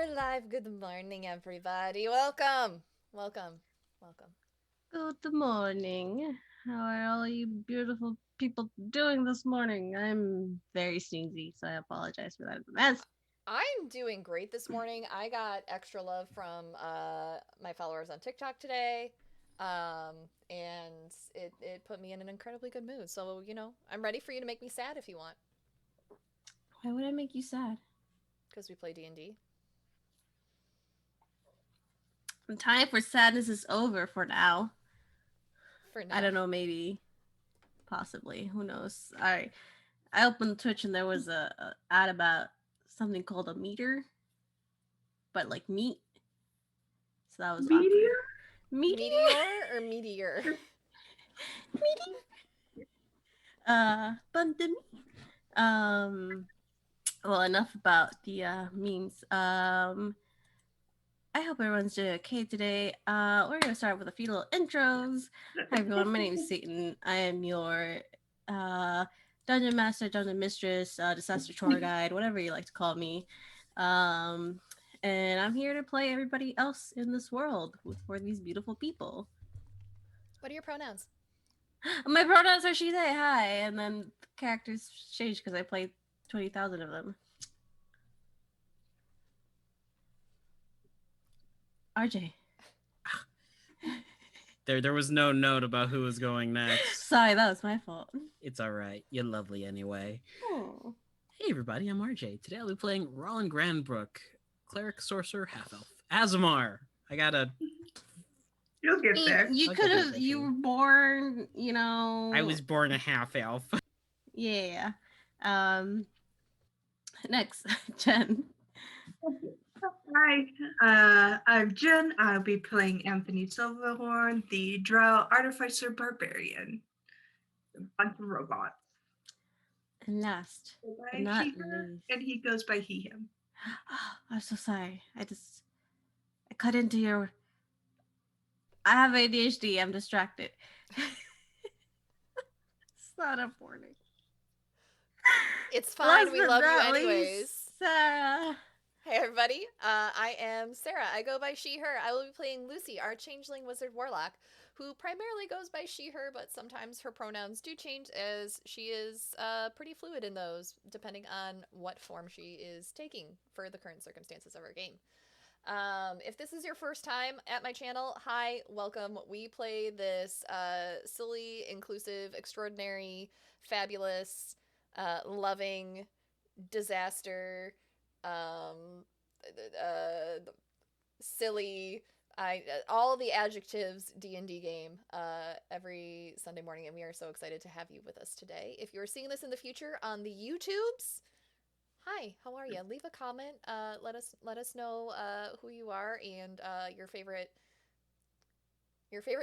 we're live. Good morning, everybody. Welcome. Welcome. Welcome. Good morning. How are all you beautiful people doing this morning? I'm very sneezy, so I apologize for that in advance. I'm doing great this morning. I got extra love from my followers on TikTok today. And it put me in an incredibly good mood. So, I'm ready for you to make me sad if you want, Why would I make you sad? because we play D&D. The time for sadness is over for now. For I now. don't know, maybe, possibly. Who knows? I opened Twitch and there was a ad about something called a meter, but like meat. So that was awkward. Meteor? Meteor? Meteor or meteor? Meteor? Pandemic. Um, well, enough about the memes. I hope everyone's doing okay today. We're gonna start with a few little intros. Hi everyone, my name is Satan. I am your uh, dungeon master, dungeon mistress, disaster tour guide, whatever you like to call me. Um, and I'm here to play everybody else in this world for these beautiful people. What are your pronouns? My pronouns are she, they, hi, and then the characters change because I played 20,000 of them. RJ. There was no note about who was going next. Sorry, that was my fault. It's all right. You're lovely anyway. Oh. Hey everybody, I'm RJ. Today I'll be playing Roland Grandbrook, cleric, sorcerer, half elf. Azamar. I gotta. You'll get there. You I'll could get have. there You were eventually. born. You know. I was born a half elf. Yeah. Um. Next, Jen. Hi, I'm Jen. I'll be playing Anthony Silverhorn, the Drow Artificer Barbarian. A bunch of robots. And last, Go but by not he, her, least. and he goes by he, him. I'm so sorry. I cut into your. I have ADHD. I'm distracted. It's not important. It's fine. Last We but love you not anyways. least, Sarah. Hey everybody, I am Sarah. I go by she, her. I will be playing Lucy, our changeling wizard warlock, who primarily goes by she, her, but sometimes her pronouns do change as she is pretty fluid in those, depending on what form she is taking for the current circumstances of our game. If this is your first time at my channel, hi, welcome. We play this silly, inclusive, extraordinary, fabulous, loving, disaster, um, silly, all the adjectives D&D game every Sunday morning, and we are so excited to have you with us today. If you're seeing this in the future on the YouTubes, hi, how are you? Leave a comment. Let us know who you are and your favorite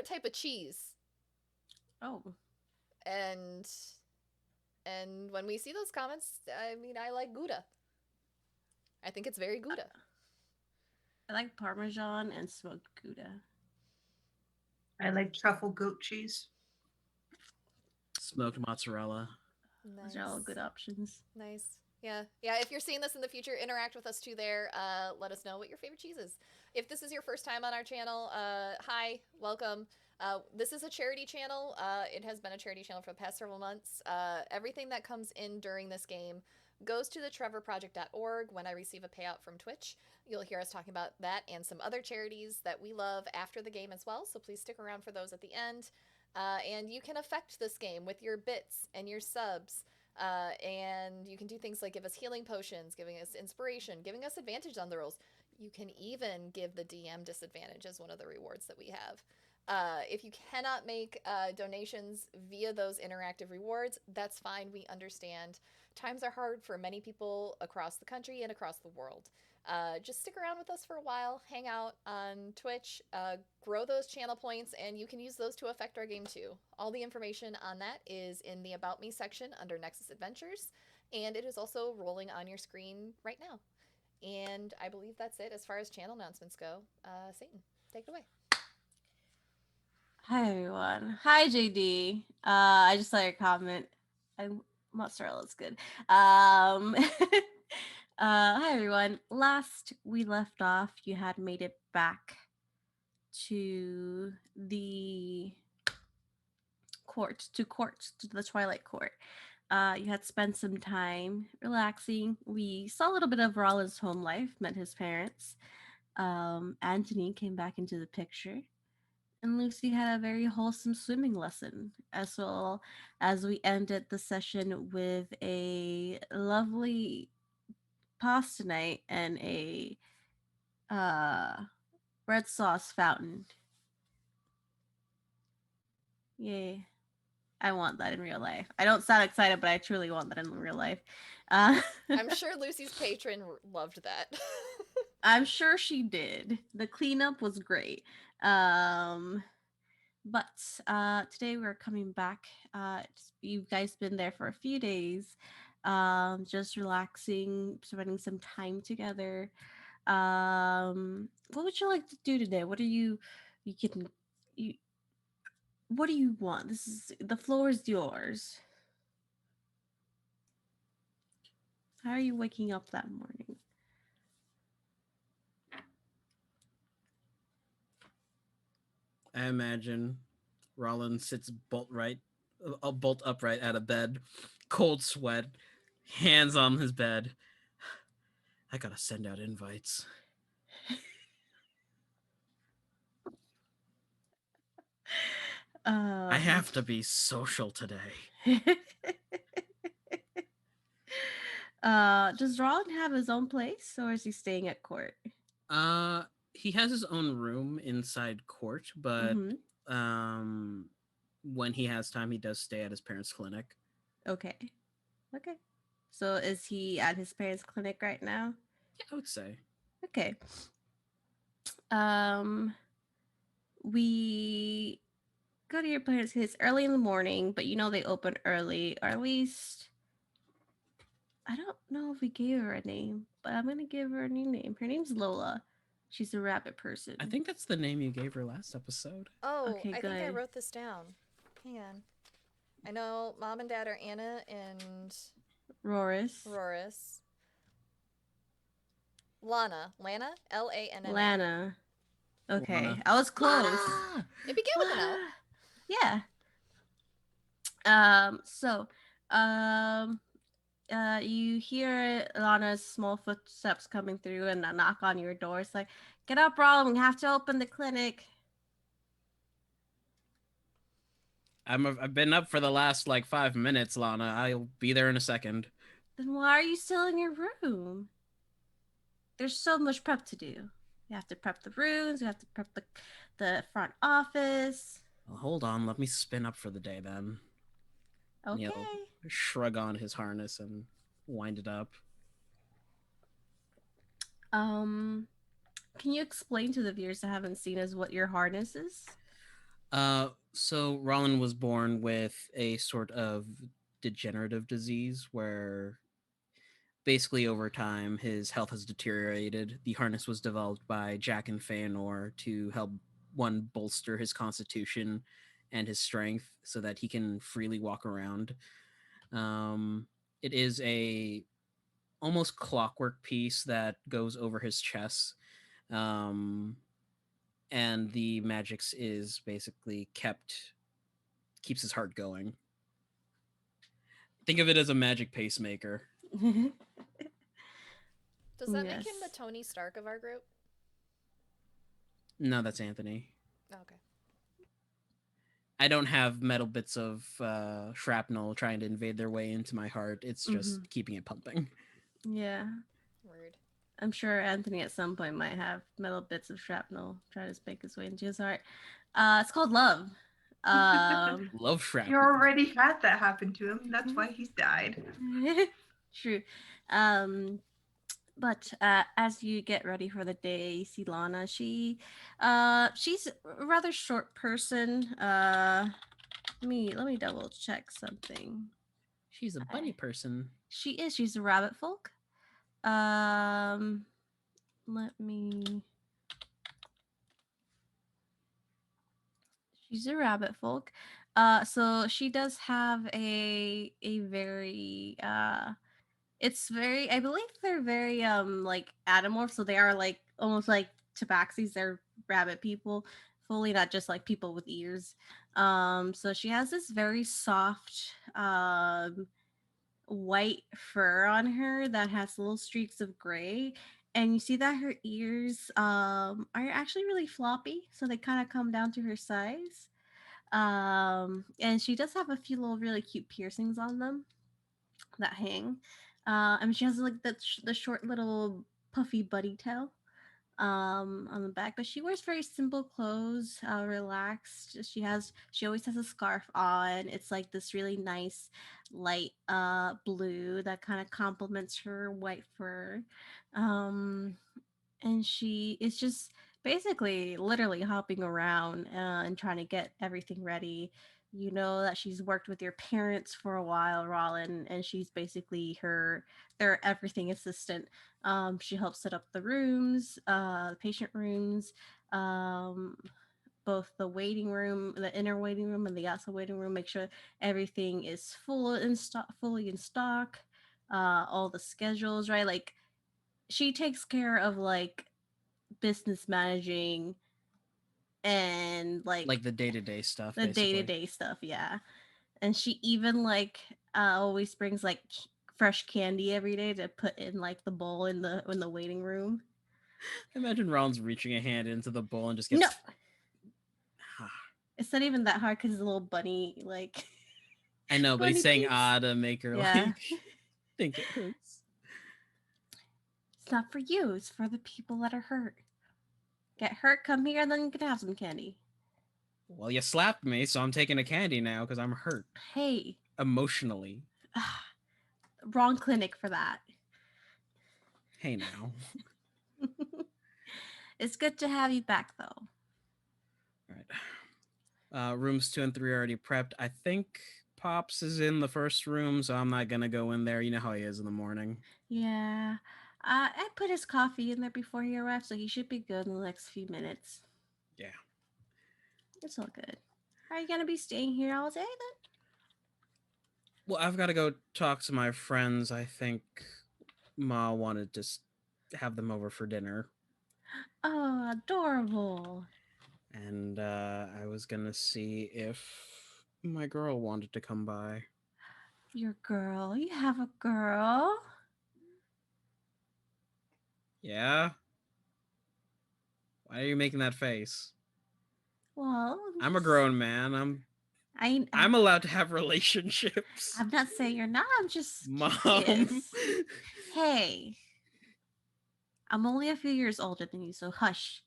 type of cheese. Oh. And when we see those comments, I mean, I like Gouda. I think it's very Gouda. I like Parmesan and smoked Gouda. I like truffle goat cheese. Smoked mozzarella. Nice. Those are all good options. Nice. Yeah. If you're seeing this in the future, interact with us too there. Let us know what your favorite cheese is. If this is your first time on our channel, hi, welcome. This is a charity channel. It has been a charity channel for the past several months. Everything that comes in during this game goes to the trevorproject.org when I receive a payout from Twitch. You'll hear us talking about that and some other charities that we love after the game as well, so please stick around for those at the end. And you can affect this game with your bits and your subs. And you can do things like give us healing potions, giving us inspiration, giving us advantage on the rolls. You can even give the DM disadvantage as one of the rewards that we have. If you cannot make donations via those interactive rewards, that's fine. We understand. Times are hard for many people across the country and across the world. Just stick around with us for a while, hang out on Twitch, grow those channel points, and you can use those to affect our game too. All the information on that is in the About Me section under Nexus Adventures, and it is also rolling on your screen right now. And I believe that's it as far as channel announcements go. Satan, take it away. Hi everyone. Hi JD. I just saw your comment. Mozzarella's good. Hi everyone. Last we left off, you had made it back to the to the Twilight Court. You had spent some time relaxing. We saw a little bit of Rollins' home life, met his parents. Anthony came back into the picture, and Lucy had a very wholesome swimming lesson, as well as we ended the session with a lovely pasta night and a uh red sauce fountain. Yay. I want that in real life. I don't sound excited, but I truly want that in real life. I'm sure Lucy's patron loved that. I'm sure she did. The cleanup was great. Um, but today we're coming back. You guys been there for a few days, just relaxing, spending some time together. What would you like to do today? What are you can you what do you want? This is the floor is yours. How are you waking up that morning? I imagine Rollin sits bolt upright out of bed, cold sweat, hands on his bed. I gotta send out invites. I have to be social today. Does Rollin have his own place, or is he staying at court? He has his own room inside court, but when he has time, he does stay at his parents' clinic. Okay. So is he at his parents' clinic right now? Yeah, I would say. Okay. We go to your parents' clinic. It's early in the morning, but you know they open early, or at least I don't know if we gave her a name, but I'm gonna give her a new name. Her name's Lola. She's a rabbit person. I think that's the name you gave her last episode. Oh, Okay, I think I good. wrote this down. Hang on. I know Mom and Dad are Anna and Roris. Lana. Lana? L-A-N-N-A. Lana. Okay, Lana. I was close. Lana! It began with an L. Yeah. You hear Lana's small footsteps coming through and a knock on your door. It's like, get up, Rollin, we have to open the clinic. I've been up for the last 5 minutes, Lana. I'll be there in a second. Then why are you still in your room? There's so much prep to do. You have to prep the rooms, you have to prep the front office. Well, hold on, let me spin up for the day then. Okay. He'll shrug on his harness and wind it up. Can you explain to the viewers that haven't seen as what your harness is? So Rollin was born with a sort of degenerative disease where basically over time his health has deteriorated. The harness was developed by Jack and Feanor to help one bolster his constitution and his strength so that he can freely walk around. It is a almost clockwork piece that goes over his chest. And the Magix is basically keeps his heart going. Think of it as a magic pacemaker. Does that make him the Tony Stark of our group? No, that's Anthony. Oh, okay. I don't have metal bits of shrapnel trying to invade their way into my heart. It's just keeping it pumping. Yeah. Weird. I'm sure Anthony at some point might have metal bits of shrapnel trying to make his way into his heart. It's called love. Love shrapnel. You already had that happen to him. That's why he's died. True. But as you get ready for the day, you see Lana. She's a rather short person. Let me double check something. She's a bunny person. She is. She's a rabbit folk. Let me. She's a rabbit folk. So she does have a very It's very, I believe they're very like animorph, so they are like almost like tabaxis. They're rabbit people, fully not just like people with ears. So she has this very soft white fur on her that has little streaks of gray, and you see that her ears are actually really floppy, so they kind of come down to her size. And she does have a few little really cute piercings on them that hang. I mean, she has like the short little puffy buddy tail on the back, but she wears very simple clothes, relaxed. She always has a scarf on. It's like this really nice light blue that kind of complements her white fur. um and she is just basically literally hopping around and trying to get everything ready. You know that she's worked with your parents for a while, Rollin, and she's basically their everything assistant. She helps set up the rooms, the patient rooms, um, both the waiting room, the inner waiting room, and the outside waiting room. Make sure everything is fully in stock. All the schedules, right? Like she takes care of like business managing and Like the day-to-day stuff, the basically. day-to-day stuff, yeah. And she even like always brings like fresh candy every day to put in like the bowl in the waiting room. Imagine Ron's reaching a hand into the bowl and just No, gets. it's not even that hard because it's a little bunny like I know, but he's bunny saying peeps. to make her Yeah. like think it hurts. It's not for you, it's for the people that are hurt. Get hurt, come here, and then you can have some candy. Well, you slapped me, so I'm taking a candy now because I'm hurt Hey, emotionally. wrong clinic for that. Hey now. It's good to have you back though. All right. Rooms 2 and 3 are already prepped. I think Pops is in the first room, so I'm not gonna go in there. You know how he is in the morning. Yeah. I put his coffee in there before he arrived, so he should be good in the next few minutes. Yeah. It's all good. Are you gonna be staying here all day then? Well, I've got to go talk to my friends. I think Ma wanted to have them over for dinner. Oh, adorable. And I was gonna see if my girl wanted to come by. Your girl. You have a girl? Yeah? Why are you making that face? Well, I'm a grown man. I'm allowed to have relationships. I'm not saying you're not. I'm just Mom. curious. Hey, I'm only a few years older than you, so hush.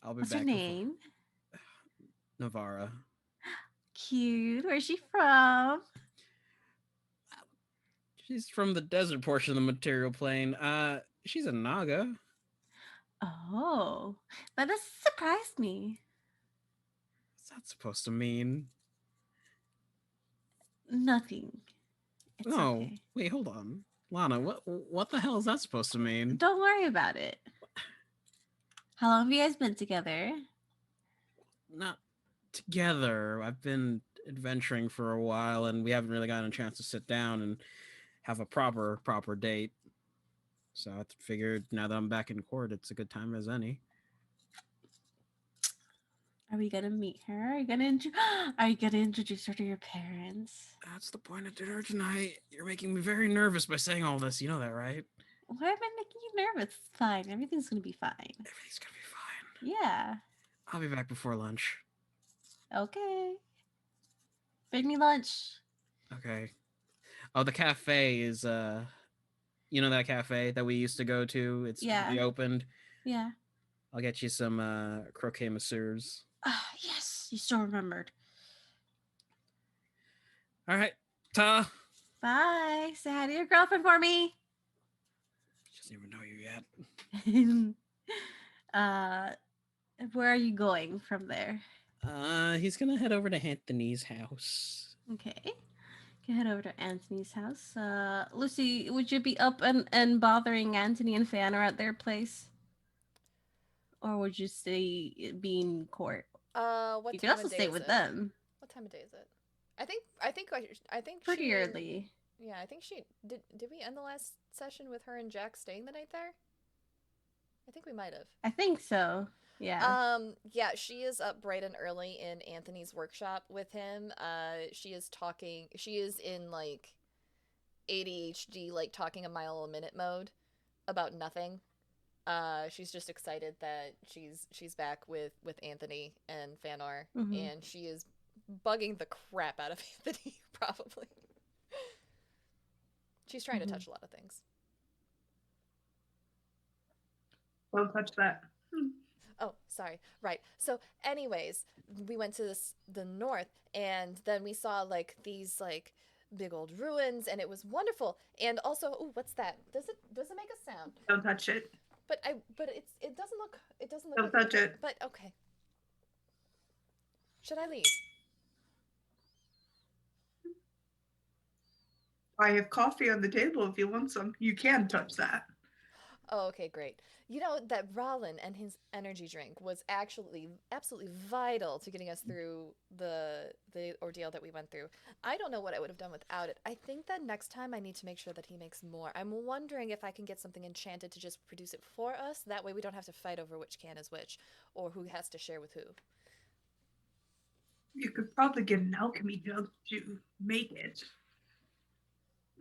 I'll be What's back. her name? Navara. Cute. Where's she from? She's from the desert portion of the material plane. She's a Naga. Oh, that doesn't surprise me. What's that supposed to mean? Nothing. It's No, okay. wait, hold on. Lana, what the hell is that supposed to mean? Don't worry about it. How long have you guys been together? Not together. I've been adventuring for a while, and we haven't really gotten a chance to sit down and have a proper date. So I figured now that I'm back in court, it's a good time as any. Are we gonna meet her? Are you gonna introduce her to your parents? That's the point of dinner tonight. You're making me very nervous by saying all this. You know that, right? Why am I making you nervous? It's fine. Everything's gonna be fine. Everything's gonna be fine. Yeah. I'll be back before lunch. Okay. Bring me lunch. Okay. Oh, the cafe is you know that cafe that we used to go to? It's reopened. Yeah. I'll get you some croquet masseurs. Yes, you still remembered. All right, Ta. Bye. Say hi to your girlfriend for me. She doesn't even know you yet. Where are you going from there? He's gonna head over to Anthony's house. Okay. Can head over to Anthony's house. Lucy, would you be up and bothering Anthony and Fanner at their place? Or would you stay be in court? What you time can also of day stay is with it? them. What time of day is it? I think Pretty she, early. Yeah, I think she did. Did we end the last session with her and Jack staying the night there? I think we might have. I think so. Yeah. Yeah, she is up bright and early in Anthony's workshop with him. She is talking. She is in like ADHD, like talking a mile a minute mode about nothing. She's just excited that she's back with Anthony and Fanor, Mhm. and she is bugging the crap out of Anthony. Probably. She's trying to touch a lot of things. Don't touch that. Oh, sorry. Right. So, anyways, we went to the north, and then we saw like these like big old ruins, and it was wonderful. And also, oh, what's that? Does it make a sound? Don't touch it. But it doesn't look Don't touch it. But okay. Should I leave? I have coffee on the table if you want some. You can touch that. Oh, okay, great. You know that Rollin and his energy drink was actually absolutely vital to getting us through the ordeal that we went through. I don't know what I would have done without it. I think that next time I need to make sure that he makes more. I'm wondering if I can get something enchanted to just produce it for us. That way we don't have to fight over which can is which or who has to share with who. You could probably get an alchemy jug to make it.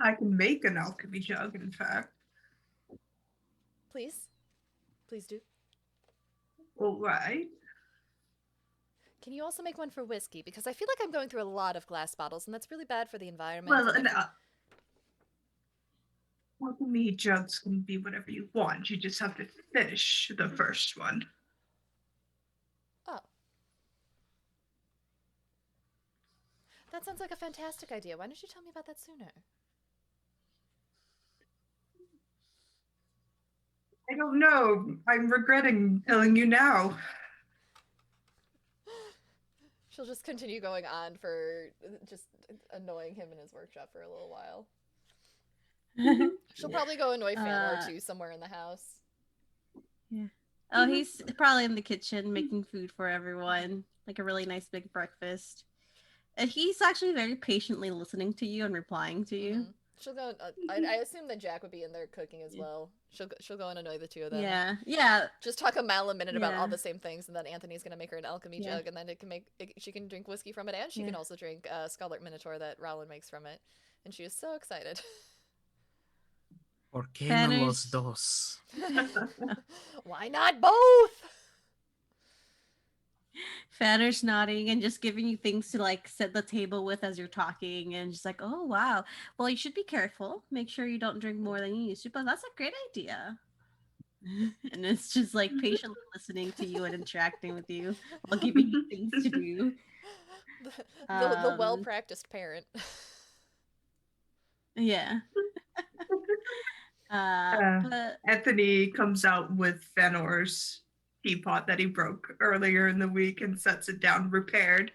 I can make an alchemy jug, in fact. Please? Please do. All right. Can you also make one for whiskey? Because I feel like I'm going through a lot of glass bottles, and that's really bad for the environment. Well, alchemy jugs can be whatever you want. You just have to finish the first one. Oh. That sounds like a fantastic idea. Why didn't you tell me about that sooner? I don't know. I'm regretting telling you now. She'll just continue going on for just annoying him in his workshop for a little while. She'll probably go annoy Fanor too somewhere in the house. Yeah. Oh, he's probably in the kitchen making food for everyone, like a really nice big breakfast. And he's actually very patiently listening to you and replying to you. Mm-hmm. She'll go. I assume that Jack would be in there cooking as well. She'll go and annoy the two of them. Yeah. Just talk a mile a minute about all the same things, and then Anthony's gonna make her an alchemy jug, and then she can drink whiskey from it, and she can also drink Scarlet Minotaur that Rollin makes from it, and she is so excited. ¿Por qué no los dos? Why not both? Fanner's nodding and just giving you things to like set the table with as you're talking, and just like, oh wow, well you should be careful. Make sure you don't drink more than you used to, but that's a great idea. And it's just like patiently listening to you and interacting with you while giving you things to do. The well-practiced parent. Yeah. But Anthony comes out with Fenor's teapot that he broke earlier in the week and sets it down repaired.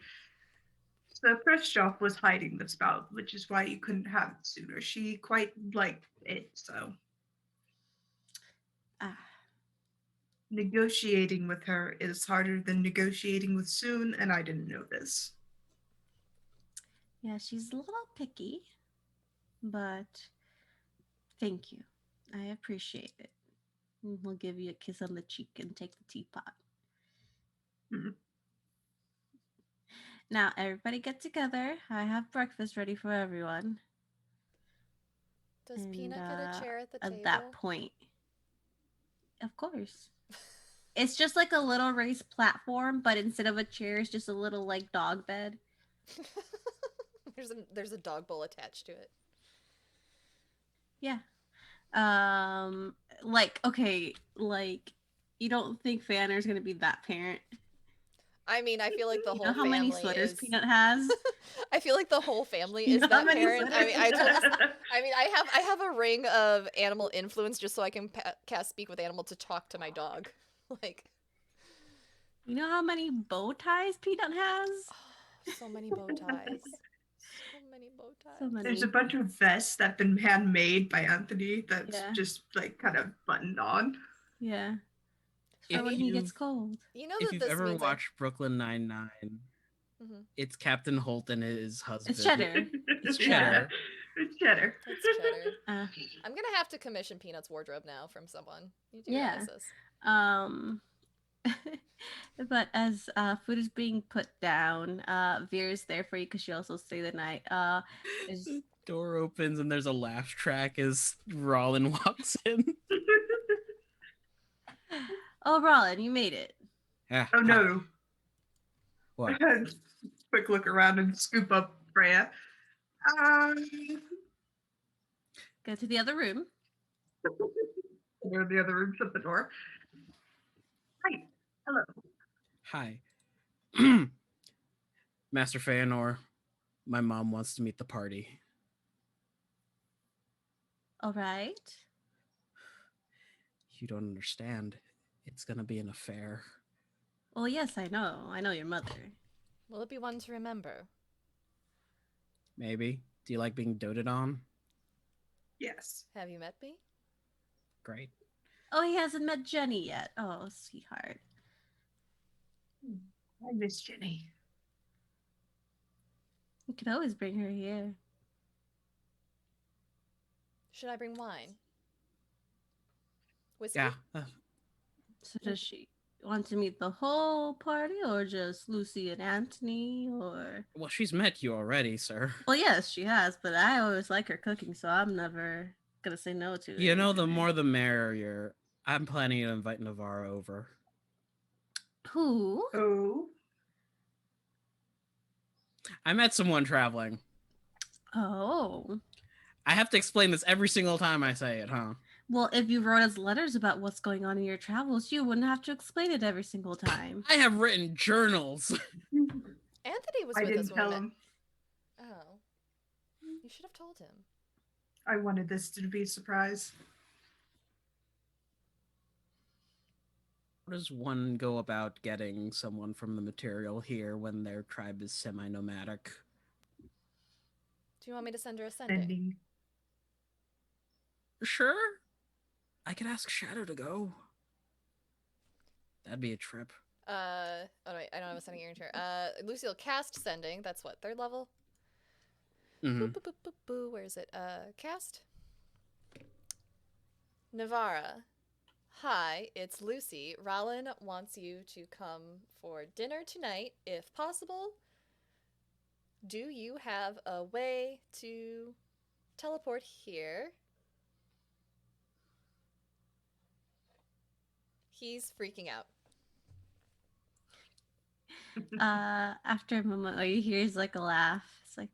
So Khrushchev was hiding the spout, which is why you couldn't have it sooner. She quite liked it, so. Negotiating with her is harder than negotiating with Soon, and I didn't know this. Yeah, she's a little picky, but thank you. I appreciate it. We'll give you a kiss on the cheek and take the teapot. Mm-hmm. Now, everybody get together. I have breakfast ready for everyone. Does Peanut get a chair at the table? At that point, of course. It's just like a little raised platform, but instead of a chair, it's just a little like dog bed. There's a dog bowl attached to it. Yeah. You don't think Fanner's gonna be that parent? I mean, I feel like the whole how family many sweaters is... Peanut has? I feel like the whole family is that parent. I have a ring of animal influence just so I can cast Speak with Animal to talk to my dog. Like, you know how many bow ties Peanut has? Oh, so many bow ties. So many. There's a bunch of vests that have been handmade by Anthony that's just like kind of buttoned on. Yeah. So when he gets cold. You know if you've ever watched Brooklyn Nine-Nine, it's Captain Holt and his husband. It's Cheddar. It's Cheddar. It's cheddar. It's cheddar. Uh, I'm gonna have to commission Peanut's wardrobe now from someone. You do Yeah. realize this. um, but as food is being put down, Veer's there for you because she also stayed the night. Is The door opens and there's a laugh track as Rollin walks in. oh, Rollin, you made it. Ah, Oh hi. no. What? Quick look around and scoop up Freya. Go to the other room. Or the other room, shut the door. Hi. Hello. Hi. Master Feanor, my mom wants to meet the party. All right. You don't understand. It's gonna be an affair. Well, yes, I know. I know your mother. Will it be one to remember? Maybe. Do you like being doted on? Yes. Have you met me? Great. Oh, he hasn't met Jenny yet. Oh, sweetheart. I miss Jenny. You could always bring her here. Should I bring wine? Whiskey? Yeah. So does she want to meet the whole party or just Lucy and Anthony or Well, she's met you already, sir. well yes, she has, but I always like her cooking, so I'm never gonna say no to it. You know, the more the merrier. I'm planning to invite Navarro over. Who? Oh. I met someone traveling. Oh. I have to explain this every single time I say it, huh? Well, if you wrote us letters about what's going on in your travels, you wouldn't have to explain it every single time. I have written journals. Anthony was I with us didn't when tell we met. him. Oh. You should have told him. I wanted this to be a surprise. How does one go about getting someone from the material here when their tribe is semi-nomadic? Do you want me to send her a sending? Ending. Sure. I could ask Shadow to go. That'd be a trip. Oh wait, I don't have a sending here. Lucille cast sending. That's what, 3rd level? Mm-hmm. Boop, boop, boop, boop, boo. Where is it? Cast. Navara. Hi, it's Lucy. Rollin wants you to come for dinner tonight, if possible. Do you have a way to teleport here? He's freaking out. After a moment, all you hear is like a laugh. It's like,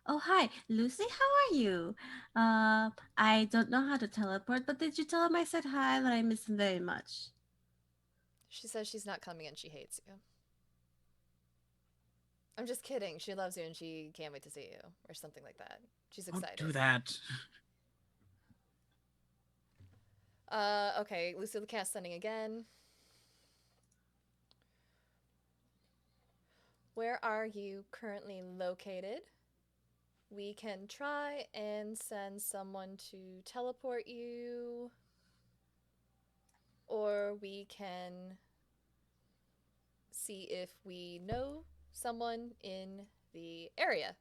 oh, hi, Lucy, how are you? I don't know how to teleport, but did you tell him I said hi, that I miss him very much? She says she's not coming and she hates you. I'm just kidding. She loves you and she can't wait to see you, or something like that. She's excited. Don't do that. Okay, Lucille cast sending again. Where are you currently located? We can try and send someone to teleport you, or we can see if we know someone in the area.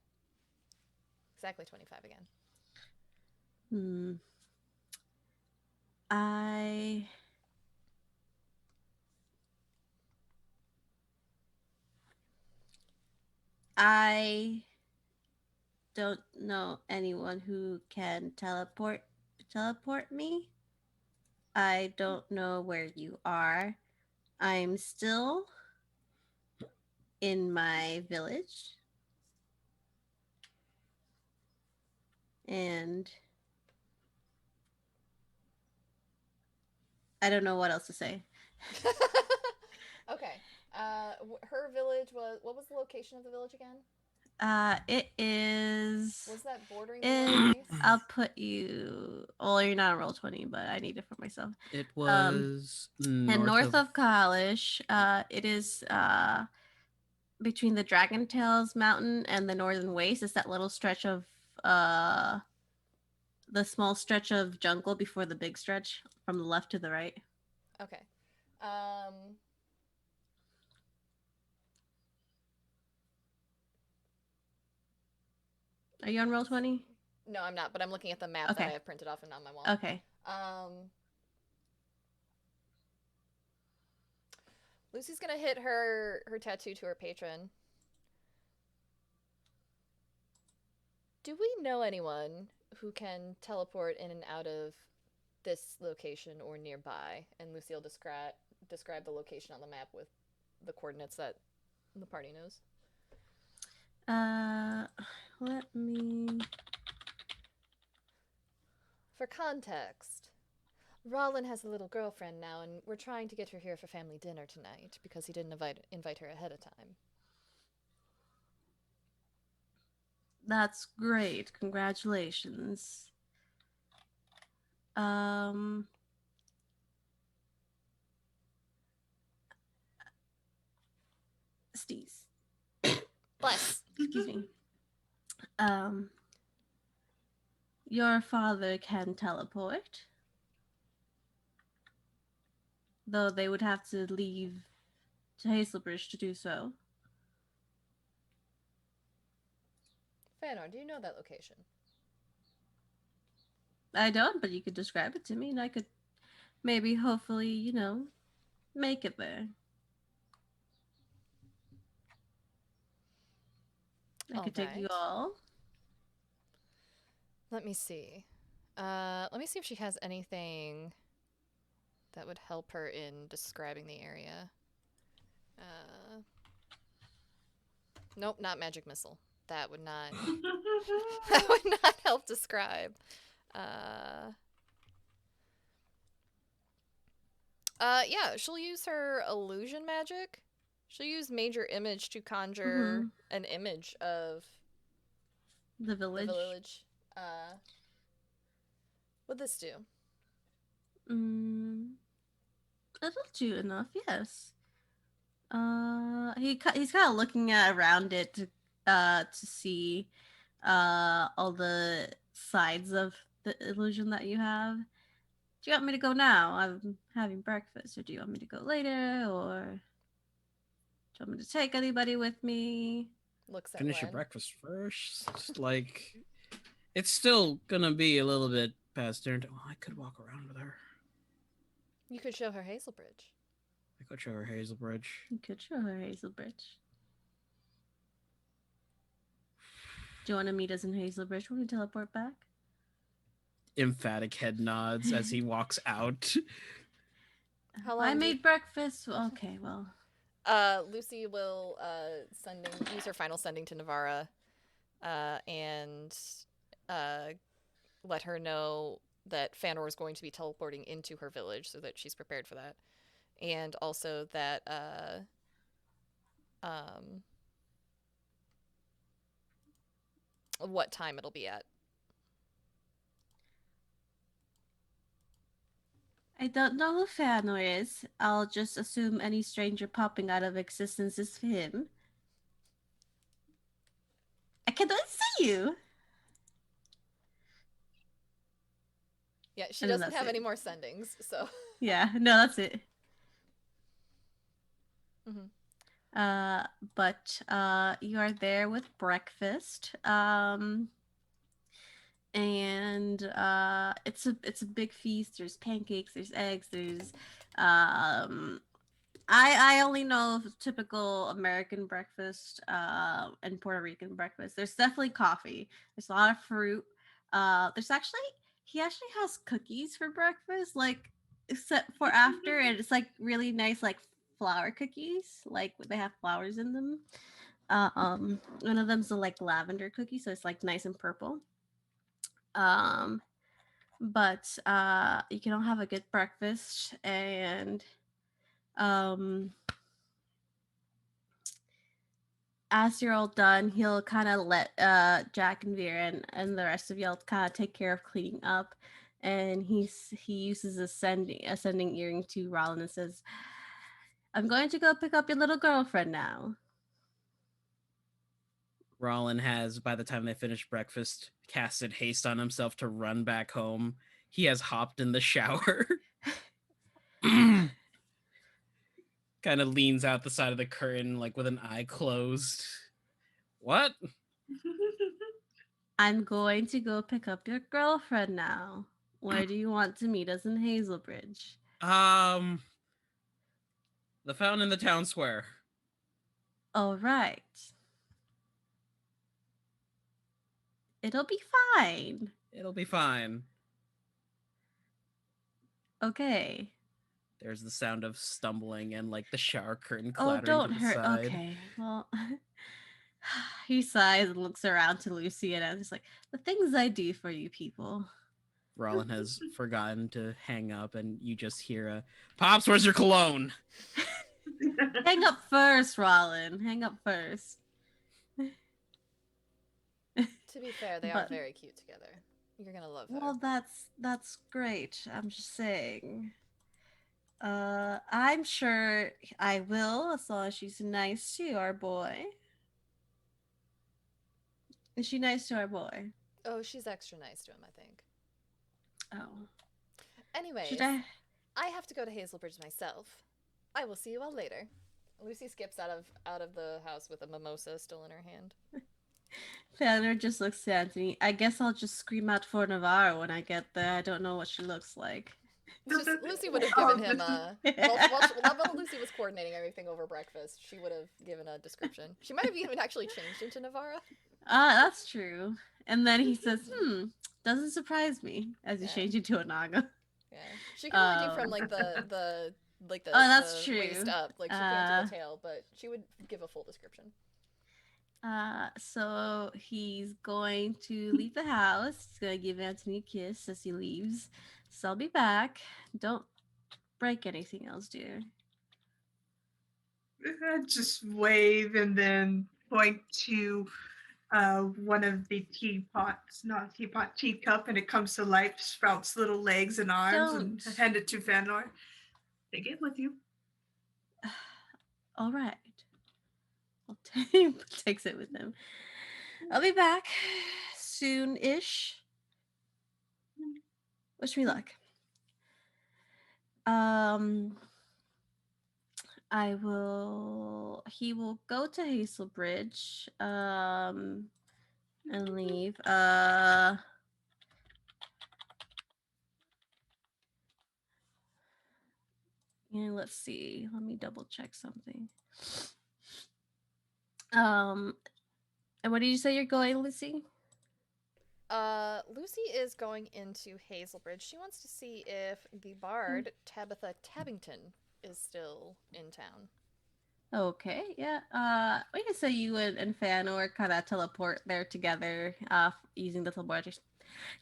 Exactly 25 again. I don't know anyone who can teleport me. I don't know where you are. I'm still in my village. And I don't know what else to say. Okay. Her village was. What was the location of the village again? It is. Was that bordering in, the I'll put you. Well, you're not a roll 20, but I need it for myself. It was And north of Kalish, it is between the Dragon Tails Mountain and the Northern Waste. It's that little stretch of the small stretch of jungle before the big stretch from the left to the right. Okay. Are you on roll 20? No, I'm not, but I'm looking at the map that I Okay. have printed off and on my wall. Okay. Lucy's gonna hit her tattoo to her patron. Do we know anyone who can teleport in and out of this location or nearby? And Lucy will describe the location on the map with the coordinates that the party knows. Let me. For context, Rollin has a little girlfriend now, and we're trying to get her here for family dinner tonight because he didn't invite her ahead of time. That's great. Congratulations. Steez. Bless. Excuse me. Your father can teleport, though they would have to leave to Hazelbridge to do so. Fanor, do you know that location? I don't, but you could describe it to me, and I could maybe, hopefully, make it there. I could take you all. Let me see. Let me see if she has anything that would help her in describing the area. Nope, not magic missile. That would not. That would not help describe. Yeah, she'll use her illusion magic. She'll use major image to conjure an image of the village. What'd this do? It'll do enough, yes. He's kind of looking around it to see all the sides of the illusion that you have. Do you want me to go now? I'm having breakfast, or do you want me to go later, or do you want me to take anybody with me? Looks at Finish your Len. breakfast first. Like, it's still gonna be a little bit past dinner time. I could walk around with her. You could show her Hazelbridge. I could show her Hazelbridge. You could show her Hazelbridge. Do you want to meet us in Hazelbridge when we teleport back? Emphatic head nods as he walks out. How long I made breakfast. Okay, well. Lucy will use her final sending to Navarra, and let her know that Fanor is going to be teleporting into her village, so that she's prepared for that, and also that what time it'll be at. I don't know who Fanor is. I'll just assume any stranger popping out of existence is him. I can't wait to see you. Yeah, she doesn't have any more sendings, so. Yeah, no, that's it. But you are there with breakfast. And it's a big feast. There's pancakes, there's eggs, there's I only know typical American breakfast and Puerto Rican breakfast. There's definitely coffee. There's a lot of fruit. He actually has cookies for breakfast, like except for after, and it's like really nice, like flour cookies, like they have flowers in them. One of them's a like lavender cookie, so it's like nice and purple. But you can all have a good breakfast, and as you're all done, he'll kind of let Jack and Vera and the rest of y'all kind of take care of cleaning up, and he uses a sending earring to Rollin and says, "I'm going to go pick up your little girlfriend now." Rollin has, by the time they finish breakfast, casted haste on himself to run back home. He has hopped in the shower. Kind of leans out the side of the curtain, like with an eye closed. What? I'm going to go pick up your girlfriend now. Where do you want to meet us in Hazelbridge? The fountain in the town square. All right. It'll be fine. It'll be fine. Okay. There's the sound of stumbling and like the shower curtain Oh, clattering don't to the hurt. side. Okay. Well, he sighs and looks around to Lucy, and I'm just like, the things I do for you people. Rollin has forgotten to hang up, and you just hear a "Pops, where's your cologne?" Hang up first, Rollin. Hang up first. To be fair, they are But- very cute together. You're gonna love her. Well, that's great. I'm just saying. I'm sure I will, as long as she's nice to our boy. Is she nice to our boy? Oh, she's extra nice to him, I think. Oh. Anyways, Should I? I have to go to Hazelbridge myself. I will see you all later. Lucy skips out of the house with a mimosa still in her hand. Fandor just looks at Anthony. I guess I'll just scream out for Navarro when I get there. I don't know what she looks like. It's just Lucy would have Oh, given him this a while Lucy was coordinating everything over breakfast, she would have given a description. She might have even actually changed into Navarra. That's true. And then he says, doesn't surprise me, as he Yeah. changed into a Naga. Yeah, she can only do from like the that's the waist true. up. Like she can't do the tail, but she would give a full description. So he's going to leave the house. He's gonna give Anthony a kiss as he leaves. So I'll be back. Don't break anything else, dear. Just wave and then point to one of the teapots, not a teapot, teacup, and it comes to life, sprouts little legs and arms, and Don't. hand it to Fandor. Take it with you. All right. Takes it with him. I'll be back soon-ish. Wish me luck. He will go to Hazelbridge and leave. Yeah, let's see. Let me double check something. And what did you say you're going, Lucy? Lucy is going into Hazelbridge. She wants to see if the bard Tabitha Tabbington is still in town. Okay, yeah. We can say you and Fanor kind of teleport there together, using the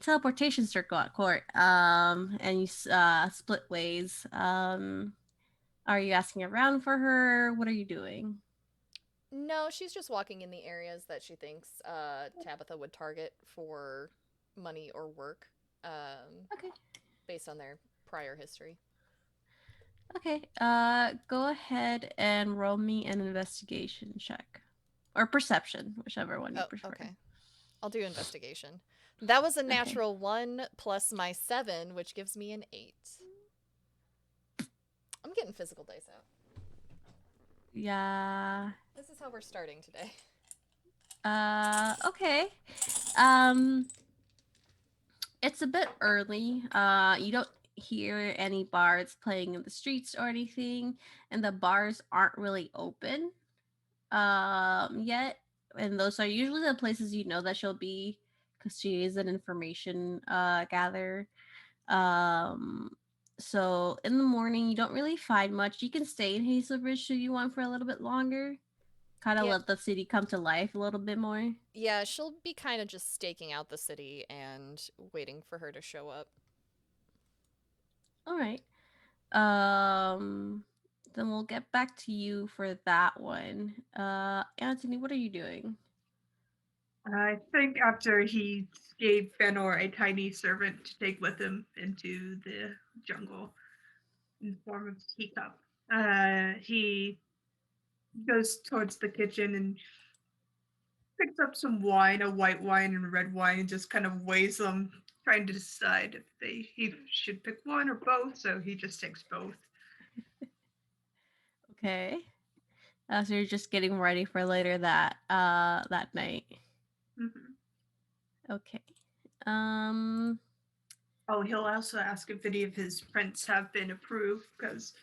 teleportation circle court. And you split ways. Are you asking around for her? What are you doing? No, she's just walking in the areas that she thinks Tabitha would target for money or work. Okay. Based on their prior history. Okay. Go ahead and roll me an investigation check, or perception, whichever one you prefer. Okay. I'll do investigation. That was a natural 1 plus my 7, which gives me an 8. I'm getting physical dice out. Yeah. This is how we're starting today. Okay. It's a bit early. You don't hear any bards playing in the streets or anything, and the bars aren't really open yet. And those are usually the places you know that she'll be, because she is an information gatherer. So in the morning you don't really find much. You can stay in Hazelbridge should you want for a little bit longer. Kind of Yeah. let the city come to life a little bit more. Yeah, she'll be kind of just staking out the city and waiting for her to show up. All right. Then we'll get back to you for that one. Anthony, what are you doing? I think after he gave Fëanor a tiny servant to take with him into the jungle in the form of a teacup, he goes towards the kitchen and picks up some wine, a white wine and a red wine, and just kind of weighs them, trying to decide if he should pick one or both. So he just takes both. Okay. So you're just getting ready for later that night. Mm-hmm. Okay. Um. Oh, he'll also ask if any of his prints have been approved because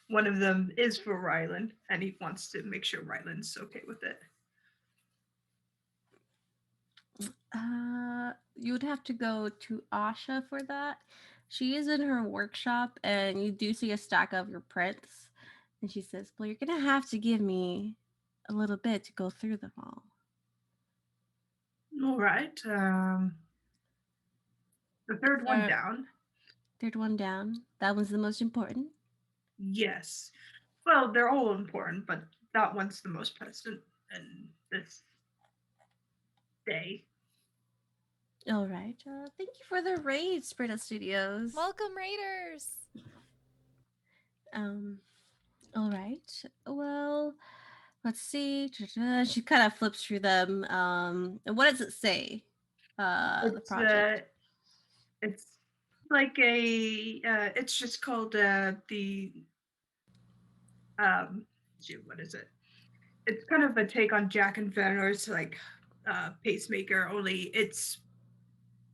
one of them is for Rylan, and he wants to make sure Rylan's okay with it. You would have to go to Asha for that. She is in her workshop, and you do see a stack of your prints. And she says, "Well, you're gonna have to give me a little bit to go through them all." All right. The third one down. Third one down. That one's the most important. Yes. Well, they're all important, but that one's the most present in this day. All right. Thank you for the raid, Spread Studios. Welcome, Raiders. All right. Well, let's see. She kind of flips through them. And what does it say? The project. It's like a. It's just called the. Shoot, what is it? It's kind of a take on Jack and Feanor's like pacemaker. Only it's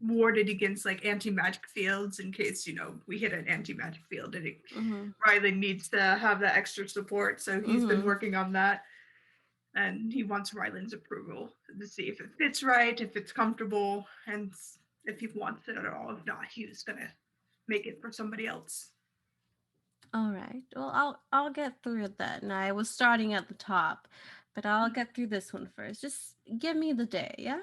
warded against like anti-magic fields in case we hit an anti-magic field and Riley needs to have that extra support, so he's been working on that, and he wants Ryland's approval to see if it fits right, if it's comfortable, and if he wants it at all. If not, he was gonna make it for somebody else. All right. Well, I'll get through it then. I was starting at the top, but I'll get through this one first. Just give me the day, yeah?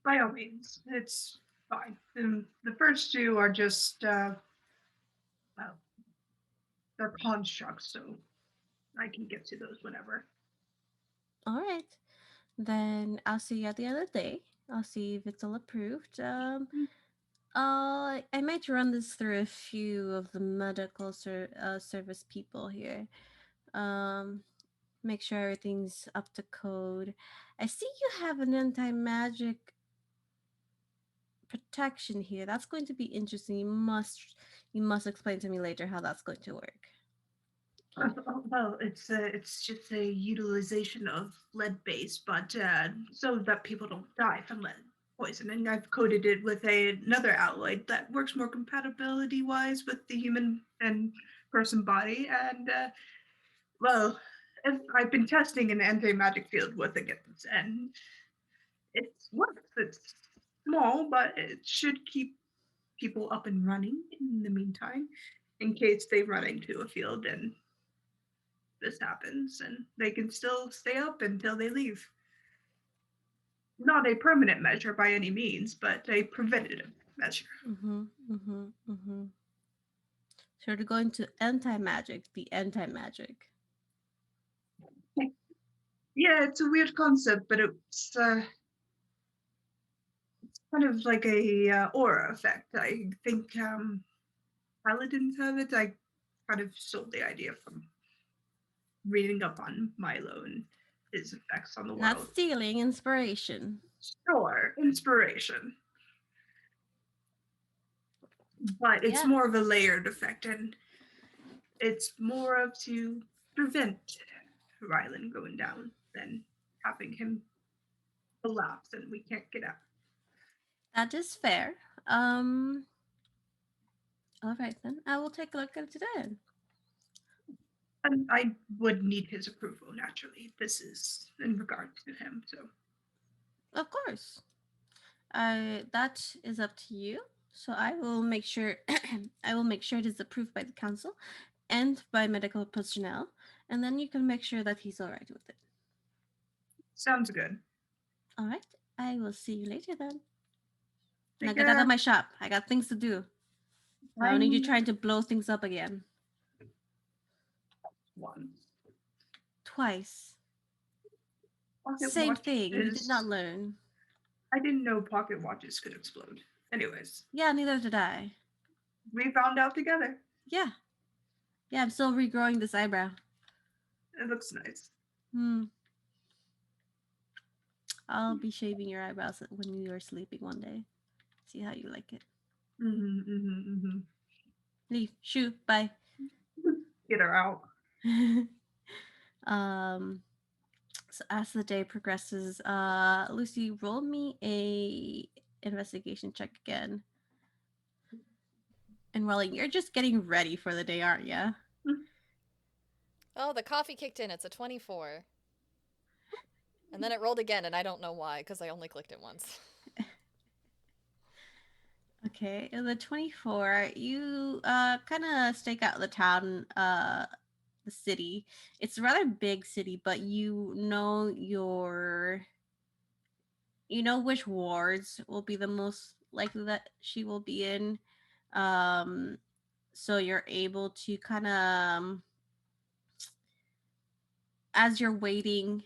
By all means, it's fine. And the first two are just well, they're constructs, so I can get to those whenever. All right. Then I'll see you at the end of the day. I'll see if it's all approved. I might run this through a few of the medical service people here. Make sure everything's up to code. I see you have an anti-magic protection here. That's going to be interesting. You must explain to me later how that's going to work. Well, it's just a utilization of lead base, but so that people don't die from lead poisoning. I've coated it with another alloy that works more compatibility wise with the human and person body, and well, I've been testing an anti-magic field with it, and it works. It's small, but it should keep people up and running in the meantime, in case they run into a field and this happens, and they can still stay up until they leave. Not a permanent measure by any means, but a preventative measure. So to go into anti-magic, the anti-magic. Yeah, it's a weird concept, but it's kind of like a aura effect. I think paladins have it. I kind of stole the idea from reading up on Milo and his effects on the world. Not stealing, inspiration. Sure, inspiration. But it's more of a layered effect, and it's more of to prevent Rylan going down than having him collapse and we can't get out. That is fair. All right, then. I will take a look at it today. And I would need his approval, naturally. This is in regard to him, so. Of course. That is up to you. So I will make sure it is approved by the council and by medical personnel, and then you can make sure that he's all right with it. Sounds good. All right. I will see you later then. Now get out of my shop. I got things to do. I don't need you trying to blow things up again. Once. Twice. Pocket Same thing. You did not learn. I didn't know pocket watches could explode. Anyways. Yeah, neither did I. We found out together. Yeah. Yeah, I'm still regrowing this eyebrow. It looks nice. I'll be shaving your eyebrows when you are sleeping one day. See how you like it. Leave. Shoo. Bye. Get her out. So as the day progresses, Lucy, roll me a investigation check again. And Rolling, you're just getting ready for the day, aren't you? Oh, the coffee kicked in. It's a 24. And then it rolled again, and I don't know why, because I only clicked it once. Okay, the 24, you kind of stake out the town, the city. It's a rather big city, but you know which wards will be the most likely that she will be in. Um, so you're able to kind of, as you're waiting,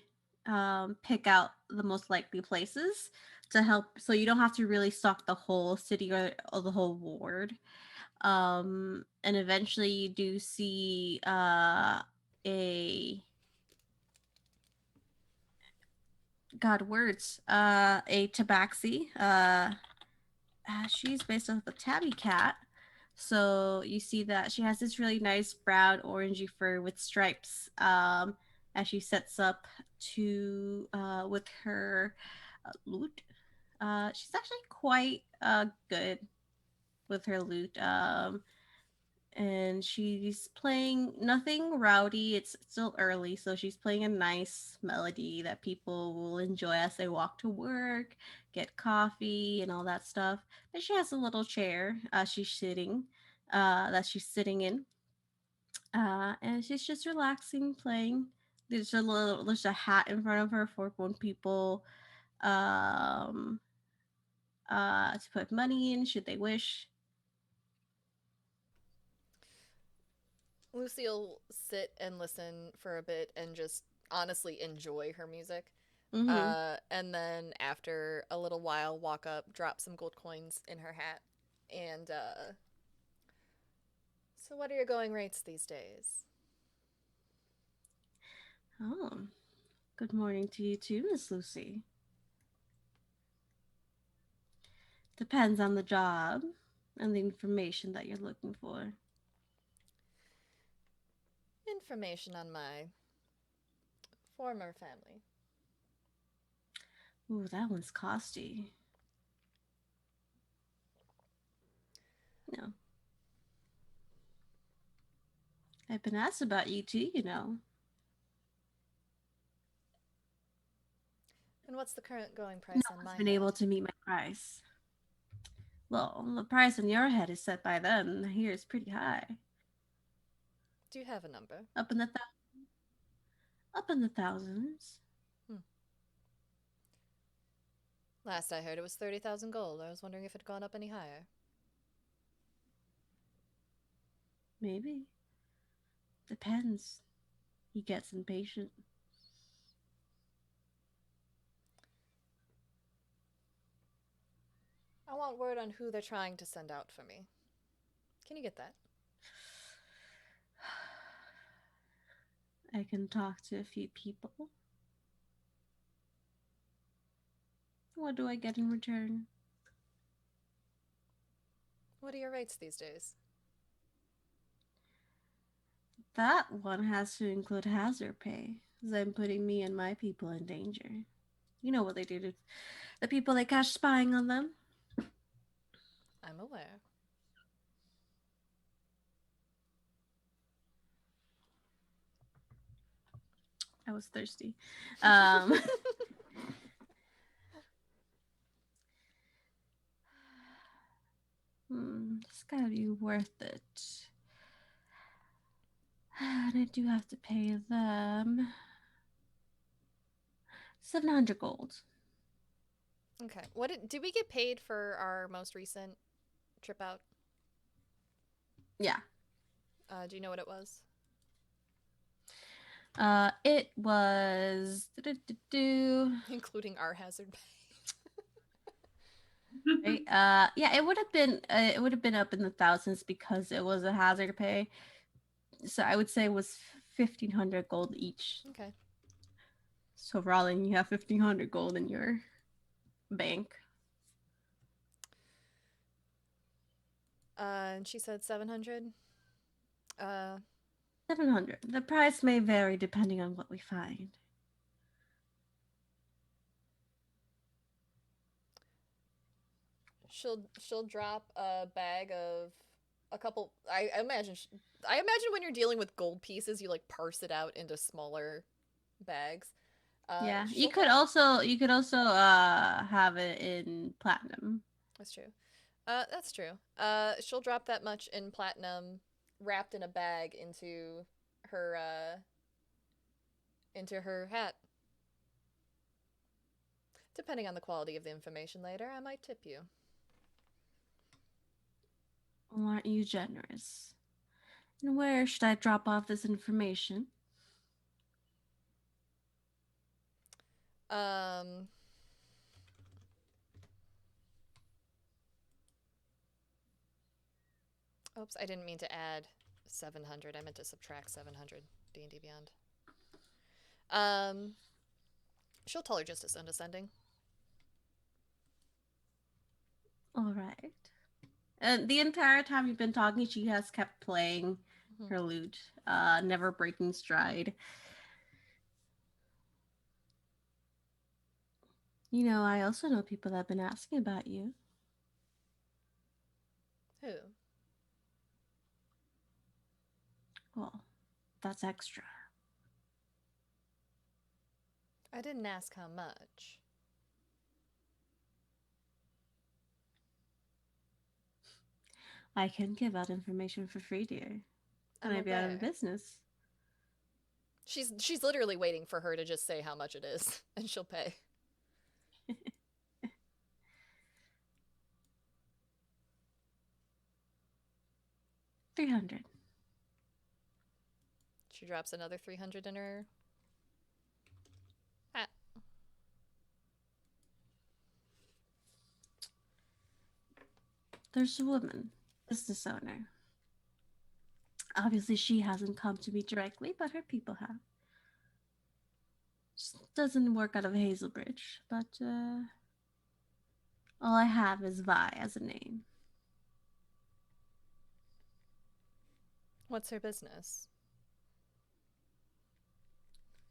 pick out the most likely places to help, so you don't have to really stalk the whole city or the whole ward. And eventually you do see a a tabaxi. She's based off the tabby cat. So you see that she has this really nice brown orangey fur with stripes. As she sets up to with her lute. She's actually quite good with her lute. And she's playing nothing rowdy. It's still early, so she's playing a nice melody that people will enjoy as they walk to work, get coffee, and all that stuff. But she has a little chair she's sitting in, and she's just relaxing, playing. There's a hat in front of her for when people um to put money in should they wish. Lucy will sit and listen for a bit and just honestly enjoy her music. Mm-hmm. And then after a little while, walk up, drop some gold coins in her hat, and so what are your going rates these days? Oh, good morning to you too, Miss Lucy. Depends on the job and the information that you're looking for. Information on my former family. Ooh, that one's costly. No. I've been asked about you too, you know. And what's the current going No price on one's my been head? able to meet my price. Well, the price on your head is set by them. Here is pretty high. Do you have a number? Up in the thousands. Last I heard, it was 30,000 gold. I was wondering if it had gone up any higher. Maybe. Depends. He gets impatient. I want word on who they're trying to send out for me. Can you get that? I can talk to a few people. What do I get in return? What are your rates these days? That one has to include hazard pay, as I'm putting me and my people in danger. You know what they do to the people they catch spying on them. I'm aware. I was thirsty. It's gotta be worth it. And I do have to pay them 700 gold. Okay. Did we get paid for our most recent trip out? Yeah. Do you know what it was? It was Including our hazard pay. right. Yeah, it would have been up in the thousands because it was a hazard pay. So I would say it was 1,500 gold each. Okay. So Rollin, you have 1,500 gold in your bank. And she said 700. 700. The price may vary depending on what we find. she'll drop a bag of a couple. I imagine when you're dealing with gold pieces, you like parse it out into smaller bags. Yeah, she'll drop- you could also have it in platinum. That's true. That's true. She'll drop that much in platinum, wrapped in a bag her into her hat. Depending on the quality of the information later, I might tip you. Aren't you generous? And where should I drop off this information? Oops, I didn't mean to add 700. I meant to subtract 700. D&D Beyond. She'll tell her just to send ascending. All right. And the entire time you've been talking, she has kept playing her lute, never breaking stride. You know, I also know people that have been asking about you. Who? Well, that's extra. I didn't ask how much. I can give out information for free, dear. And I'd be out of aware. business. She's literally waiting for her to just say how much it is, and she'll pay. $300. She drops another 300 in her hat. There's a woman, business owner. Obviously, she hasn't come to me directly, but her people have. Just doesn't work out of Hazelbridge, but all I have is Vi as a name. What's her business?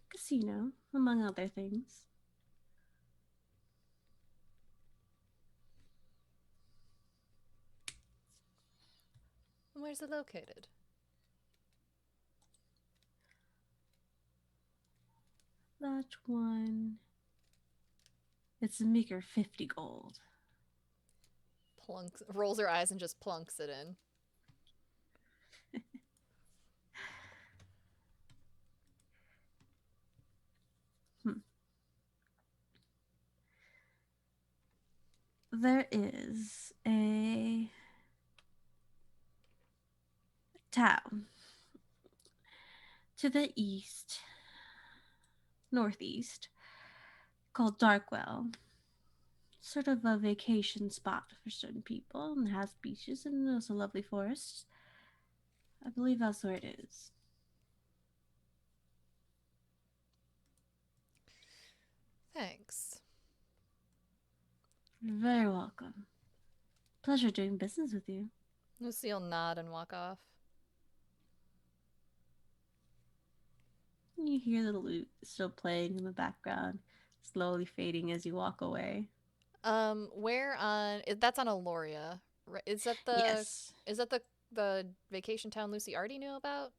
Casino, among other things. Where's it located? That one. It's a meager 50 gold. Rolls her eyes and just plunks it in. There is a town to the east, northeast, called Darkwell. Sort of a vacation spot for certain people, and has beaches and also lovely forests. I believe that's where it is. Thanks. You're very welcome. Pleasure doing business with you. Lucille nod and walk off. You hear the lute still playing in the background, slowly fading as you walk away. Where on? That's on Aloria. Right? Is that the? Yes. Is that the vacation town Lucy already knew about?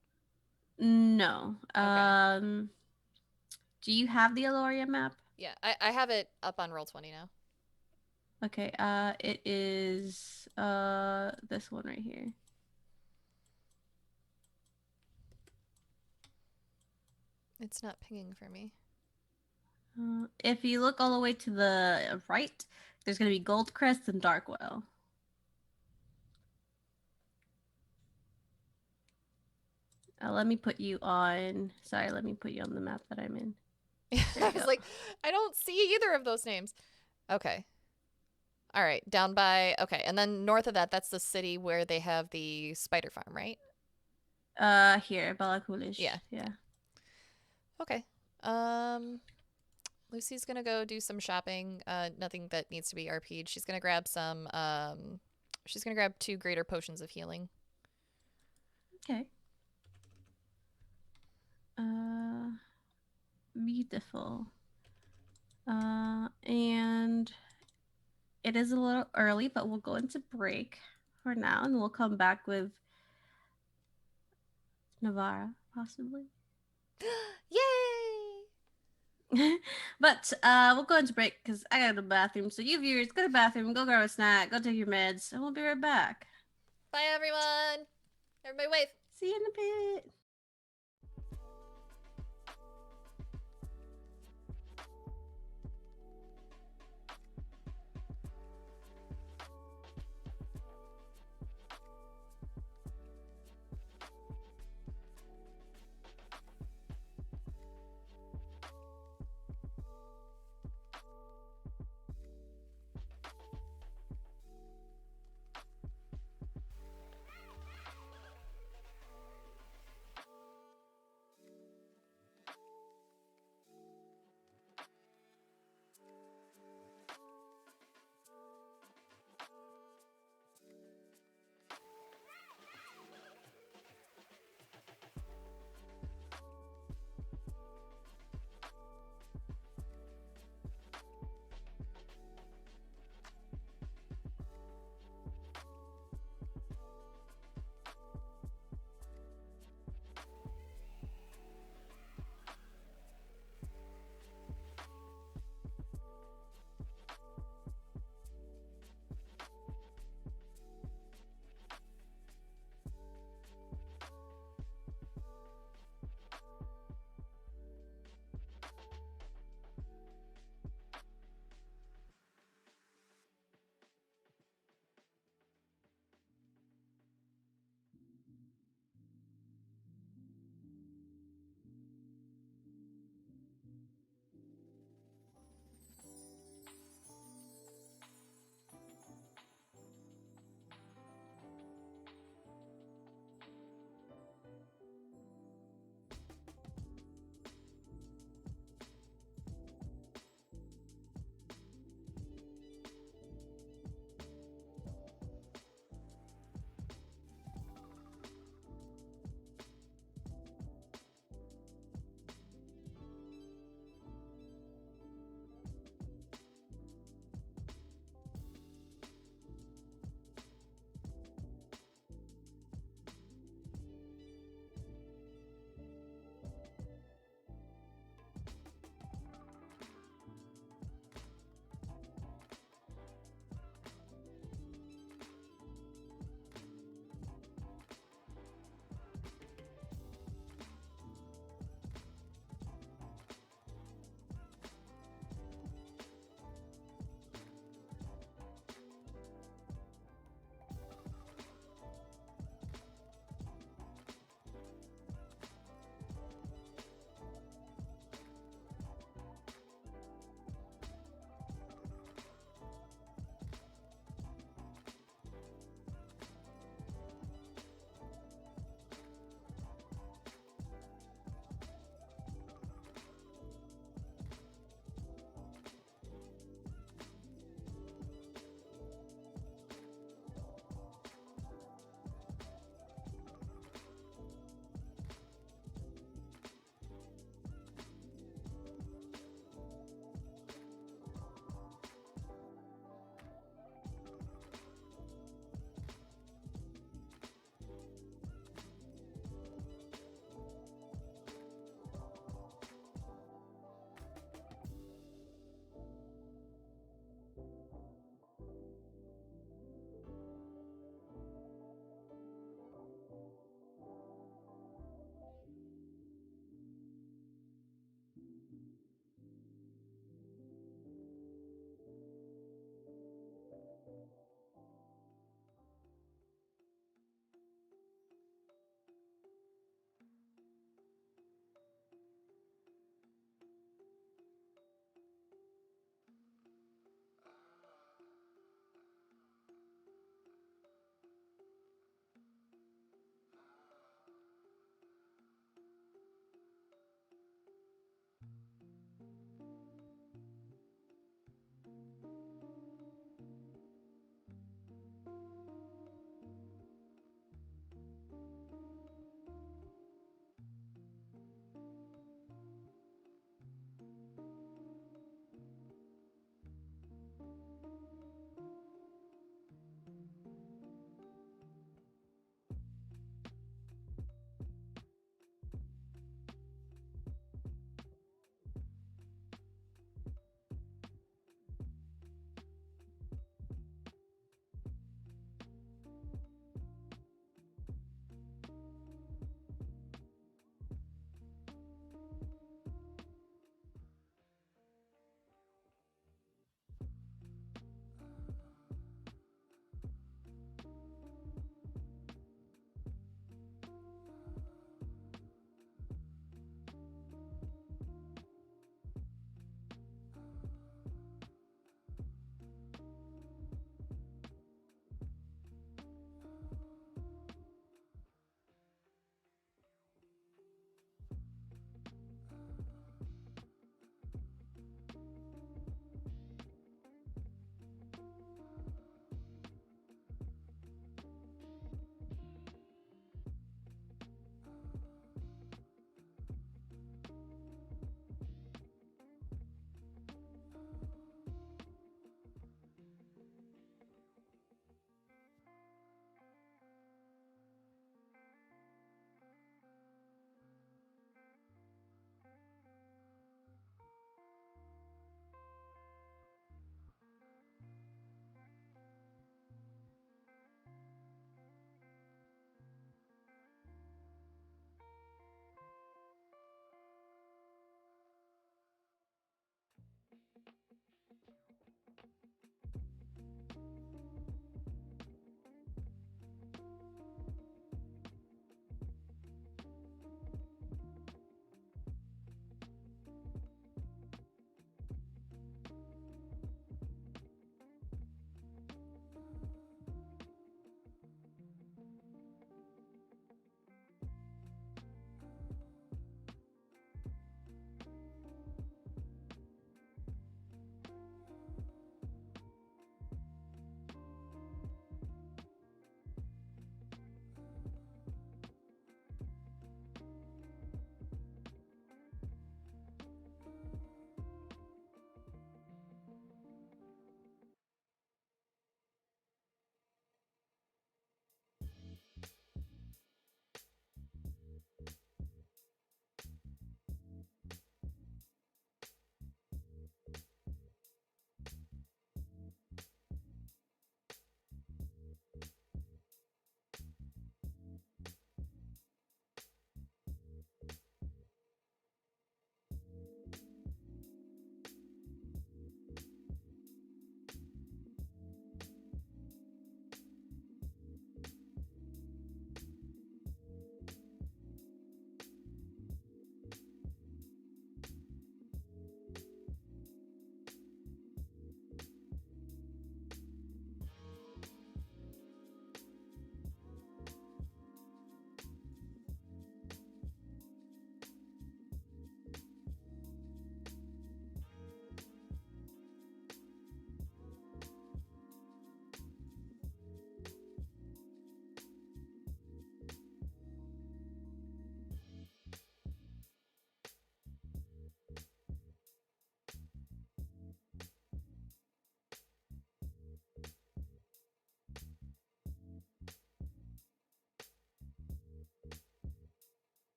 No. Okay. Do you have the Aloria map? Yeah, I have it up on Roll20 now. Okay. It is this one right here. It's not pinging for me. If you look all the way to the right, there's going to be Goldcrest and Darkwell. Let me put you on. Sorry, let me put you on the map that I'm in. I was like, I don't see either of those names. Okay. All right, down by and then north of that, that's the city where they have the spider farm, right? Here, Balakulish. Yeah. Yeah. Okay. Lucy's gonna go do some shopping. Nothing that needs to be RP'd. She's gonna grab some. She's gonna grab 2 greater potions of healing. Okay. Beautiful. And it is a little early, but we'll go into break for now, and we'll come back with Navarra, possibly. Yay! But we'll go into break because I gotta go to the bathroom. So you viewers, go to the bathroom, go grab a snack, go take your meds, and we'll be right back. Bye, everyone. Everybody wave. See you in a bit.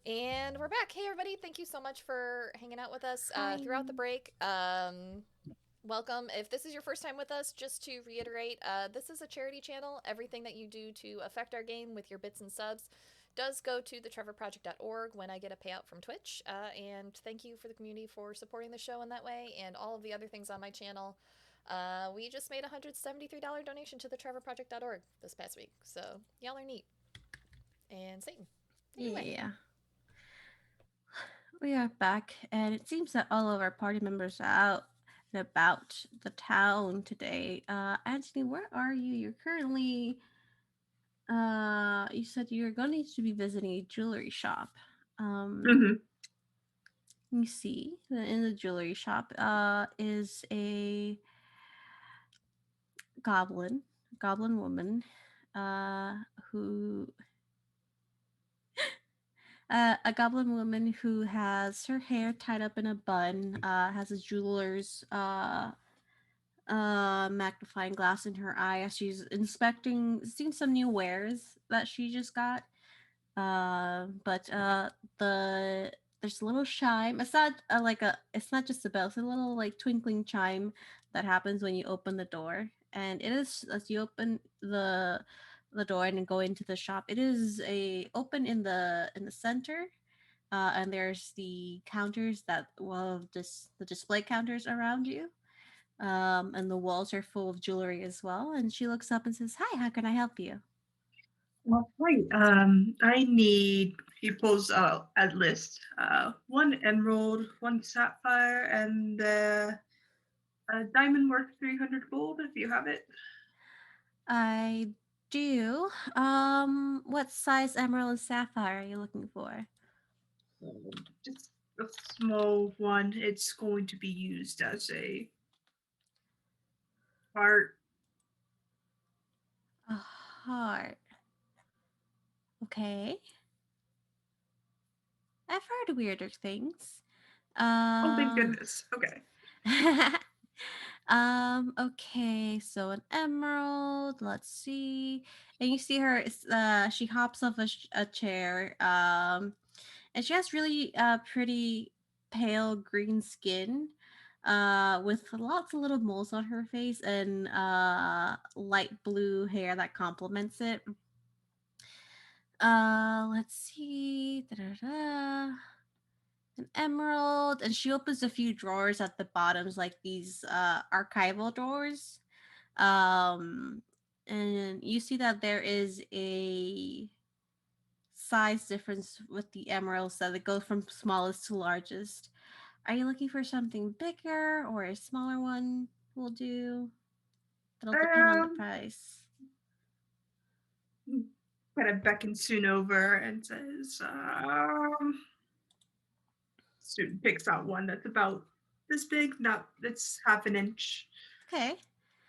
And we're back. Hey, everybody. Thank you so much for hanging out with us throughout the Hi. break. Welcome. If this is your first time with us, just to reiterate, this is a charity channel. Everything that you do to affect our game with your bits and subs does go to thetrevorproject.org when I get a payout from Twitch. And thank you for the community for supporting the show in that way and all of the other things on my channel. We just made a $173 donation to thetrevorproject.org this past week. So y'all are neat. And Satan, take it away. Yeah. We are back, and it seems that all of our party members are out and about the town today. Anthony, where are you? You're currently, you said you're going to be visiting a jewelry shop. Mhm. Let me see. In the jewelry shop, is a goblin woman, who a goblin woman who has her hair tied up in a bun, has a jeweler's magnifying glass in her eye as she's seeing some new wares that she just got. But there's a little chime. It's not it's not just a bell. It's a little like twinkling chime that happens when you open the door, and it is as you open the door and go into the shop. It is a open in the center, and there's the counters the display counters around you. And the walls are full of jewelry as well. And she looks up and says, "Hi, how can I help you?" Well, right. I need. He pulls out a list. One emerald, one sapphire, and a diamond worth 300 gold. If you have it. I do. What size emerald and sapphire are you looking for? Just a small one. It's going to be used as a heart. A heart. Okay. I've heard weirder things. Oh, thank goodness. Okay. Okay, so an emerald, let's see. And you see her, she hops off a chair, and she has really pretty pale green skin, with lots of little moles on her face and light blue hair that complements it. Let's see. Da-da-da. An emerald, and she opens a few drawers at the bottoms, like these archival drawers. Um, and you see that there is a size difference with the emeralds that it goes from smallest to largest. Are you looking for something bigger or a smaller one? Will do. That'll depend on the Um, price. kind of beckons Soon over and says, Student picks out one that's about this big, not it's half an inch. Okay.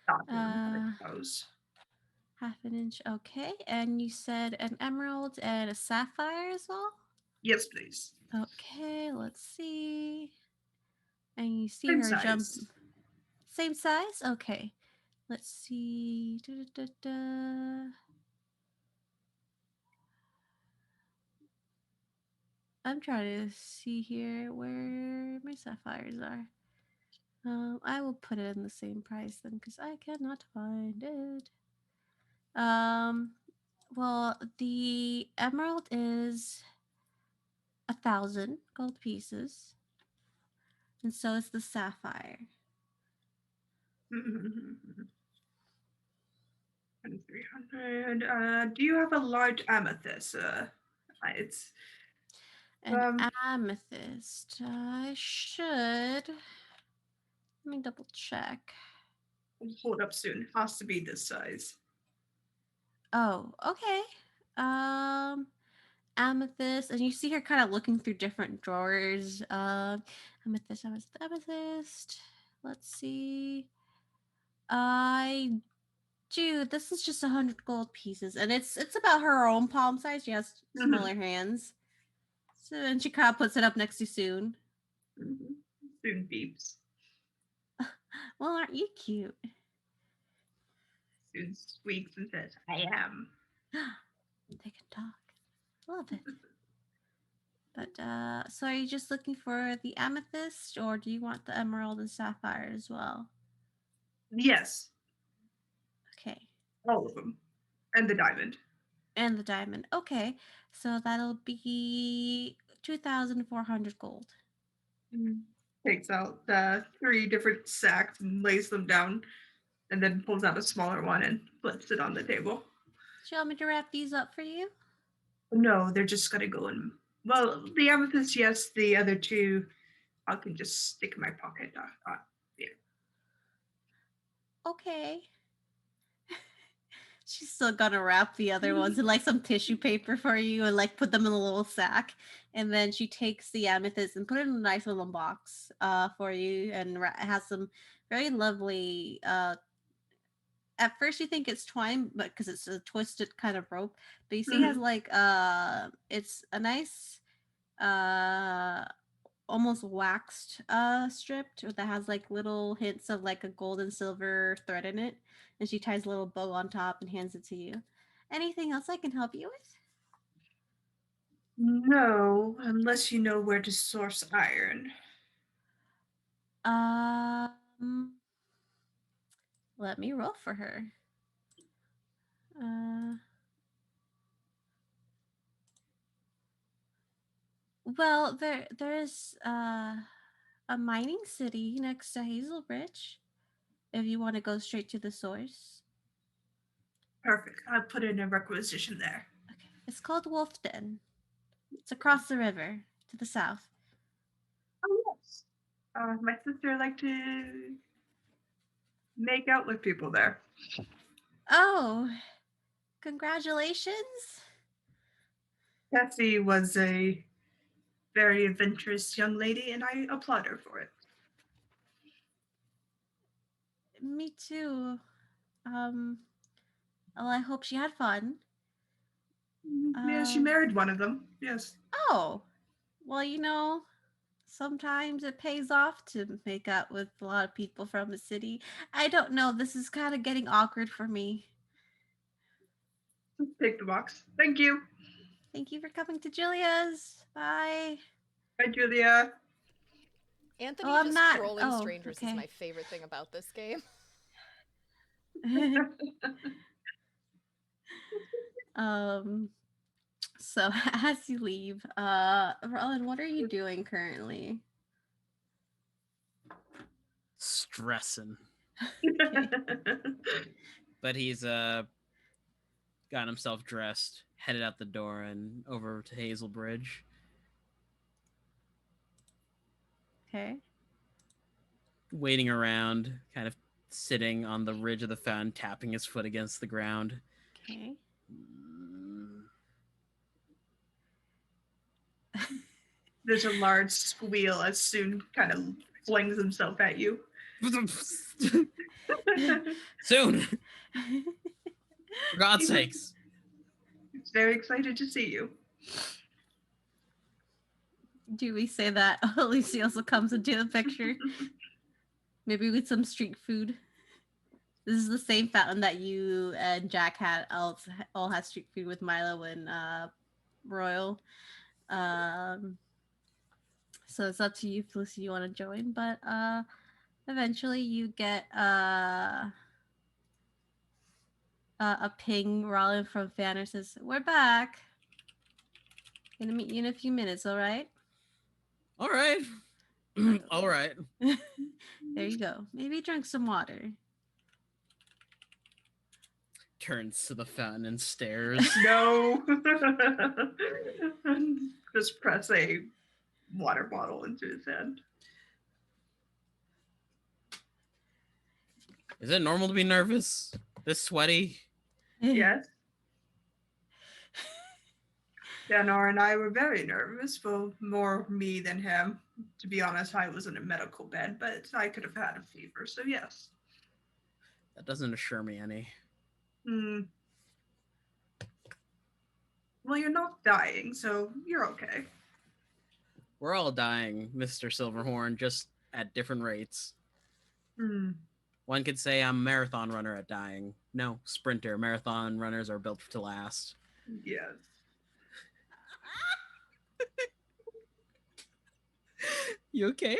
Not I suppose. Half an inch. Okay. And you said an emerald and a sapphire as well? Yes, please. Okay, let's see. And you see Same her jump. size. Same size? Okay. Let's see. Da-da-da-da. I'm trying to see here where my sapphires are. I will put it in the same price then because I cannot find it. Well, the emerald is 1,000 gold pieces, and so is the sapphire. And do you have a large amethyst? It's An um amethyst. I should. Let me double check. hold up soon. Has to be this size. Oh, okay. Um, amethyst, and you see her kind of looking through different drawers. Amethyst, amethyst, amethyst. Let's see. I do. This is just 100 gold pieces, and it's about her own palm size. She has smaller hands. So, and she kind of puts it up next to Soon. Soon beeps. Well, aren't you cute? Soon squeaks and says, "I am." They can talk. Love it. But so are you just looking for the amethyst, or do you want the emerald and sapphire as well? Yes, Okay. all of them, and the diamond. And the diamond. Okay. So that'll be 2,400 gold. Takes out 3 different sacks and lays them down, and then pulls out a smaller one and flips it on the table. Do you want me to wrap these up for you? No, they're just gonna go in. Well, the amethyst, yes. The other 2, I can just stick in my pocket. Okay. She's still gonna wrap the other ones in like some tissue paper for you and like put them in a little sack. And then she takes the amethyst and put it in a nice little box for you, and has some very lovely at first you think it's twine, but because it's a twisted kind of rope, but you see it has like it's a nice uh almost waxed strip that has like little hints of like a gold and silver thread in it, and she ties a little bow on top and hands it to you. Anything else I can help you with? No, unless you know where to source iron. Um, let me roll for her. Well, there's a mining city next to Hazelbridge. If you want to go straight to the source. Perfect. I'll put in a requisition there. Okay. It's called Wolfden. It's across the river to the south. Oh yes. My sister liked to make out with people there. Oh, congratulations. Cassie was a very adventurous young lady, and I applaud her for it. Me too. Well, I hope she had fun. Yeah, she married one of them. Yes. Oh, well, sometimes it pays off to make out with a lot of people from a city. I don't know. This is kind of getting awkward for me. Take the box. Thank you. Thank you for coming to Julia's. Bye. Bye, Julia. Anthony I'm just not. trolling Oh, strangers okay. is my favorite thing about this game. So as you leave, Roland, what are you doing currently? Stressing. Okay. But he's got himself dressed, headed out the door and over to Hazelbridge. Okay. Waiting around, kind of sitting on the ridge of the fountain, tapping his foot against the ground. Okay. There's a large squeal as Soon kind of flings himself at you. Soon! For God's sakes. He's very excited to see you. Do we say that Lucy also comes into the picture? Maybe with some street food. This is the same fountain that you and Jack all had street food with Milo and Royal. So it's up to you if Lucy you want to join, but eventually you get a ping. Rollin from Fanner says, "We're back. Gonna meet you in a few minutes, all right?" All right. All right. There you go. Maybe drink some water. turns to the fountain and stares. No. Just press a water bottle into his hand. Is it normal to be nervous? This sweaty? Yes. Danor and I were very nervous, for more me than him. To be honest, I was in a medical bed, but I could have had a fever, so yes. That doesn't assure me any. Well, you're not dying, so you're okay. We're all dying, Mr. Silverhorn, just at different rates. One could say I'm a marathon runner at dying. No, sprinter. Marathon runners are built to last. Yes. You okay?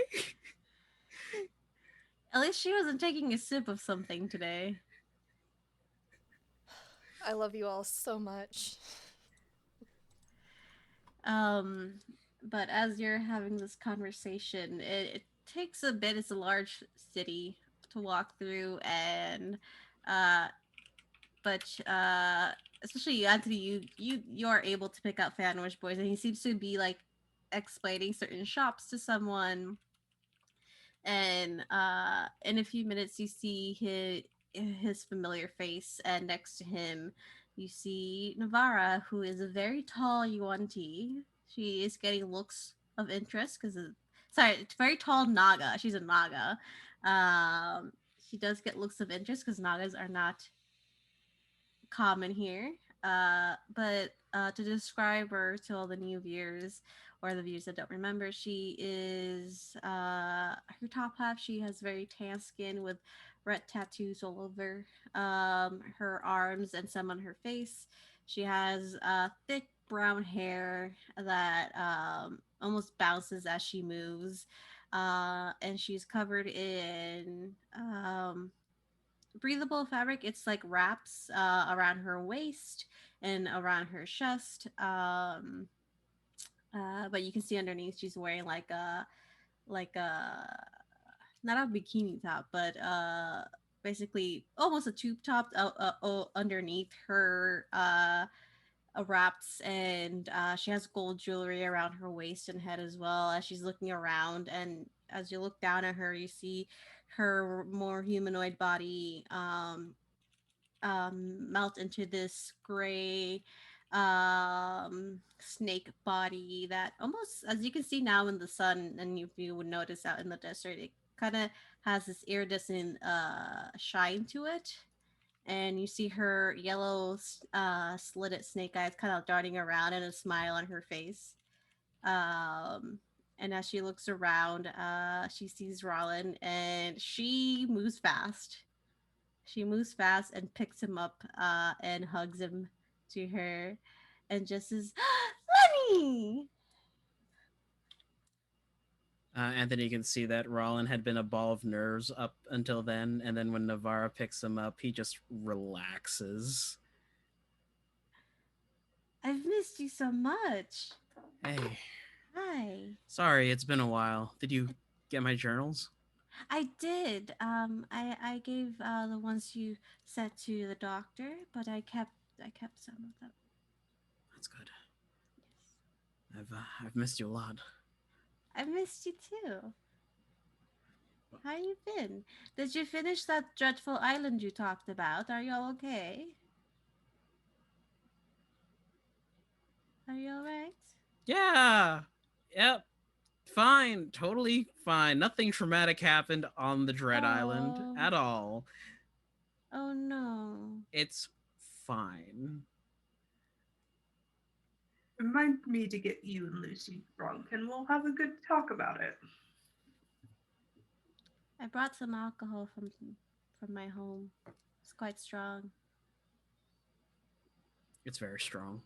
At least she wasn't taking a sip of something today. I love you all so much. But as you're having this conversation, it takes a bit. It's a large city to walk through, and especially Anthony, you are able to pick out Fanwish Boys, and he seems to be like explaining certain shops to someone. And in a few minutes, you see his familiar face, and next to him, you see Navara, who is a very tall Yuan-Ti. She is getting looks of interest because, sorry, it's very tall Naga. She's a Naga. She does get looks of interest because Nagas are not common here. But to describe her to all the new viewers or the viewers that don't remember, she is her top half. She has very tan skin with red tattoos all over her arms and some on her face. She has thick brown hair that almost bounces as she moves, and she's covered in breathable fabric. It's like wraps around her waist and around her chest. But you can see underneath she's wearing like a not a bikini top, but basically almost a tube top underneath her wraps, and she has gold jewelry around her waist and head as well. As she's looking around, and as you look down at her, you see her more humanoid body melt into this gray snake body that almost, as you can see now in the sun, and if you would notice out in the desert, it kind of has this iridescent shine to it. And you see her yellow slitted snake eyes kind of darting around and a smile on her face. And as she looks around, she sees Rollin, and she moves fast. She moves fast and picks him up and hugs him to her and just says, Lenny! Anthony can see that Rollin had been a ball of nerves up until then, and then when Navarra picks him up, he just relaxes. I've missed you so much. Hey. Hi. Sorry, it's been a while. Did you get my journals? I did. I gave the ones you sent to the doctor, but I kept some of them. That's good. Yes. I've missed you a lot. I've missed you too. How you been? Did you finish that dreadful island you talked about? Are you all okay? Are you all right? Yeah. Yep. Fine. Totally fine. Nothing traumatic happened on the Dread Island at all. Oh no. It's fine. Remind me to get you and Lucy drunk, and we'll have a good talk about it. I brought some alcohol from my home. It's quite strong. It's very strong.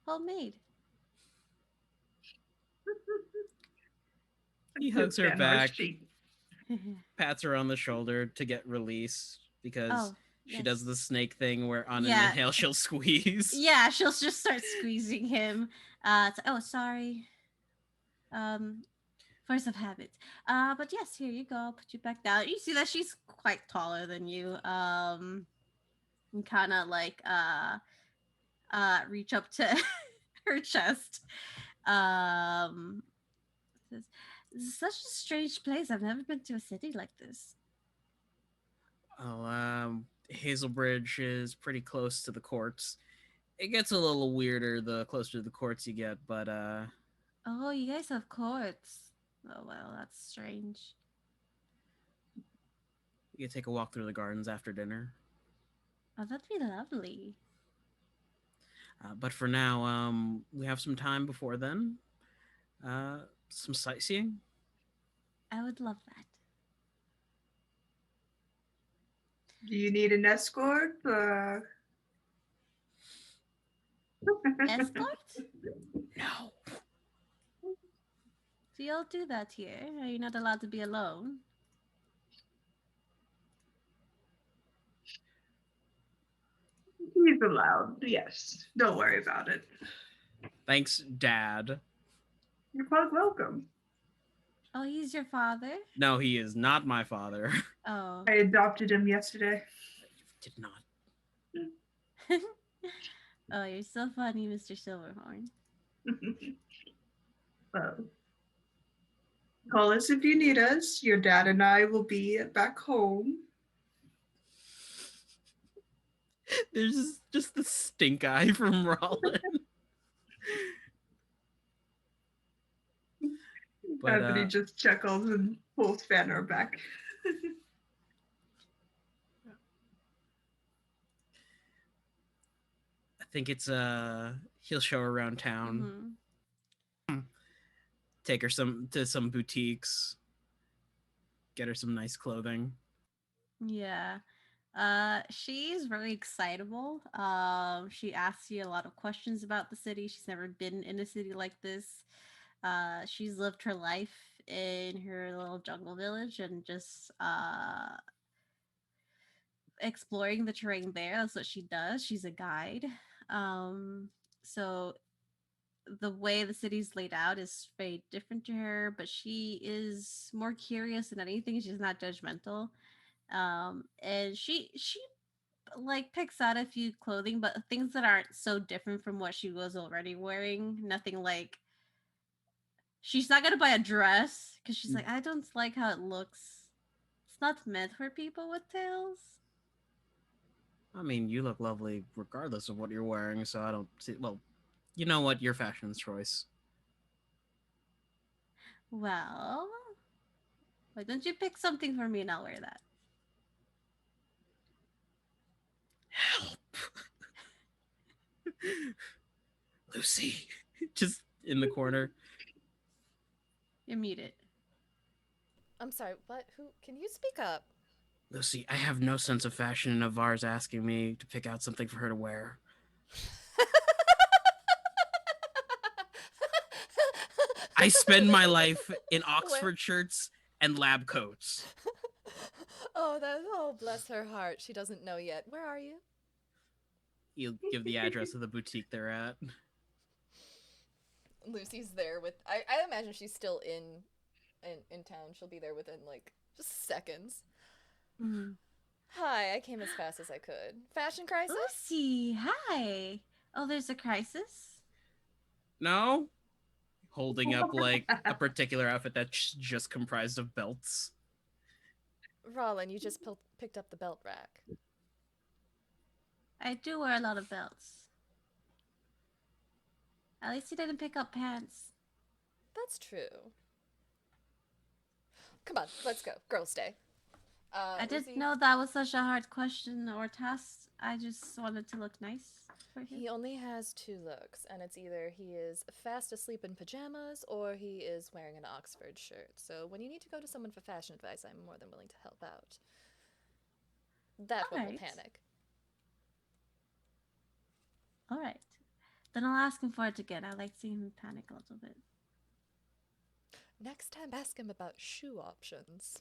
Homemade. He hugs her back, pats her on the shoulder to get release because she does the snake thing where on an inhale she'll squeeze. Yeah, she'll just start squeezing him. Sorry. For Force of habit. But yes, here you go. I'll put you back down. You see that she's quite taller than you. And kind of like reach up to her chest. Um, says, "This is such a strange place. I've never been to a city like this." Oh, Hazelbridge is pretty close to the courts. It gets a little weirder the closer to the courts you get, but Oh, you guys have courts. Oh well, that's strange. you can take a walk through the gardens after dinner. Oh, that'd be lovely. But for now, we have some time before then. Some sightseeing. I would love that. Do you need an escort? Escort? No. Do y'all do that here? Are you not allowed to be alone? He's allowed. Yes. Don't worry about it. Thanks, Dad. You're quite welcome. Oh, he's your father? No, he is not my father. Oh. I adopted him yesterday. Did not. Oh, you're so funny, Mr. Silverhorn. Well, call us if you need us. Your dad and I will be back home. There's just the stink eye from Rollin. But Anthony just chuckles and pulls Fanor back. I think it's he'll show her around town. Mm-hmm. Take her to some boutiques. Get her some nice clothing. Yeah. She's very excitable. She asks you a lot of questions about the city. She's never been in a city like this. She's lived her life in her little jungle village and just exploring the terrain there. That's what she does. She's a guide. So the way the city's laid out is very different to her, but she is more curious than anything. She's not judgmental. And she like picks out a few clothing, but things that aren't so different from what she was already wearing. Nothing like she's not gonna buy a dress because she's like, I don't like how it looks. It's not meant for people with tails. I mean, you look lovely regardless of what you're wearing, so I don't see. Well, you know what? Your fashion's choice. Well, why don't you pick something for me and I'll wear that? Help. Lucy. Just in the corner. You're muted. I'm sorry, what? Who? Can you speak up? Lucy, I have no sense of fashion, and Avar's asking me to pick out something for her to wear. I spend my life in Oxford shirts and lab coats. Oh, bless her heart. She doesn't know yet. Where are you? You'll give the address of the boutique they're at. Lucy's there with. I imagine she's still in town. She'll be there within like just seconds. Mm. Hi, I came as fast as I could. Fashion crisis? Lucy, hi. Oh, there's a crisis? No? Holding up like a particular outfit that's just comprised of belts. Rollin, you just picked up the belt rack. I do wear a lot of belts. At least you didn't pick up pants. That's true. Come on, let's go. Girls' day. I didn't Lucy, know that was such a hard question or task. I just wanted to look nice for him. he only has two looks, and it's either he is fast asleep in pajamas or he is wearing an Oxford shirt. So when you need to go to someone for fashion advice, I'm more than willing to help out. That one will Alright. panic. All right. Then I'll ask him for it again. I like seeing him panic a little bit. Next time, ask him about shoe options.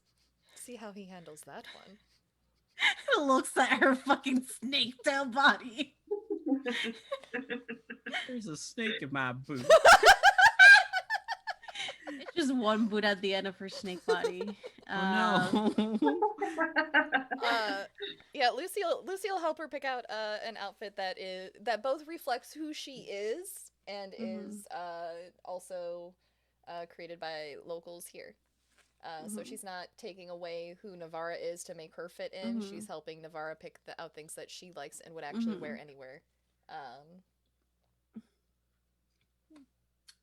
See how he handles that one. Looks at her fucking snake tail body. There's a snake in my boot. Just one boot at the end of her snake body. Oh no. Yeah, Lucy'll help her pick out an outfit that both reflects who she is and is also created by locals here. So she's not taking away who Navarra is to make her fit in. She's helping Navarra pick out things that she likes and would actually wear anywhere.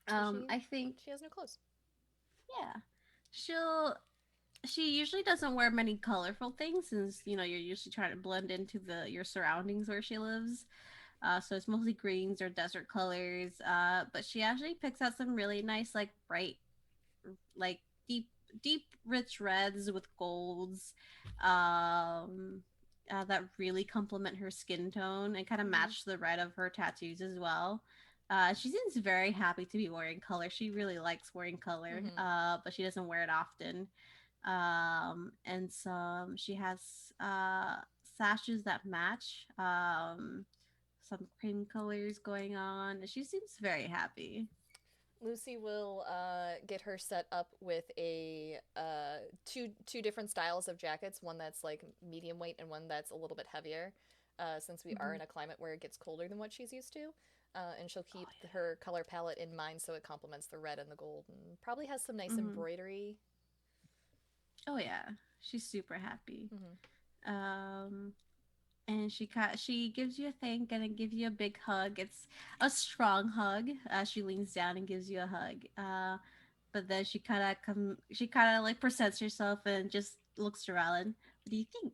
I think she has no clothes. Yeah, she usually doesn't wear many colorful things since you're usually trying to blend into your surroundings where she lives. So it's mostly greens or desert colors. But she actually picks out some really nice, like bright, like deep, rich reds with golds, that really complement her skin tone and kind of match the red of her tattoos as well. She seems very happy to be wearing color. She really likes wearing color, but she doesn't wear it often. And she has sashes that match. Some cream colors going on. She seems very happy. Lucy will get her set up with a two different styles of jackets. One that's like medium weight and one that's a little bit heavier. Since we are in a climate where it gets colder than what she's used to, and she'll keep her color palette in mind so it complements the red and the gold, and probably has some nice embroidery. Oh yeah, she's super happy. And she gives you a thank and then gives you a big hug. It's a strong hug. She leans down and gives you a hug. But then she kind of like presents herself and just looks around. What do you think?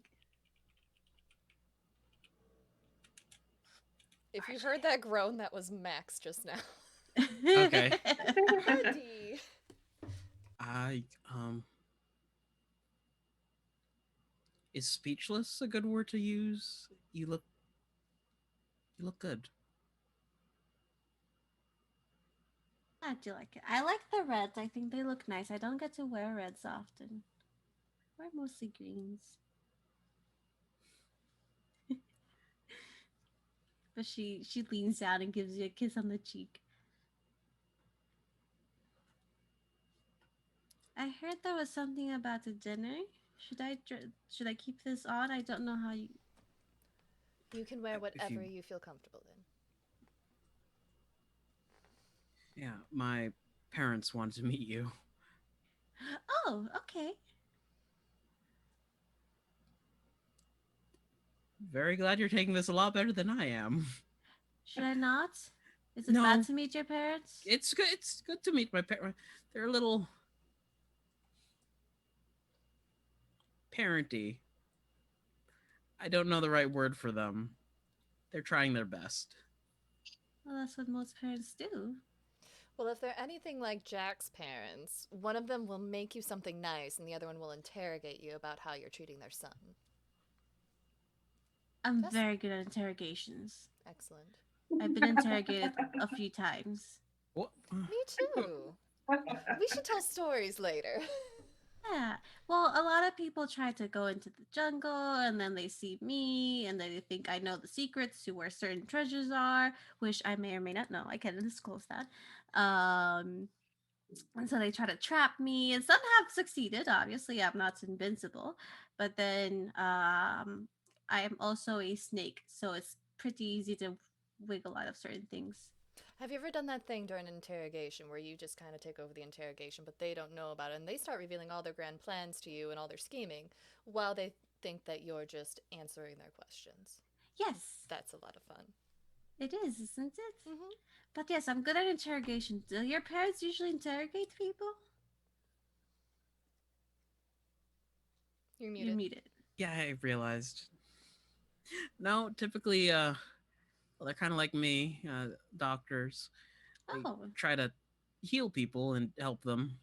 If you heard that groan, that was Max just now. Okay. Eddie. Is speechless a good word to use? You look good. I do like it. I like the reds. I think they look nice. I don't get to wear reds often. I wear mostly greens. But she leans down and gives you a kiss on the cheek. I heard there was something about the dinner. Should I keep this on? I don't know how you. You can wear whatever you feel comfortable in. Yeah, my parents wanted to meet you. Oh, okay. Very glad you're taking this a lot better than I am. Should I not? Is it No. bad to meet your parents? It's good. It's good to meet my parents. They're a little parenty. I don't know the right word for them. They're trying their best. Well, that's what most parents do. Well, if they're anything like Jack's parents, one of them will make you something nice and the other one will interrogate you about how you're treating their son. I'm very good at interrogations. Excellent. I've been interrogated a few times. What? Me too. We should tell stories later. Yeah. Well, a lot of people try to go into the jungle and then they see me and they think I know the secrets to where certain treasures are, which I may or may not know. I can't disclose that. And so they try to trap me, and some have succeeded. Obviously, I'm not invincible. But then I am also a snake, so it's pretty easy to wiggle out of certain things. Have you ever done that thing during an interrogation where you just kind of take over the interrogation, but they don't know about it, and they start revealing all their grand plans to you and all their scheming while they think that you're just answering their questions? Yes. That's a lot of fun. It is, isn't it? Mm-hmm. But yes, I'm good at interrogation. Do your parents usually interrogate people? You're muted. You're muted. Yeah, I realized. No, typically, well, they're kind of like me, doctors. They try to heal people and help them.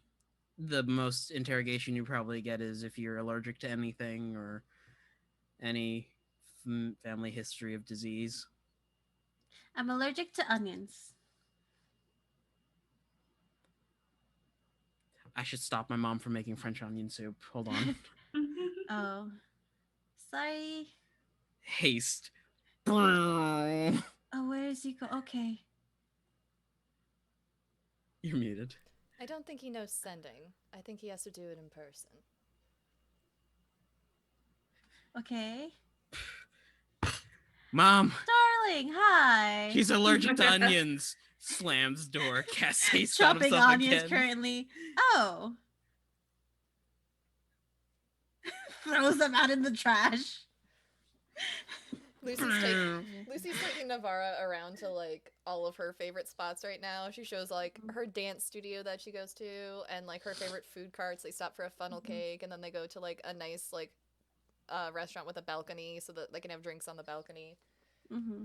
The most interrogation you probably get is if you're allergic to anything or any family history of disease. I'm allergic to onions. I should stop my mom from making French onion soup. Hold on. Oh. Sorry. Haste. Oh, where is he go? Okay. You're muted. I don't think he knows sending. I think he has to do it in person. Okay. Mom, Darling, hi. he's allergic to onions. Slams door. Casts haste on chopping himself onions again. currently. Oh. Throws them out in the trash. Lucy's taking Navarra around to like all of her favorite spots right now. She shows like her dance studio that she goes to and like her favorite food carts. They stop for a funnel cake and then they go to like a nice like restaurant with a balcony so that they can have drinks on the balcony. Mm-hmm.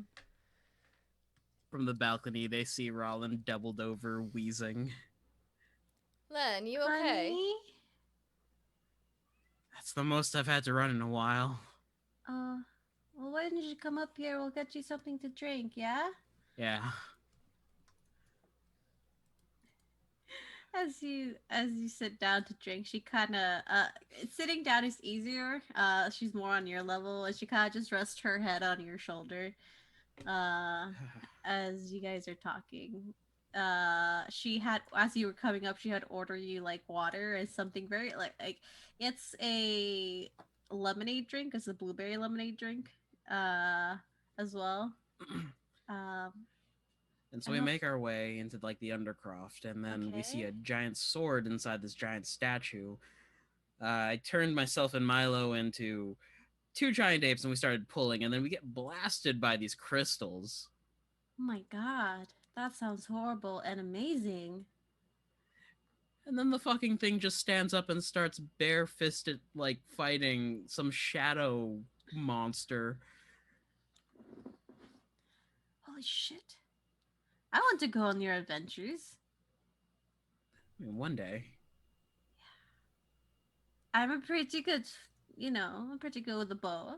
From the balcony, they see Rollin doubled over, wheezing. Len, you okay? Honey? That's the most I've had to run in a while. Well, why didn't you come up here? We'll get you something to drink, yeah? Yeah. As you sit down to drink, she kind of sitting down is easier. She's more on your level, and she kind of just rests her head on your shoulder. As you guys are talking, she had, as you were coming up, she had ordered you like water and something very like it's a lemonade drink. It's a blueberry lemonade drink, as well. And so we make our way into like the Undercroft, and then we see a giant sword inside this giant statue. I turned myself and Milo into two giant apes, and we started pulling, and then we get blasted by these crystals. Oh my god, that sounds horrible and amazing. And then the fucking thing just stands up and starts bare-fisted, like, fighting some shadow monster. Holy shit. I want to go on your adventures. I mean, one day. I'm a pretty good, I'm pretty good with the bow.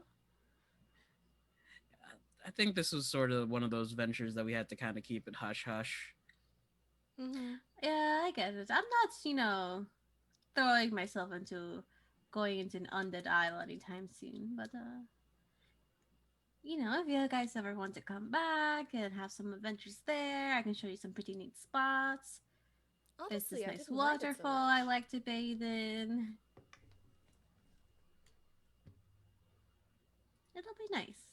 I think this was sort of one of those ventures that we had to kind of keep it hush-hush. Mm-hmm. Yeah, I get it. I'm not, throwing myself into going into an undead isle anytime soon. But, if you guys ever want to come back and have some adventures there, I can show you some pretty neat spots. Honestly, There's this I nice didn't mind it so waterfall much. I like to bathe in. It'll be nice.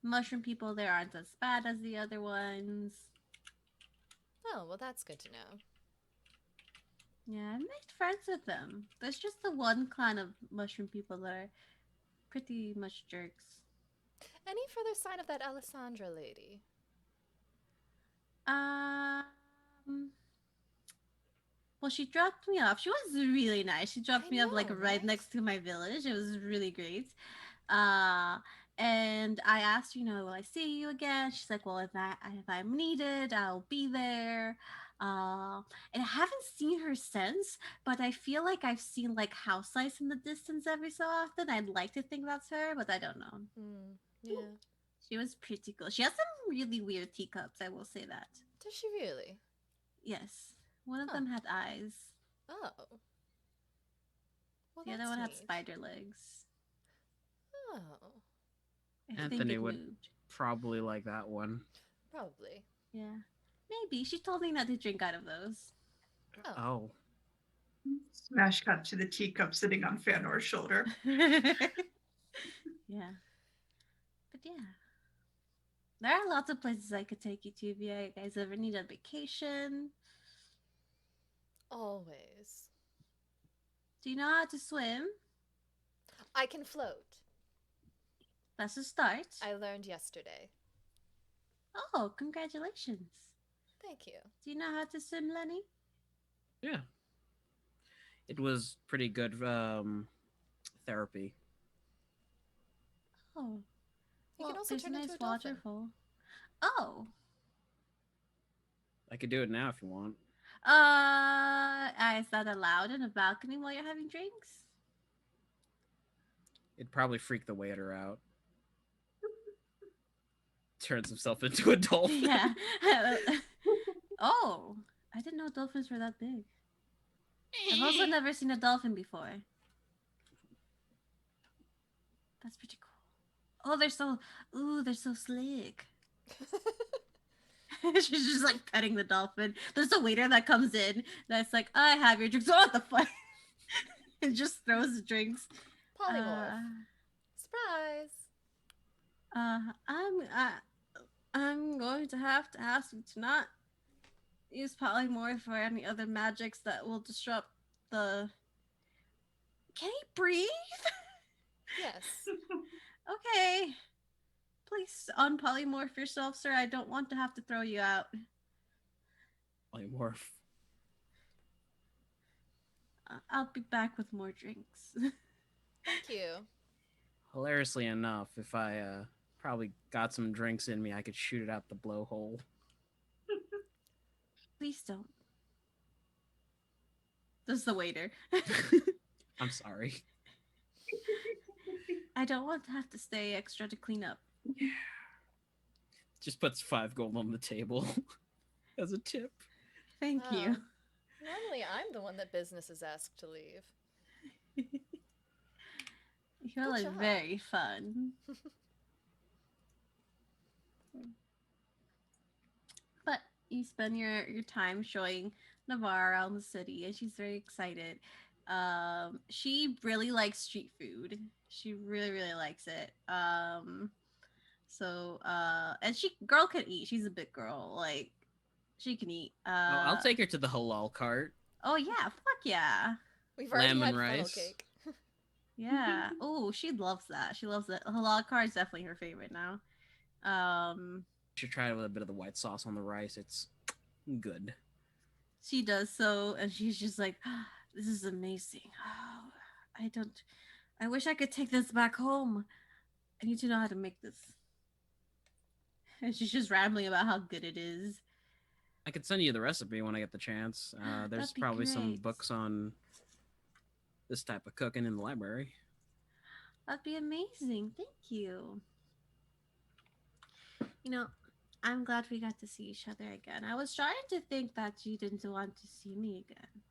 Mushroom people there aren't as bad as the other ones. Oh, well, that's good to know. Yeah, I made friends with them. There's just the one clan of mushroom people that are pretty much jerks. Any further sign of that Alessandra lady? Well, she dropped me off. She was really nice. She dropped me off like know, right right? next to my village. It was really great. And I asked, will I see you again? She's like, well, if I'm needed, I'll be there. And I haven't seen her since, but I feel like I've seen like house lights in the distance every so often. I'd like to think that's her, but I don't know. Yeah. She was pretty cool. She has some really weird teacups, I will say that. Does she really? Yes. One of them had eyes. Oh. Well, The other that's one had neat. spider legs. Oh. I Anthony think it would moved. probably like that one. Probably. Yeah. Maybe. She told me not to drink out of those. Oh. Smash cut to the teacup sitting on Feanor's shoulder. Yeah. But yeah. There are lots of places I could take you to if you guys ever need a vacation. Always. Do you know how to swim? I can float. That's a start. I learned yesterday. Oh, congratulations. Thank you. Do you know how to swim, Lenny? Yeah. It was pretty good therapy. Oh. You can also there's turn a nice into a dolphin. waterfall. Oh. I could do it now if you want. Is that allowed in a balcony while you're having drinks? It'd probably freak the waiter out. Turns himself into a dolphin. Yeah. Oh, I didn't know dolphins were that big. I've also never seen a dolphin before. That's pretty cool. Oh, they're so slick. She's just like petting the dolphin. There's a waiter that comes in that's like, I have your drinks. What the fuck? And just throws the drinks. Polymorph. Surprise. I'm going to have to ask you to not use polymorph or any other magics that will disrupt the. Can he breathe? Yes. Okay. Please unpolymorph yourself, sir. I don't want to have to throw you out. Polymorph. I'll be back with more drinks. Thank you. Hilariously enough, if I probably got some drinks in me, I could shoot it out the blowhole. Please don't. This is the waiter. I'm sorry. I don't want to have to stay extra to clean up. Just puts 5 gold on the table as a tip. Thank Wow. you. Normally, I'm the one that business is asked to leave. You're like job. very fun. But you spend your time showing Navarre around the city, and she's very excited. She really likes street food. She really likes it. And girl can eat. She's a big girl. Like, she can eat. I'll take her to the halal cart. Oh yeah, fuck yeah. We've already Lamb had and funnel rice. cake. Yeah. Oh, she loves that. She loves it. Halal cart is definitely her favorite now. Should try it with a bit of the white sauce on the rice. It's good. She does so, and she's just like, "Ah, this is amazing. Oh, I wish I could take this back home. I need to know how to make this." And she's just rambling about how good it is. I could send you the recipe when I get the chance. There's That'd be probably some great. books on this type of cooking in the library. That'd be amazing. Thank you. You know, I'm glad we got to see each other again. I was trying to think that you didn't want to see me again.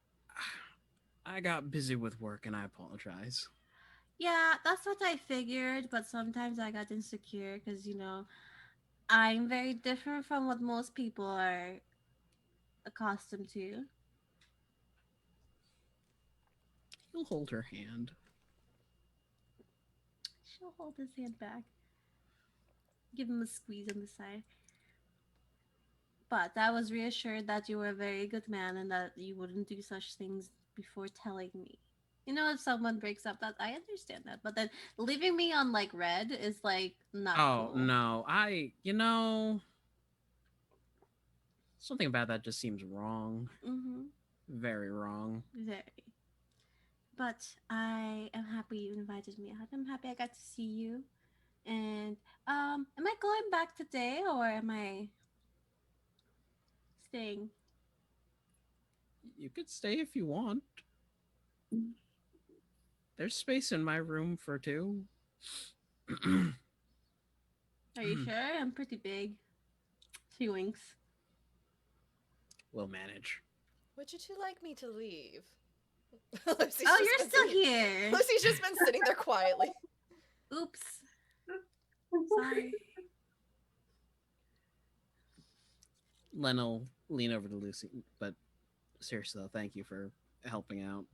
I got busy with work and I apologize. Yeah, that's what I figured, but sometimes I got insecure because, I'm very different from what most people are accustomed to. He'll hold her hand. She'll hold his hand back. Give him a squeeze on the side. But I was reassured that you were a very good man and that you wouldn't do such things before telling me. If someone breaks up, that I understand that. But then leaving me on like red is like not Oh, cool. no. Something about that just seems wrong. Mm-hmm. Very wrong. Very. But I am happy you invited me out. I'm happy I got to see you. And am I going back today or am I staying? You could stay if you want. There's space in my room for 2. Are you sure? I'm pretty big. She winks. We'll manage. Would you two like me to leave? Lucy's Oh, just you're been still sitting- here. Lucy's just been sitting there quietly. Oops. Sorry. Len will lean over to Lucy, but seriously though, thank you for helping out.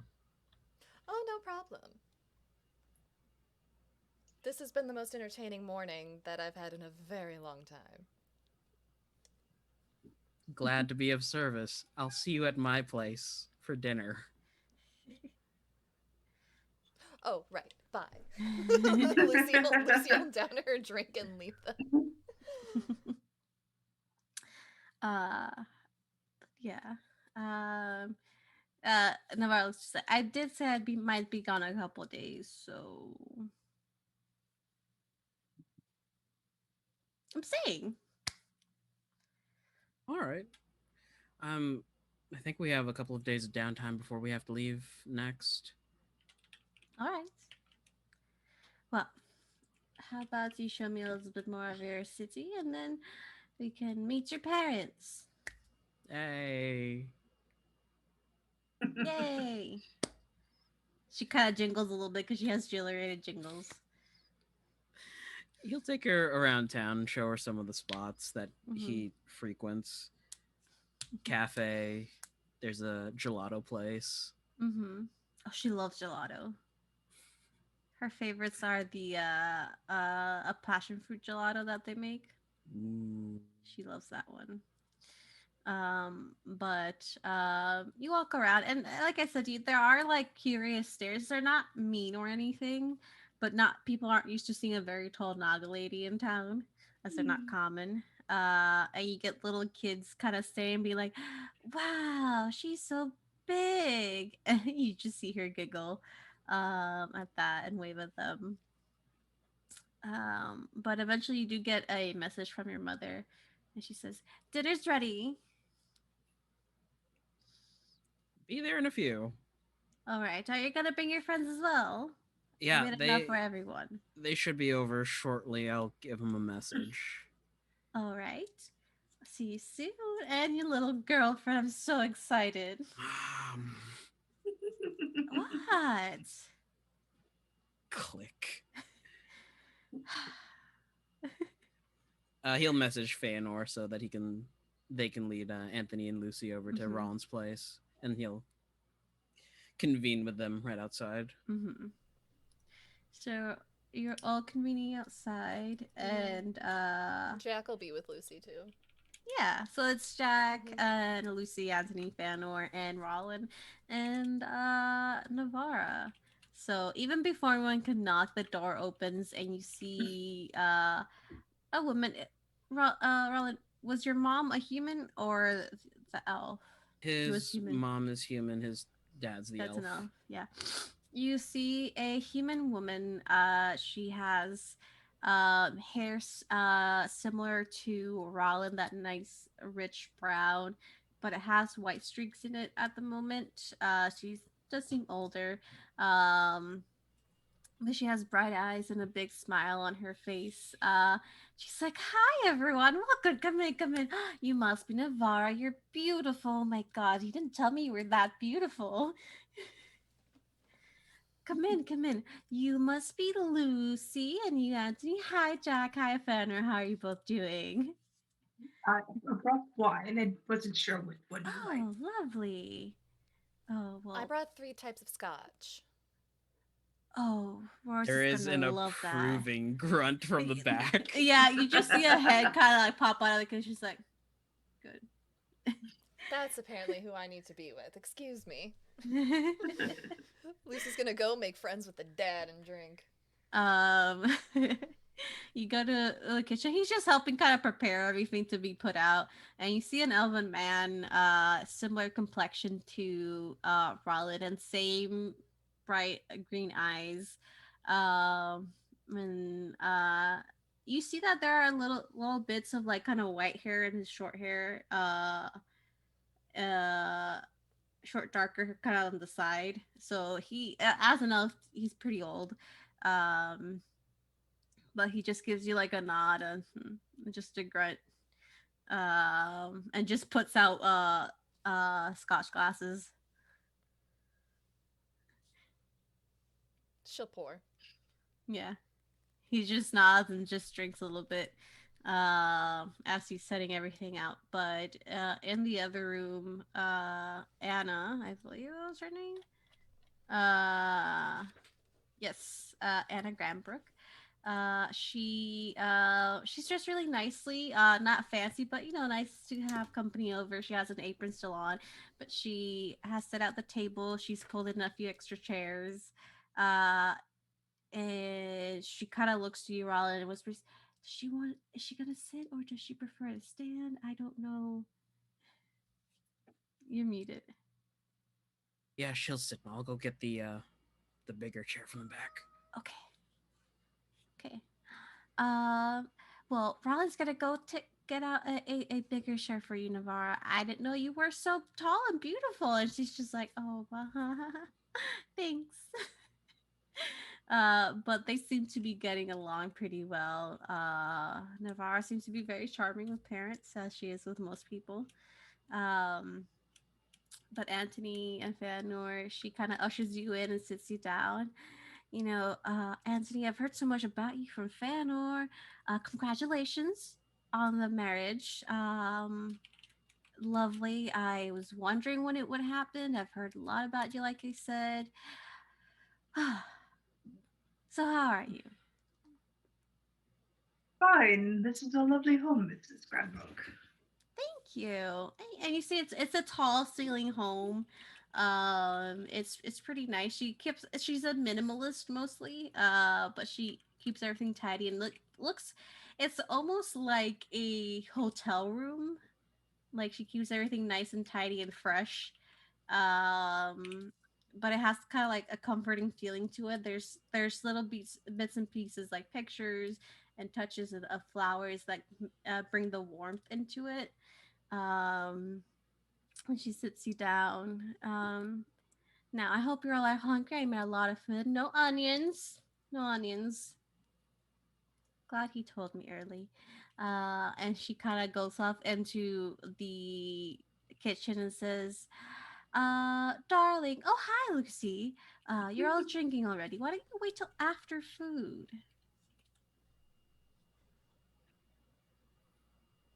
Oh, no problem. This has been the most entertaining morning that I've had in a very long time. Glad to be of service. I'll see you at my place for dinner. Oh, right. Bye. Lucy will down her drink and leave them. Yeah. Navarro was just like, I did say might be gone a couple days, so I'm saying. All right. I think we have a couple of days of downtime before we have to leave next. All right. Well, how about you show me a little bit more of your city and then we can meet your parents. Hey. Yay. She kind of jingles a little bit because she has generated jingles. He'll take her around town and show her some of the spots that Mhm. he frequents. Cafe. There's a gelato place. Mm-hmm. Oh, she loves gelato. Her favorites are the a passion fruit gelato that they make. Ooh. She loves that one. But you walk around, and like I said, there are like curious stares. They're not mean or anything, but not people aren't used to seeing a very tall Naga lady in town, as they're not common. And you get little kids kind of staring, and be like, "Wow, she's so big," and you just see her giggle at that and wave at them. But eventually, you do get a message from your mother, and she says, "Dinner's ready." Be there in a few. All right. Are you gonna bring your friends as well? I Yeah, made enough for everyone. they should be over shortly. I'll give them a message. All right. See you soon. And your little girlfriend. I'm so excited. Um, What? click. He'll message Feanor so that they can lead Anthony and Lucy over to Mhm. Rollins' place, and he'll convene with them right outside. Mm-hmm. So you're all convening outside, and Jack will be with Lucy too. yeah. So it's Jack Mhm. and Lucy, Anthony, Fanor, and Rollin, and Navara. So even before anyone can knock, the door opens, and you see a woman. Roland, was your mom a human or the elf? She was His human. mom is human. His dad's the That's an elf. elf. Yeah. You see a human woman. She has hair similar to Roland, that nice rich brown, but it has white streaks in it at the moment. She's does seem older. Um, but she has bright eyes and a big smile on her face. She's like, "Hi, everyone. Welcome. Come in. Come in. You must be Navarra. You're beautiful. Oh my God, you didn't tell me you were that beautiful. Come in. Come in. You must be Lucy and you, Anthony. Hi, Jack. Hi, Fenner. How are you both doing? I brought wine and wasn't sure which one you like. Oh, lovely. Oh, I well. brought 3 types of scotch. Oh, Rora's There is is gonna an love that. approving grunt from the back. Yeah, you just see a head kind of like pop out of the kitchen. She's like, good. That's apparently who I need to be with. Excuse me. Lucy's gonna go make friends with the dad and drink. um you go to the kitchen. He's just helping kind of prepare everything to be put out, and you see an elven man, similar complexion to Rollin, and same bright green eyes. And you see that there are little bits of like kind of white hair in his short hair, uh short darker kind of on the side. So he, as an elf, he's pretty old. um but he just gives you like a nod and just a grunt, and just puts out scotch glasses. She'll pour. Yeah, he just nods and just drinks a little bit as he's setting everything out. But in the other room, Anna, I believe that was her name. Yes, Anna Grambrook. She's dressed really nicely, not fancy, but nice to have company over. She has an apron still on, but she has set out the table. She's pulled in a few extra chairs, uh, and she kind of looks to you, Rollin, and whispers, Is she gonna sit or does she prefer to stand? I don't know. You're muted. Yeah, she'll sit. I'll go get the bigger chair from the back. Okay. Okay. Um, well, Rollin's gonna go get out a bigger shirt for you, Navarra. I didn't know you were so tall and beautiful. And she's just like, oh, well, thanks. But they seem to be getting along pretty well. Navarra seems to be very charming with parents, as she is with most people. Um, but Anthony and Fanor, she kind of ushers you in and sits you down. Anthony, I've heard so much about you from Fanor. Congratulations on the marriage. Lovely. I was wondering when it would happen. I've heard a lot about you, like I said. So, how are you? Fine. This is a lovely home, Mrs. Granbrook. Thank you. And you see, it's a tall ceiling home. It's pretty nice. She's a minimalist mostly. But she keeps everything tidy and looks. It's almost like a hotel room. Like she keeps everything nice and tidy and fresh. Um, but it has kind of like a comforting feeling to it. There's little bits and pieces like pictures and touches of flowers that bring the warmth into it. When she sits you down. Now I hope you're all hungry. I made a lot of food. No onions. No onions. Glad he told me early. And she kind of goes off into the kitchen and says, darling, oh, hi, Lucy. You're all drinking already. Why don't you wait till after food?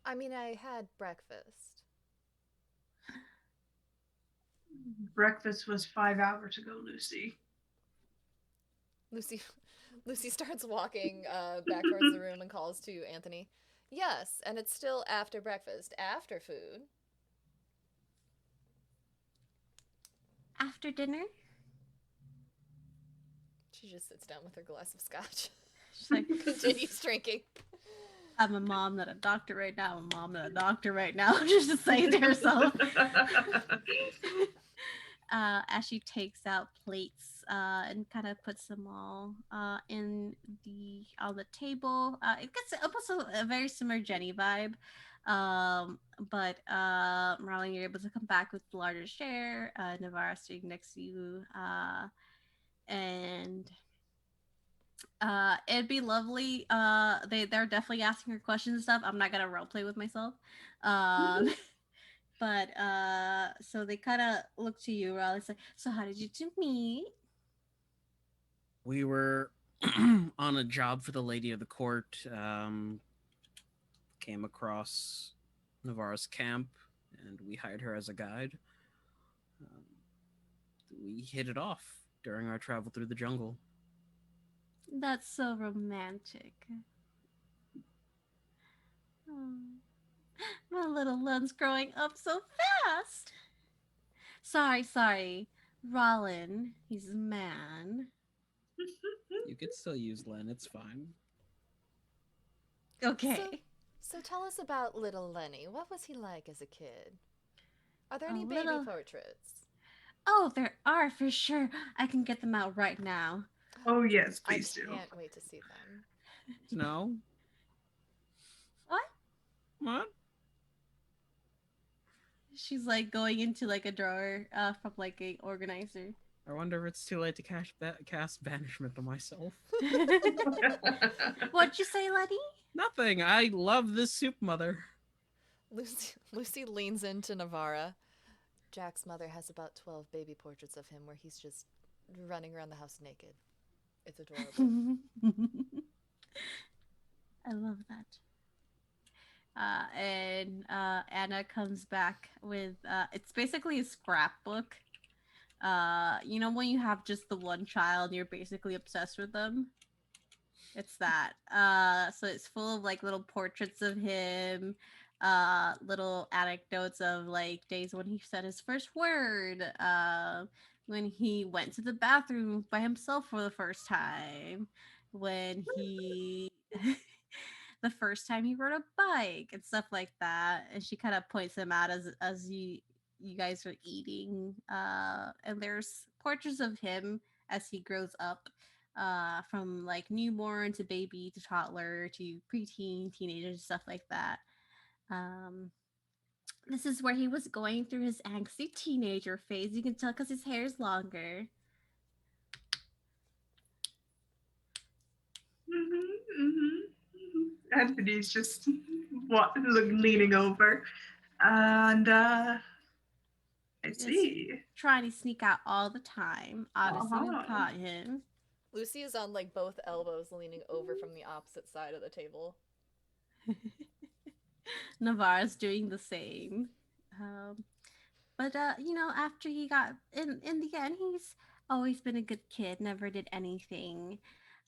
I mean, I had breakfast. Breakfast was 5 hours ago, Lucy. Lucy Lucy starts walking back towards the room and calls to Anthony. Yes, and it's still after breakfast, after food. After dinner? She just sits down with her glass of scotch. She's like, Continues drinking. I'm a mom, not a doctor right now. I'm a mom, not a doctor right now. Just saying to herself. As she takes out plates and kind of puts them all on the table. It gets almost a very similar Jenny vibe. But Marlon, you're able to come back with the larger share. Navarra sitting next to you. And it'd be lovely. They're definitely asking her questions and stuff. I'm not gonna role play with myself. But so they kind of look to you, Raleigh. It's like, so how did you two meet? We were on a job for the lady of the court. Came across Navarra's camp, and we hired her as a guide. We hit it off during our travel through the jungle. That's so romantic. Oh, my little Len's growing up so fast. Sorry. Rollin, he's a man. You could still use Len, it's fine. Okay. So tell us about little Lenny. What was he like as a kid? Are there any little... baby portraits? Oh, there are for sure. I can get them out right now. Oh yes, please do. I can't wait to see them. No. What? She's like going into like a drawer from like a organizer. I wonder if it's too late to cast banishment on myself. What'd you say, Letty? Nothing. I love this soup, mother. Lucy leans into Navarra. Jack's mother has about 12 baby portraits of him where he's just running around the house naked. It's adorable. I love that. And Anna comes back with it's basically a scrapbook. When you have just the one child and you're basically obsessed with them? It's that. So it's full of like little portraits of him, little anecdotes of like days when he said his first word, when he went to the bathroom by himself for the first time, when he the first time he rode a bike and stuff like that. And she kind of points them out as you guys are eating. And there's portraits of him as he grows up, from like newborn to baby to toddler to preteen, teenager, stuff like that. This is where he was going through his angsty teenager phase. You can tell because his hair is longer. Anthony's just leaning over, and I see. Trying to sneak out all the time. Obviously, we caught him. Lucy is on like both elbows, leaning over from the opposite side of the table. Navarre's doing the same. But after he got in the end, he's always been a good kid. Never did anything,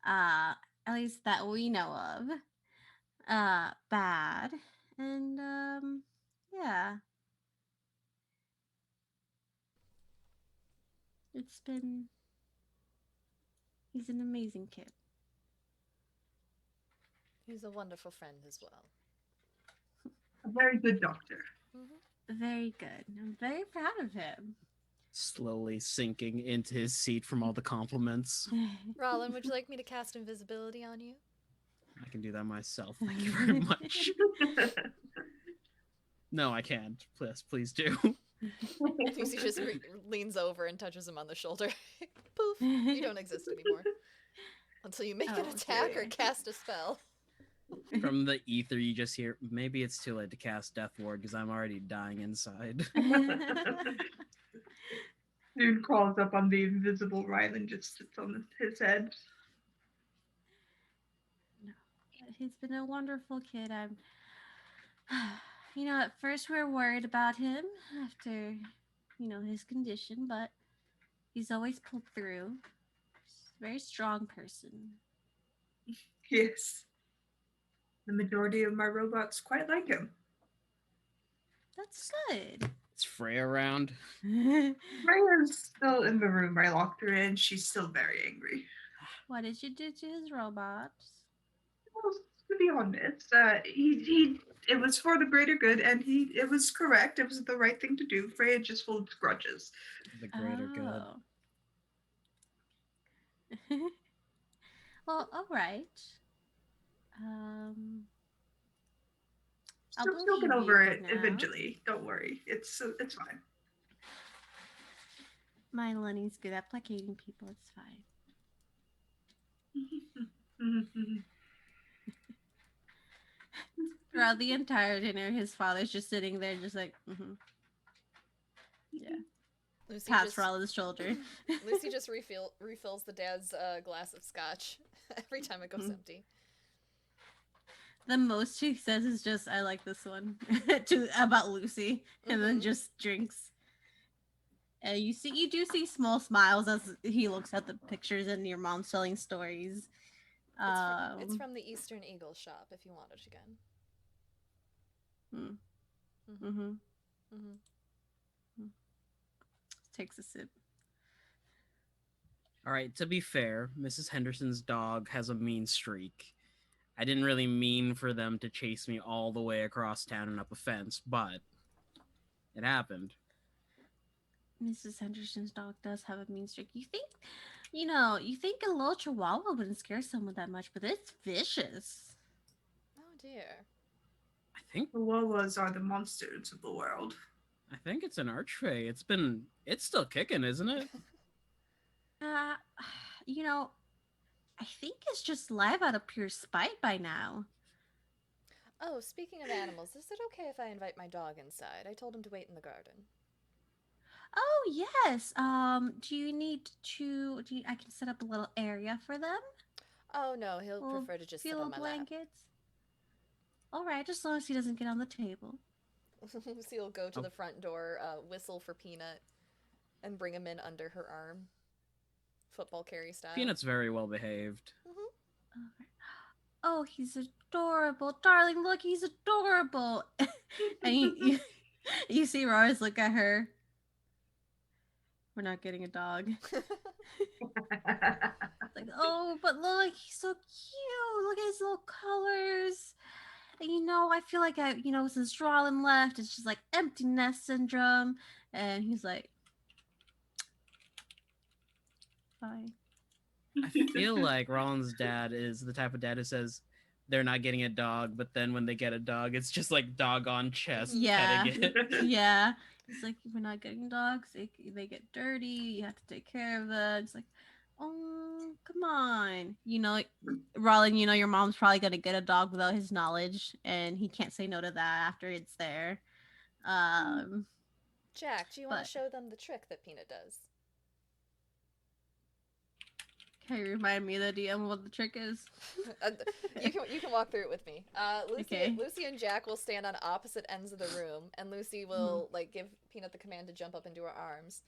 at least that we know of, bad. And yeah, it's been. He's an amazing kid. He's a wonderful friend as well. A very good doctor. Very good. I'm very proud of him. Slowly sinking into his seat from all the compliments. Rollin, would you like me to cast invisibility on you? I can do that myself. Thank you very much. No, I can't. Please do. Lucy just leans over and touches him on the shoulder. Poof! You don't exist anymore. Until you make an Oh, attack or dear. cast a spell. From the ether, you just hear, maybe it's too late to cast Death Ward because I'm already dying inside. Dude crawls up on the invisible Rylan and just sits on his head. He's been a wonderful kid. At first we were worried about him after, his condition, but he's always pulled through. He's a very strong person. Yes. The majority of my robots quite like him. That's good. Is Freya around? Freya's still in the room. I locked her in. She's still very angry. What did you do to his robots? Well, to be honest, it was for the greater good, and it was correct. It was the right thing to do. Freya just holds grudges. The greater good. Oh. Well, all right. I'll She'll get believe over you it for now. eventually. Don't worry. It's fine. My Lenny's good at placating people. It's fine. Throughout the entire dinner, his father's just sitting there, just like, yeah. Lucy Pats just, for all his shoulder. Lucy just refills the dad's glass of scotch every time it goes empty. The most she says is just, "I like this one," about Lucy, and then just drinks. And you do see small smiles as he looks at the pictures and your mom's telling stories. It's from the Eastern Eagle shop. If you want it again. Takes a sip. All right, to be fair, Mrs. Henderson's dog has a mean streak. I didn't really mean for them to chase me all the way across town and up a fence, but it happened. Mrs. Henderson's dog does have a mean streak. You think a little chihuahua wouldn't scare someone that much, but it's vicious. Oh dear. I think Chihuahuas are the monsters of the world. I think it's an archfey. It's still kicking, isn't it? I think it's just live out of pure spite by now. Oh, speaking of animals, is it okay if I invite my dog inside? I told him to wait in the garden. Oh, yes. Do you need to... I can set up a little area for them? Oh, no, he'll prefer to just sit on my blankets? All right, just as long as he doesn't get on the table. Lucy will go to the front door, whistle for Peanut, and bring him in under her arm. Football carry style. Peanut's very well behaved. Okay. Oh, he's adorable. Darling, look, he's adorable. And you see Rora's look at her. We're not getting a dog. Like, oh, but look, he's so cute. Look at his little colors. And, I feel like since Rollin left, it's just like empty nest syndrome. And he's like, fine. I feel like Rollin's dad is the type of dad who says they're not getting a dog, but then when they get a dog, it's just like dog on chest petting it. Yeah. It's like, we're not getting dogs. They get dirty. You have to take care of them. It's like, oh, come on. Rollin, your mom's probably going to get a dog without his knowledge, and he can't say no to that after it's there. Jack, do you want to show them the trick that Peanut does? Can you remind me, the DM, what the trick is? You can walk through it with me. Okay. Lucy and Jack will stand on opposite ends of the room, and Lucy will like give Peanut the command to jump up into her arms,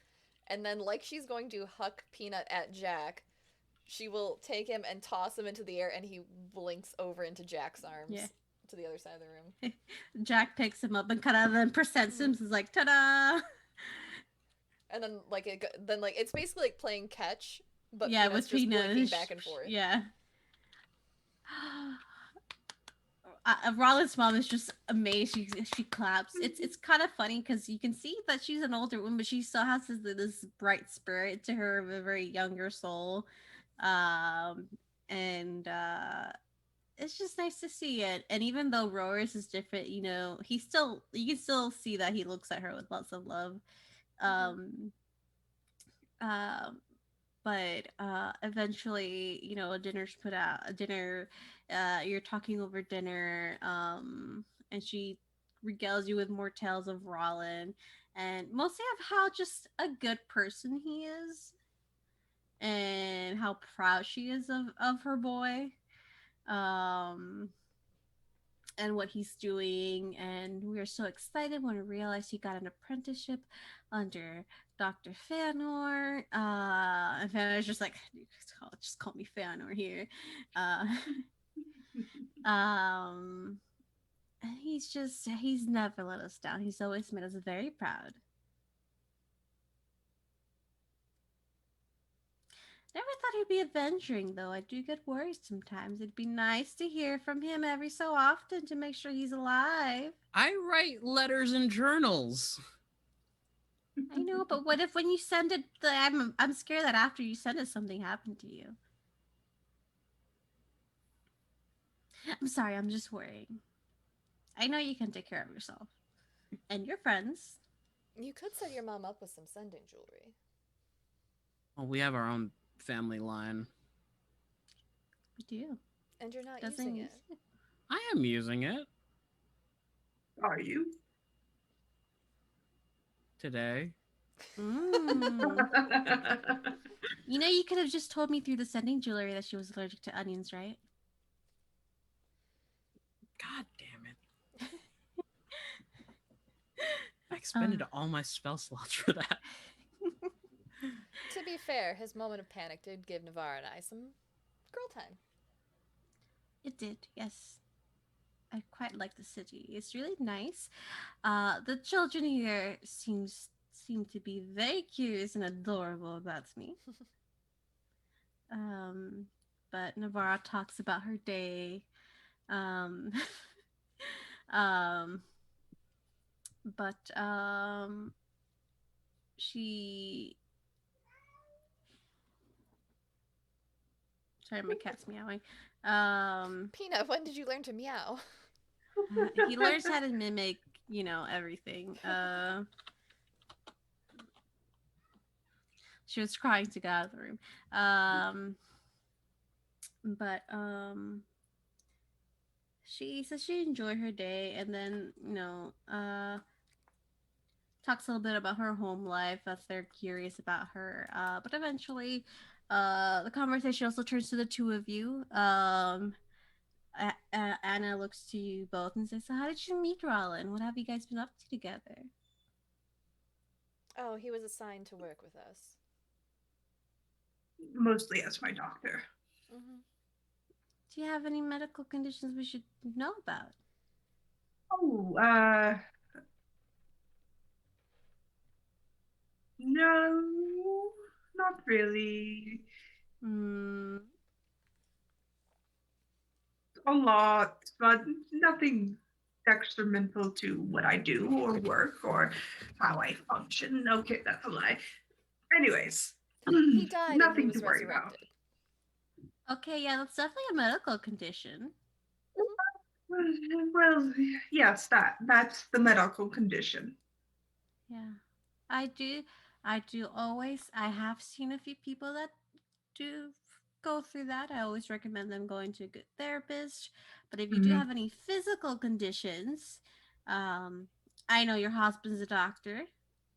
and then like she's going to huck Peanut at Jack, she will take him and toss him into the air, and he blinks over into Jack's arms Yeah. to the other side of the room. Jack picks him up and kind of then presents him. Is like, ta-da! And then like it's basically like playing catch, but Yeah, Peanut's with just Peanut. blinking back and forth. Yeah. Rollin's mom is just amazed. She claps. It's kind of funny because you can see that she's an older woman, but she still has this bright spirit to her of a very younger soul, and it's just nice to see it. And even though Roars is different, you know, you can still see that he looks at her with lots of love. Um, but eventually, you know, a dinner's put out. A dinner, you're talking over dinner, and she regales you with more tales of Rollin, and mostly of how just a good person he is, and how proud she is of her boy. Um, and what he's doing, and we were so excited when we realized he got an apprenticeship under Dr. Fanor. And Fanor's just like, just call me Fanor here. Um, and he's never let us down. He's always made us very proud. Never thought he'd be avenging, though. I do get worried sometimes. It'd be nice to hear from him every so often to make sure he's alive. I write letters and journals. I know, but what if when you send it, I'm scared that after you send it, something happened to you. I'm sorry, I'm just worrying. I know you can take care of yourself and your friends. You could set your mom up with some sending jewelry. Well, we have our own family line. We do. And you're not Doesn't using use it. I am using it Are you? today. Mm. You know, you could have just told me through the sending jewelry that she was allergic to onions, right? God damn it. I expended all my spell slots for that. To be fair, his moment of panic did give Navarre and I some girl time. It did, yes. I quite like the city. It's really nice. The children here seem to be very curious and adorable about me. But Navarra talks about her day. Um, um, but she. Sorry, my cat's meowing. Peanut, when did you learn to meow? He learns how to mimic, you know, everything. She was crying to get out of the room. But she says she enjoyed her day, and then, you know, talks a little bit about her home life as they're curious about her. But eventually, the conversation also turns to the two of you. Anna looks to you both and says, "So how did you meet Rollin? What have you guys been up to together?" Oh, he was assigned to work with us. Mostly as my doctor. Mm-hmm. Do you have any medical conditions we should know about? Oh, no, not really. Hmm. A lot, but nothing detrimental to what I do or work or how I function. Okay, that's a lie. Anyways, He died and he nothing was to worry about. resurrected. Okay, yeah, that's definitely a medical condition. Well, yes, that's the medical condition. Yeah, I do. I have seen a few people that do go through that. I always recommend them going to a good therapist. But if you do Mhm. have any physical conditions, I know your husband's a doctor.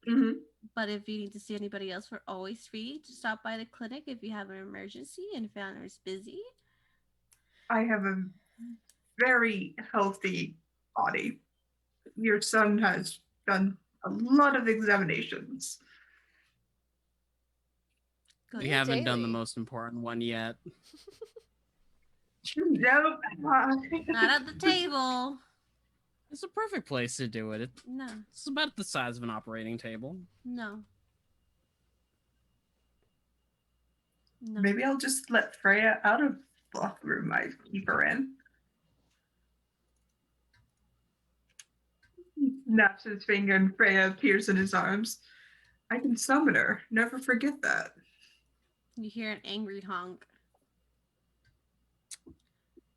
Mm-hmm. But if you need to see anybody else, we're always free to stop by the clinic if you have an emergency and Founder's busy. I have a very healthy body. Your son has done a lot of examinations. Good. We Yeah, haven't done the daily. most important one yet. Nope. Not at the table. It's a perfect place to do it. No, It's about the size of an operating table. no. No. Maybe I'll just let Freya out of the room I keep her in. He snaps his finger and Freya appears in his arms. I can summon her. Never forget that. You hear an angry honk.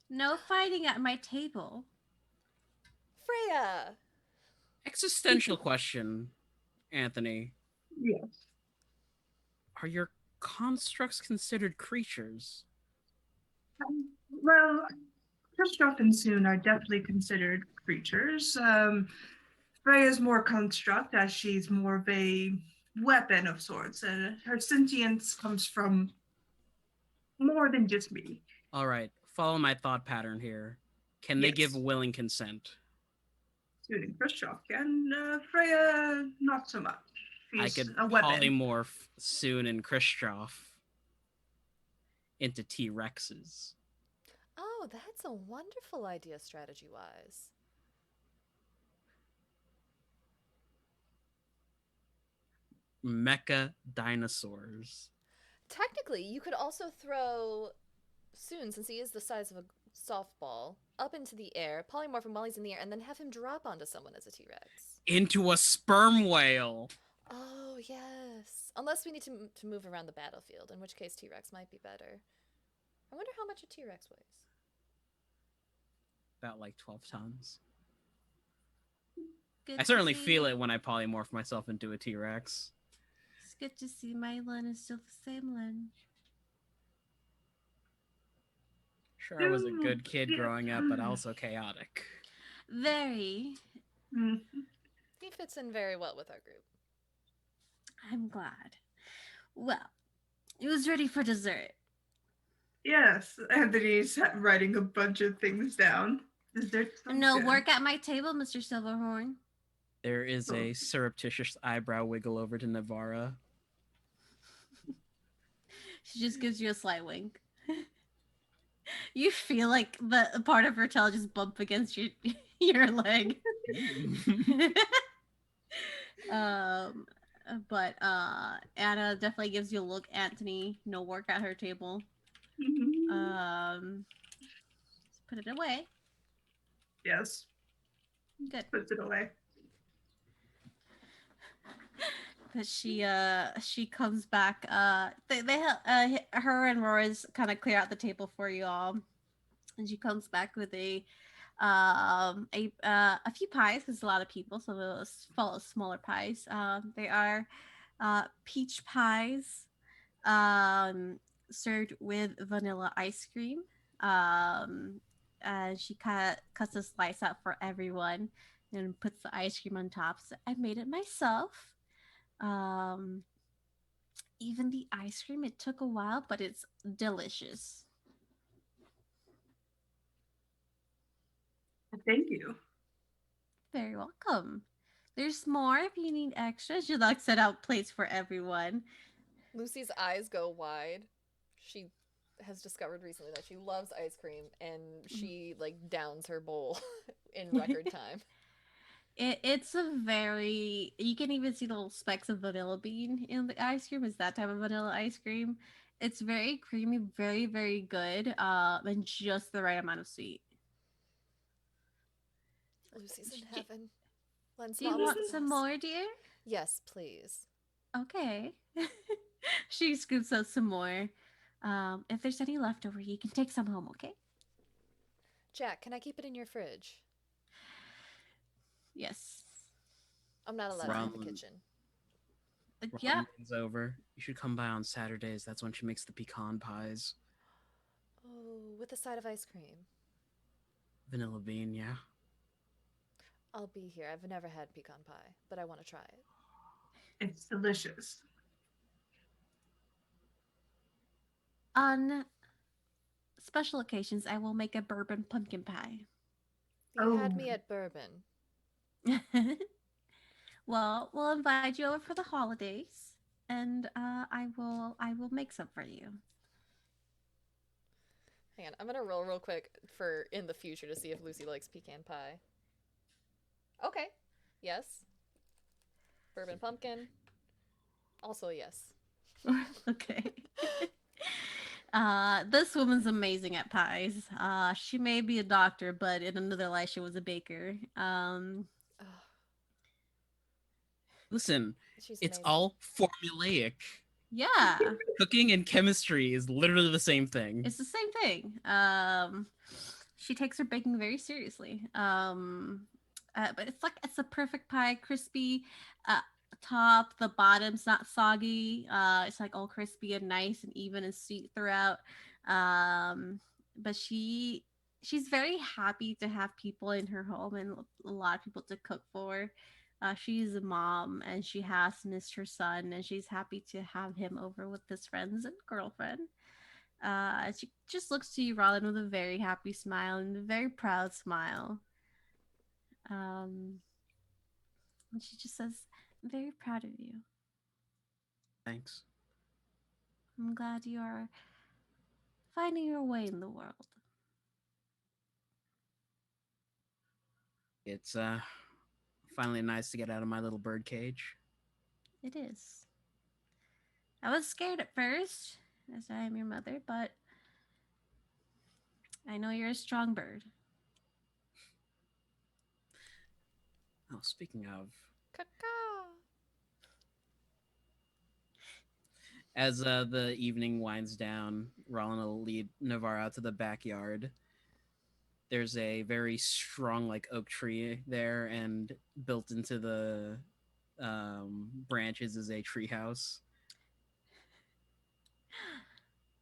No fighting at my table. Freya! Existential question, Anthony. Yes. Are your constructs considered creatures? Well, Kristoff and Soon are definitely considered creatures. Freya's more construct, as she's more of a weapon of sorts, and her sentience comes from more than just me. All right, follow my thought pattern here. Can they give Yes. willing consent? Soon and Kristoff can. Freya, not so much. I She's could a weapon. polymorph Soon and Khrushchev into T-Rexes. Oh, that's a wonderful idea strategy-wise. Mecha dinosaurs. Technically, you could also throw Soon, since he is the size of a softball, up into the air, polymorph him while he's in the air, and then have him drop onto someone as a T-Rex. Into a sperm whale. Oh, yes. Unless we need to move around the battlefield, in which case T-Rex might be better. I wonder how much a T-Rex weighs. About like 12 tons. Good I to certainly see- feel it when I polymorph myself into a T-Rex. It's good to see my Len is still the same Len. Sure, I was a good kid growing up, but also chaotic. Very. Mhm. He fits in very well with our group. I'm glad. Well, it was ready for dessert. Yes, Anthony's writing a bunch of things down. No work at my table, Mr. Silverhorn. There is a surreptitious eyebrow wiggle over to Navarra. She just gives you a sly wink. You feel like the part of her tail just bump against your your leg. But Anna definitely gives you a look. Anthony, no work at her table. Just put it away. Yes, Good. puts it away. But she comes back. Her and Rora's kind of clear out the table for you all, and she comes back with a few pies because a lot of people, so those follow smaller pies. They are peach pies, served with vanilla ice cream. And she cuts a slice out for everyone and puts the ice cream on top. So I made it myself. Even the ice cream, it took a while, but it's delicious. Thank you. Very welcome. There's more if you need extra. She like set out plates for everyone. Lucy's eyes go wide. She has discovered recently that she loves ice cream, and she like downs her bowl in record time. It's a very, you can even see the little specks of vanilla bean in the ice cream. It's that type of vanilla ice cream. It's very creamy, very, very good, and just the right amount of sweet. Lucy's in heaven. Len's Do you mom is want the some best. more, dear? Yes, please. Okay. She scoops out some more. If there's any leftover, you can take some home, okay? Jack, can I keep it in your fridge? Yes. I'm not allowed in the Ramen. kitchen. Yeah. Ramen's over. You should come by on Saturdays. That's when she makes the pecan pies. Oh, with a side of ice cream. Vanilla bean, yeah. I'll be here. I've never had pecan pie, but I want to try it. It's delicious. On special occasions, I will make a bourbon pumpkin pie. You had Oh. me at bourbon. Well, we'll invite you over for the holidays, and I will make some for you. Hang on, I'm gonna roll real quick for in the future to see if Lucy likes pecan pie. Okay. Yes. Bourbon pumpkin. Also a yes. Okay. This woman's amazing at pies. She may be a doctor, but in another life she was a baker. Oh, Listen, she's it's amazing. all formulaic. Yeah, Cooking and chemistry is literally the same thing. it's the same thing. She takes her baking very seriously. But it's a perfect pie, crispy. Uh, top, the bottom's not soggy. It's like all crispy and nice and even and sweet throughout. But she's very happy to have people in her home and a lot of people to cook for. She's a mom and she has missed her son and she's happy to have him over with his friends and girlfriend. She just looks to you, Rollin, with a very happy smile and a very proud smile. Um, and she just says, "I'm very proud of you. Thanks. I'm glad you are finding your way in the world." It's finally nice to get out of my little bird cage. It is. I was scared at first, as I am your mother, but I know you're a strong bird. Oh, speaking of, Caca. as the evening winds down, Roland will lead Navarre out to the backyard. There's a very strong, like, oak tree there, and built into the branches is a treehouse.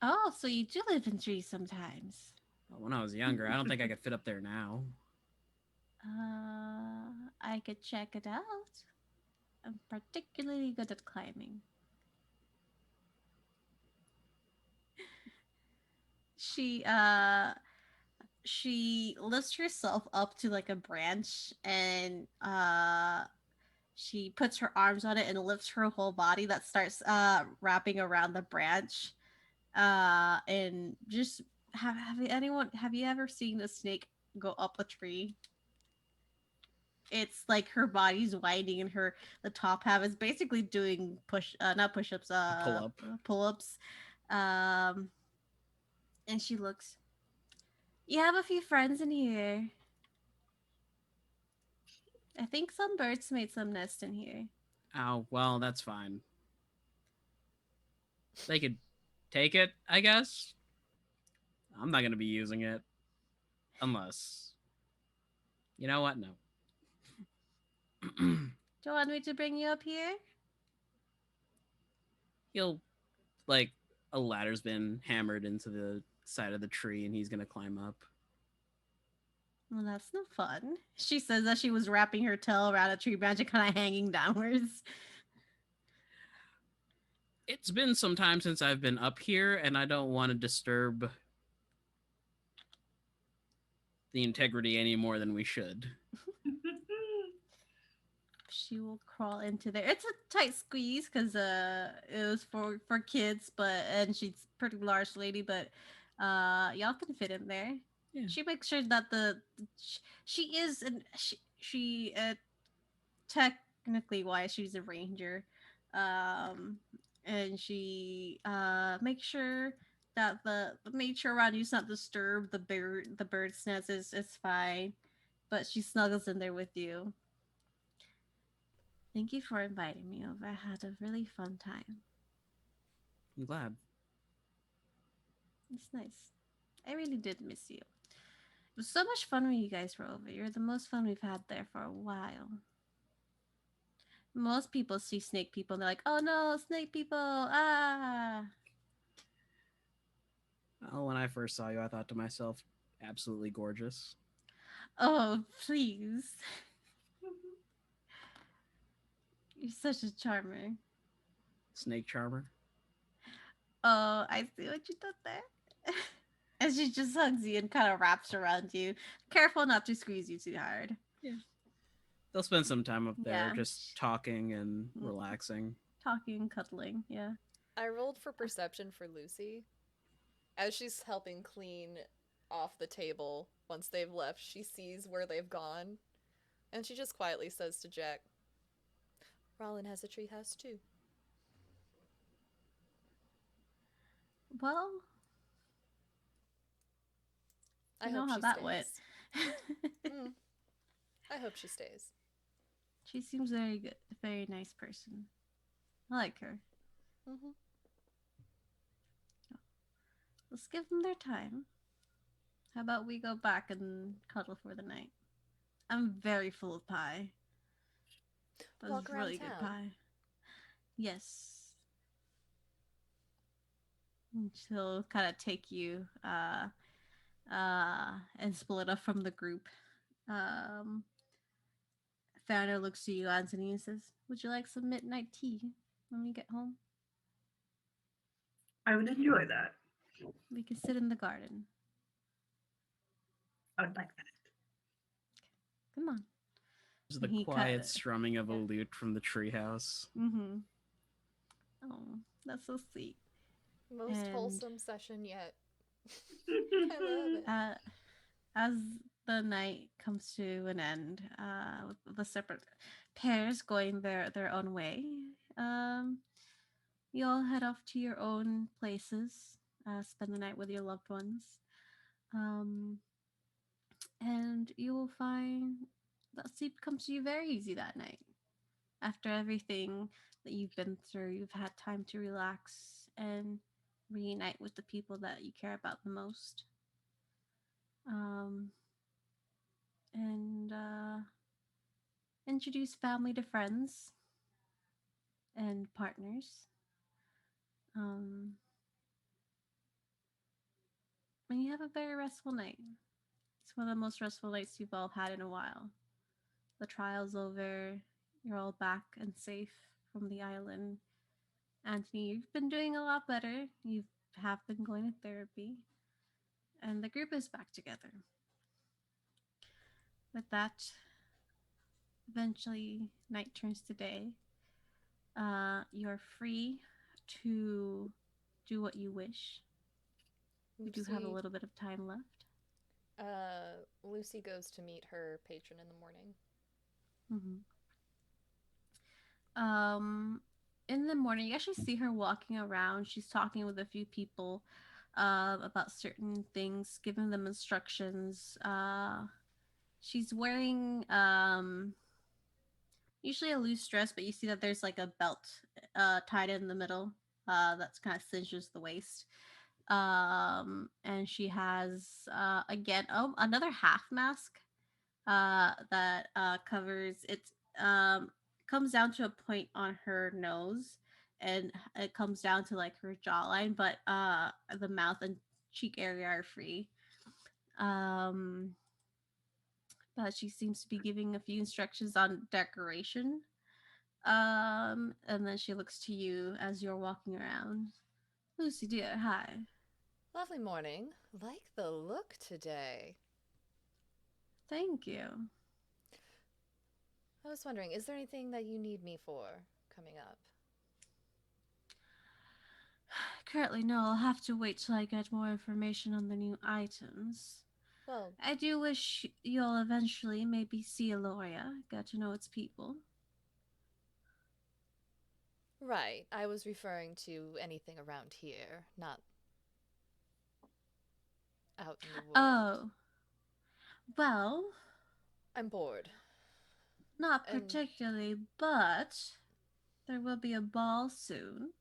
Oh, so you do live in trees sometimes. When I was younger, I don't think I could fit up there now. I could check it out. I'm particularly good at climbing. She she lifts herself up to like a branch and she puts her arms on it and lifts her whole body that starts wrapping around the branch. And just have you ever seen a snake go up a tree? It's like her body's winding and her the top half is basically doing not push-ups, Pull up. pull-ups. Um and she looks, "You have a few friends in here. I think some birds made some nest in here." Oh, well, that's fine. They could take it, I guess. I'm not gonna be using it unless. You know what? No. Do you want me to bring you up here? He'll, like, a ladder's been hammered into the side of the tree, and he's gonna climb up. Well, that's no fun. She says that she was wrapping her tail around a tree branch and kind of hanging downwards. It's been some time since I've been up here, and I don't want to disturb the integrity any more than we should. She will crawl into there. It's a tight squeeze because it was for kids, but and she's a pretty large lady, but y'all can fit in there. Yeah. She makes sure that she is and she technically wise she's a ranger, um, and she makes sure that the nature around you's not disturbed. The bird's nest is fine, but she snuggles in there with you. Thank you for inviting me over. I had a really fun time. I'm glad. It's nice. I really did miss you. It was so much fun when you guys were over. You're the most fun we've had there for a while. Most people see snake people and they're like, "Oh no, snake people! Ah!" Well, when I first saw you, I thought to myself, absolutely gorgeous. Oh, please. You're such a charmer. Snake charmer. Oh, I see what you did there. And she just hugs you and kind of wraps around you. Careful not to squeeze you too hard. They'll spend some time up there Yeah. just talking and relaxing. Talking, cuddling, yeah. I rolled for perception for Lucy. As she's helping clean off the table once they've left, she sees where they've gone. And she just quietly says to Jack, Rollin has a treehouse too. Well, I you know hope how she that stays. went. I hope she stays. She seems very good, very nice person. I like her. Mm-hmm. Let's give them their time. How about we go back and cuddle for the night? I'm very full of pie. That was Walk around really good town. pie. Yes. And she'll kind of take you and split up from the group. Founder looks to you, Anthony, and says, "Would you like some midnight tea when we get home? I would enjoy that. We can sit in the garden. I would like that. Come on." There's the He quiet cut- strumming of a yeah. lute from the treehouse. Mm-hmm. Oh, that's so sweet. Most And- wholesome session yet. I love it. As the night comes to an end, with the separate pairs going their own way, you all head off to your own places, spend the night with your loved ones, and you will find that sleep comes to you very easy that night. After everything that you've been through, you've had time to relax and reunite with the people that you care about the most. And introduce family to friends and partners. And you have a very restful night. It's one of the most restful nights you've all had in a while. The trial's over. You're all back and safe from the island. Anthony, you've been doing a lot better. You have been going to therapy. And the group is back together. With that, eventually night turns to day. You're free to do what you wish. We do have a little bit of time left. Lucy goes to meet her patron in the morning. In the morning, you actually see her walking around. She's talking with a few people about certain things, giving them instructions. She's wearing usually a loose dress, but you see that there's like a belt tied in the middle that's kind of cinches the waist. And she has again another half mask that covers it. Comes down to a point on her nose, and it comes down to like her jawline, but the mouth and cheek area are free. But she seems to be giving a few instructions on decoration. And then she looks to you as you're walking around. Lucy, dear, hi. Lovely morning. Like the look today. Thank you. I was wondering, is there anything that you need me for coming up? Currently, no. I'll have to wait till I get more information on the new items. Well, I do wish you'll eventually maybe see Aloria, get to know its people. right. I was referring to anything around here, not out in the world. Oh. Well, I'm bored. not And- particularly, but there will be a ball soon.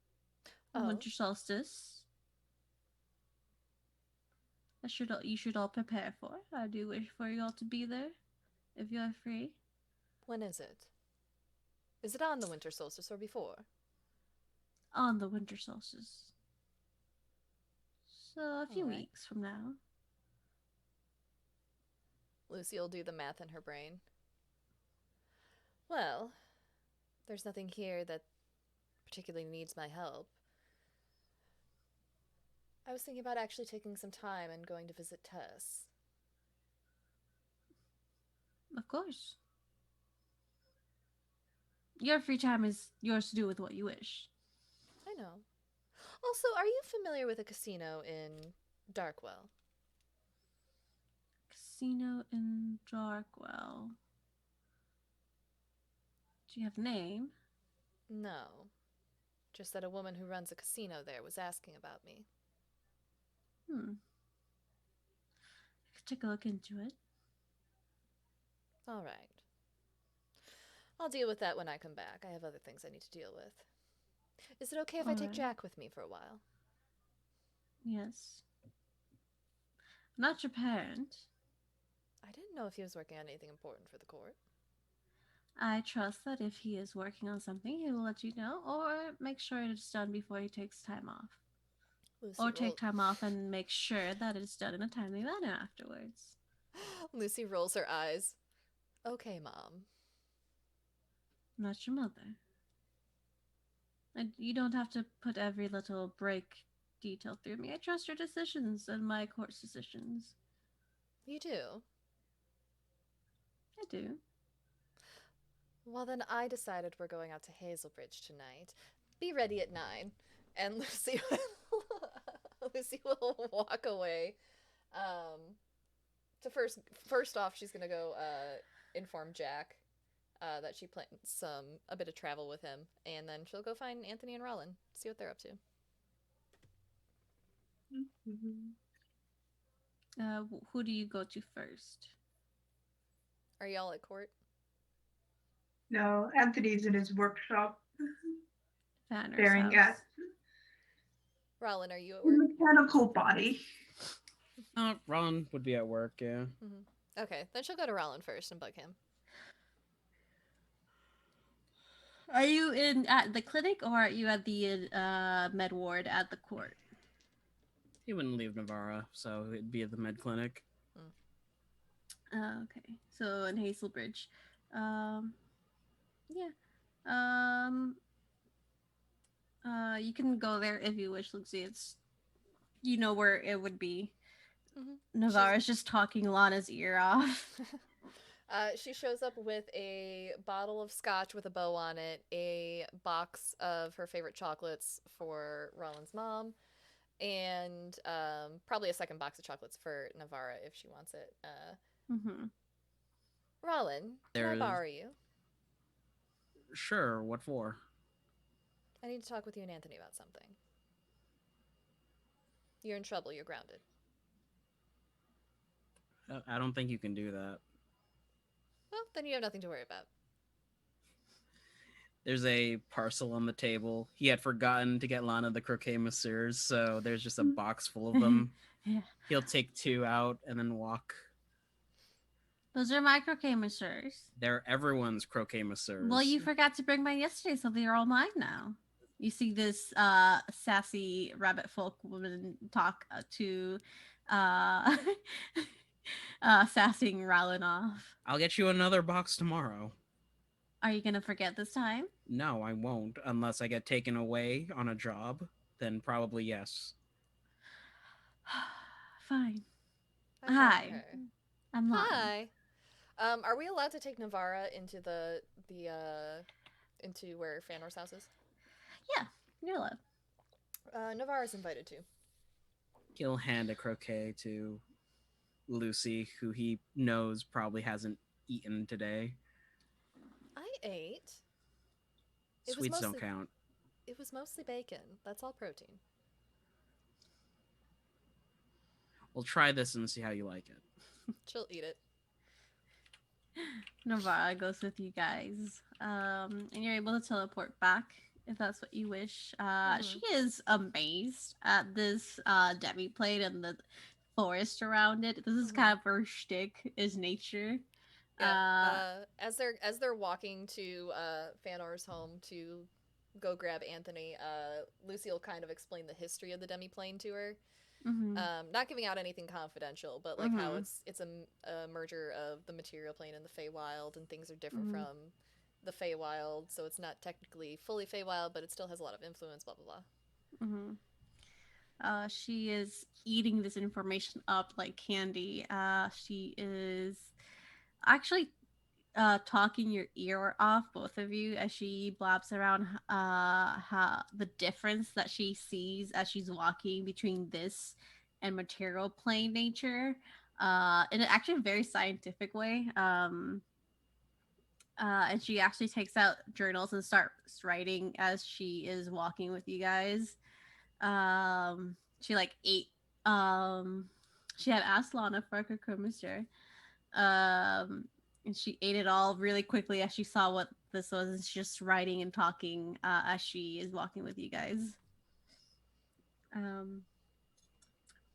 Oh. Winter solstice. You should all prepare for. I do wish for you all to be there, if you're free. When is it? Is it on the winter solstice or before? On the winter solstice. So a few Alright. weeks from now. Lucy will do the math in her brain. Well, there's nothing here that particularly needs my help. I was thinking about actually taking some time and going to visit Tess. Of course. Your free time is yours to do with what you wish. I know. Also, are you familiar with a casino in Darkwell? Casino in Darkwell. Do you have a name? No. Just that a woman who runs a casino there was asking about me. I could take a look into it. All right. I'll deal with that when I come back. I have other things I need to deal with. Is it okay if I take Alright. Jack with me for a while? Yes. I'm not your parent. I didn't know if he was working on anything important for the court. I trust that if he is working on something, he will let you know, or make sure it's done before he takes time off. Or take time off and make sure that it's done in a timely manner afterwards. Lucy rolls her eyes. Okay, Mom. I'm not your mother. And you don't have to put every little break detail through me. I trust your decisions and my court's decisions. You do? I do. Well, then I decided we're going out to Hazelbridge tonight. Be ready at 9. And Lucy will walk away. To first off, she's gonna go inform Jack that she plans a bit of travel with him, and then she'll go find Anthony and Rollin, see what they're up to. Who do you go to first? Are y'all at court? No, Anthony's in his workshop Fanner's staring house. at Rollin, are you at a work? mechanical body. Ron would be at work, yeah. Okay, then she'll go to Rollin first and bug him. Are you at the clinic or are you at the med ward at the court? He wouldn't leave Navarra, so it'd be at the med clinic. Okay, so in Hazelbridge. You can go there if you wish, Lucy. It's, you know where it would be. Navarra's just talking Lana's ear off. She shows up with a bottle of scotch with a bow on it, a box of her favorite chocolates for Rollin's mom, and probably a second box of chocolates for Navarra if she wants it. Rollin, can I borrow you? Sure, what for? I need to talk with you and Anthony about something. You're in trouble. You're grounded. I don't think you can do that. Well, then you have nothing to worry about. There's a parcel on the table. He had forgotten to get Lana the croquet masseurs, so there's just a box full of them. Yeah. He'll take 2 out and then walk. Those are my croquet masseurs. They're everyone's croquet masseurs. Well, you forgot to bring mine yesterday, so they're all mine now. You see this sassy rabbit folk woman talk to sassing Rollin off. I'll get you another box tomorrow. Are you gonna forget this time? No, I won't. Unless I get taken away on a job, then probably yes. Fine. I Hi. her. I'm Lana. Hi. Are we allowed to take Navarra into the into where Fanor's house is? Yeah, you're allowed. Navarra's invited too. He'll hand a croquet to Lucy, who he knows probably hasn't eaten today. I ate. Sweets don't count. It was mostly bacon. That's all protein. We'll try this and see how you like it. She'll eat it. Navarra goes with you guys. And you're able to teleport back if that's what you wish. She is amazed at this demi plate and the forest around it. This is kind of her shtick, is nature. Yeah. As they're walking to Fanor's home to go grab Anthony, Lucy will kind of explain the history of the demiplane to her. Not giving out anything confidential, but like how it's a merger of the material plane and the Feywild, and things are different from the Feywild, so it's not technically fully Feywild, but it still has a lot of influence, blah, blah, blah. She is eating this information up like candy. She is actually talking your ear off, both of you, as she blabs around how the difference that she sees as she's walking between this and material plane nature, in an actually very scientific way. And she actually takes out journals and starts writing as she is walking with you guys. She like ate. She had asked Lana for her commissar. And she ate it all really quickly as she saw what this was. And she's just writing and talking as she is walking with you guys.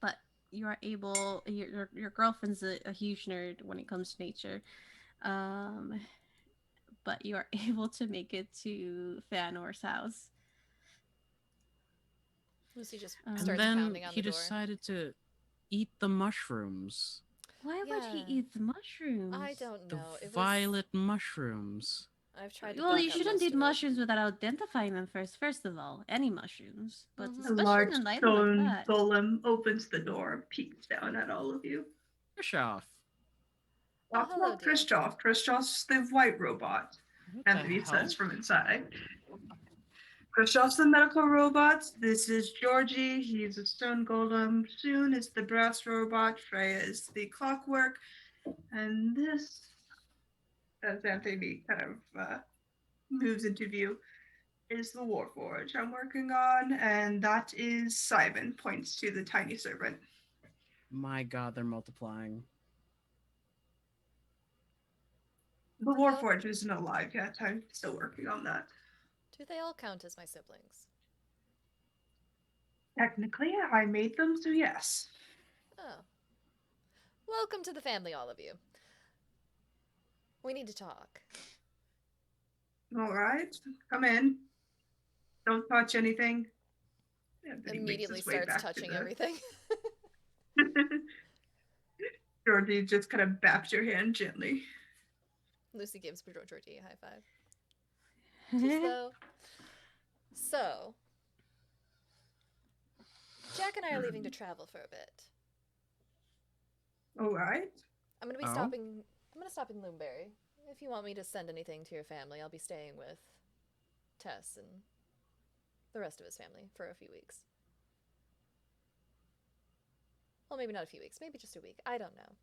But you are able. Your girlfriend's a huge nerd when it comes to nature. But you are able to make it to Feanor's house. Lucy just And starts And then pounding on he the door. decided to eat the mushrooms. Why would he Yeah. eat the mushrooms? I don't The know. It was. violet mushrooms. I've tried to Well, back you up shouldn't most eat of it. mushrooms without identifying them first. First of all, any mushrooms, but Mhm. A especially large an item stone like that. golem opens the door, peeks down at all of you. Krishoff. Oh, That's hello, not dear. Kristoff. Kristoff's the white robot. What And the then he hell? says from inside. Kristoff's the medical robot. This is Georgie. He's a stone golem. Soon is the brass robot. Freya is the clockwork. And this, as Anthony kind of moves into view, is the Warforge I'm working on. And that is Simon, points to the tiny servant. My god, they're multiplying. The Do they all- Warforge isn't alive yet. I'm still working on that. Do they all count as my siblings? Technically, I made them, so yes. Oh. Welcome to the family, all of you. We need to talk. All right, come in. Don't touch anything. Anthony makes Immediately his way starts back to touching the- everything. Georgie just kind of baps your hand gently. Lucy gives Georgie a high five. Just though. So, Jack and I are leaving to travel for a bit. All right. I'm gonna be Oh? stopping. I'm gonna stop in Loomberry. If you want me to send anything to your family, I'll be staying with Tess and the rest of his family for a few weeks. Well, maybe not a few weeks. Maybe just a week. I don't know.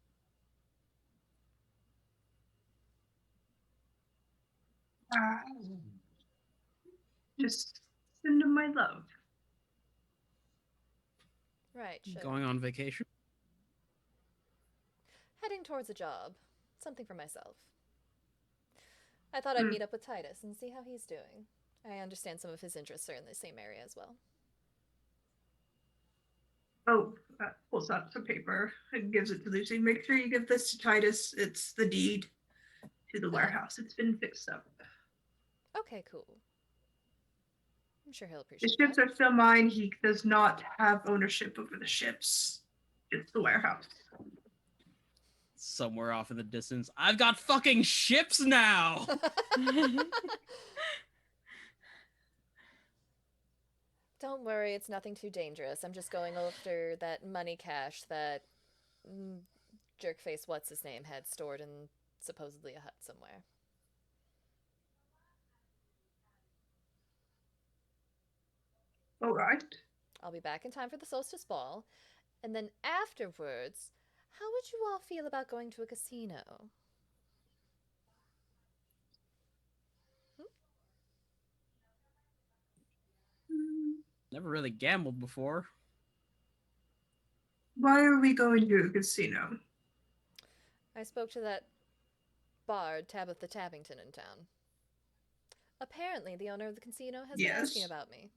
Just send him my love. Right. Sure. Going on vacation? Heading towards a job. Something for myself. I thought I'd meet up with Titus and see how he's doing. I understand some of his interests are in the same area as well. Oh, pulls out some paper and gives it to Lucy. Make sure you give this to Titus. It's the deed to the warehouse. It's been fixed up. Okay, cool. I'm sure he'll The appreciate ships that. are still mine. He does not have ownership over the ships. It's the warehouse. Somewhere off in the distance. I've got fucking ships now! Don't worry, it's nothing too dangerous. I'm just going after that money cache that jerkface what's his name had stored in supposedly a hut somewhere. All right. I'll be back in time for the solstice ball, and then afterwards, how would you all feel about going to a casino? Never really gambled before. Why are we going to a casino? I spoke to that bard, Tabitha Tabbington, in town. Apparently, the owner of the casino has been asking Yes. about me.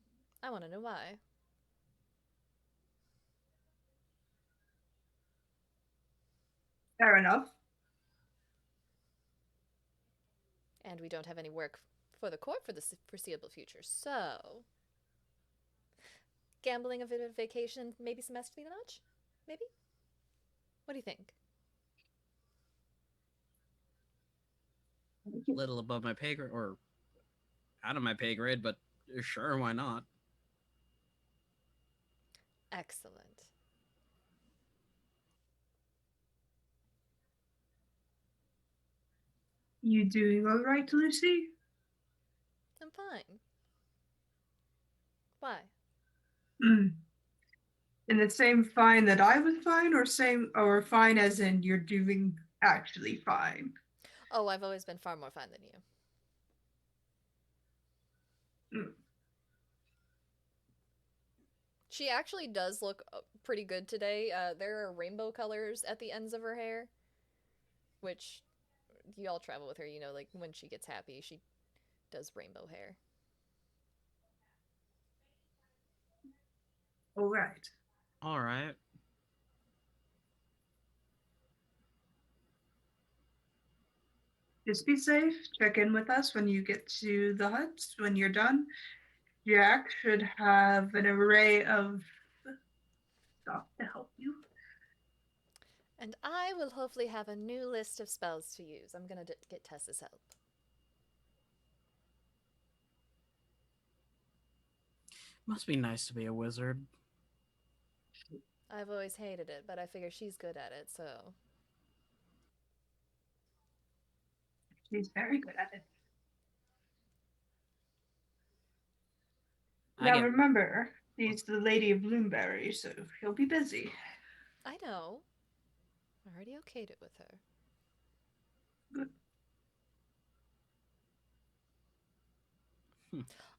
I want to know why. Fair enough. And we don't have any work for the court for the foreseeable future, so... Gambling a bit of vacation, maybe semesterly notch? Maybe? What do you think? little above my pay grade, or out of my pay grade, but sure, why not? Excellent. You doing all right, Lucy? I'm fine. Why? Mm. In the same fine that I was fine, or fine as in you're doing actually fine? Oh, I've always been far more fine than you. Mm. She actually does look pretty good today. There are rainbow colors at the ends of her hair, which you all travel with her, you know, like when she gets happy, she does rainbow hair. All right. All right. Just be safe. Check in with us when you get to the huts. When you're done, Jack should have an array of stuff to help you. And I will hopefully have a new list of spells to use. I'm gonna get Tessa's help. Must be nice to be a wizard. I've always hated it, but I figure she's good at it, so. She's very good at it. I Now get remember, she's the Lady of Bloomberry, so she'll be busy. I know. I already okayed it with her. Good.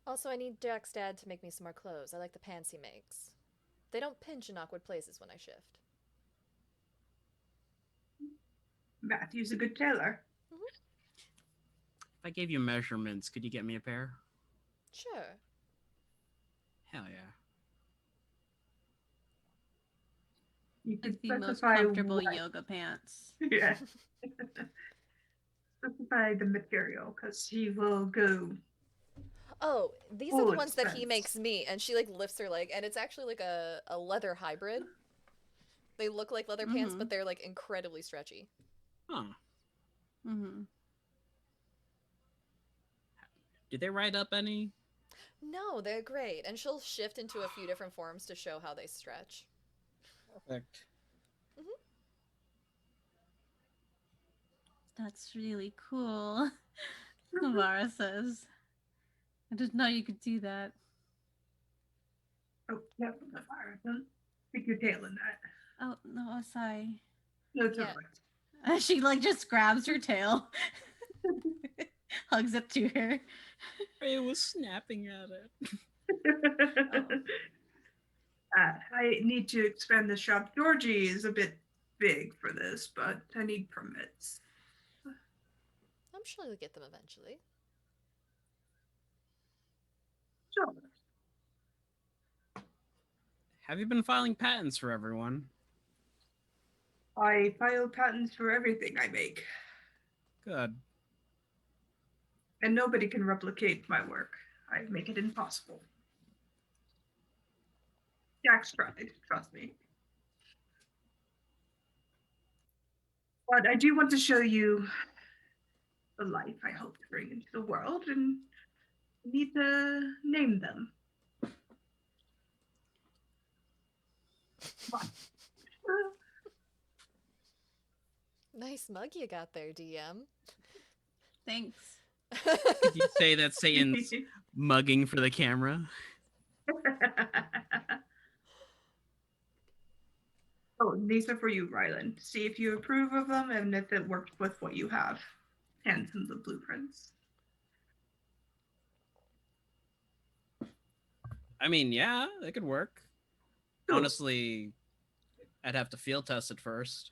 Also, I need Jack's dad to make me some more clothes. I like the pants he makes. They don't pinch in awkward places when I shift. Matthew's a good tailor. If I gave you measurements, could you get me a pair? Sure. Hell yeah. You could Like the most specify comfortable what. yoga pants. Yeah. Specify the material, because he will go. Oh, these are Full the ones that he expense. makes me, and she like lifts her leg, and it's actually like a leather hybrid. They look like leather pants, but they're like incredibly stretchy. Huh. Mm-hmm. Did they write up any? No, they're great, and she'll shift into a few different forms to show how they stretch. Perfect. That's really cool. Vara says. I didn't know you could do that. Oh, yeah, the fire. Don't stick your tail in that. Oh, no, oh, sorry. That's Yeah. all right. She like just grabs her tail, hugs it to her. It was snapping at it. I need to expand the shop. Georgie is a bit big for this, but I need permits. I'm sure you'll get them eventually. Sure. Have you been filing patents for everyone? I file patents for everything I make, Good. and nobody can replicate my work. I make it impossible. Jack's tried, trust me. But I do want to show you the life I hope to bring into the world, and need to name them. What? Nice mug you got there, DM. Thanks. Could you say that Satan's mugging for the camera? Oh, these are for you, Rylan. See if you approve of them and if it works with what you have. And some of the blueprints. I mean, yeah, that could work. Cool. Honestly, I'd have to field test it first.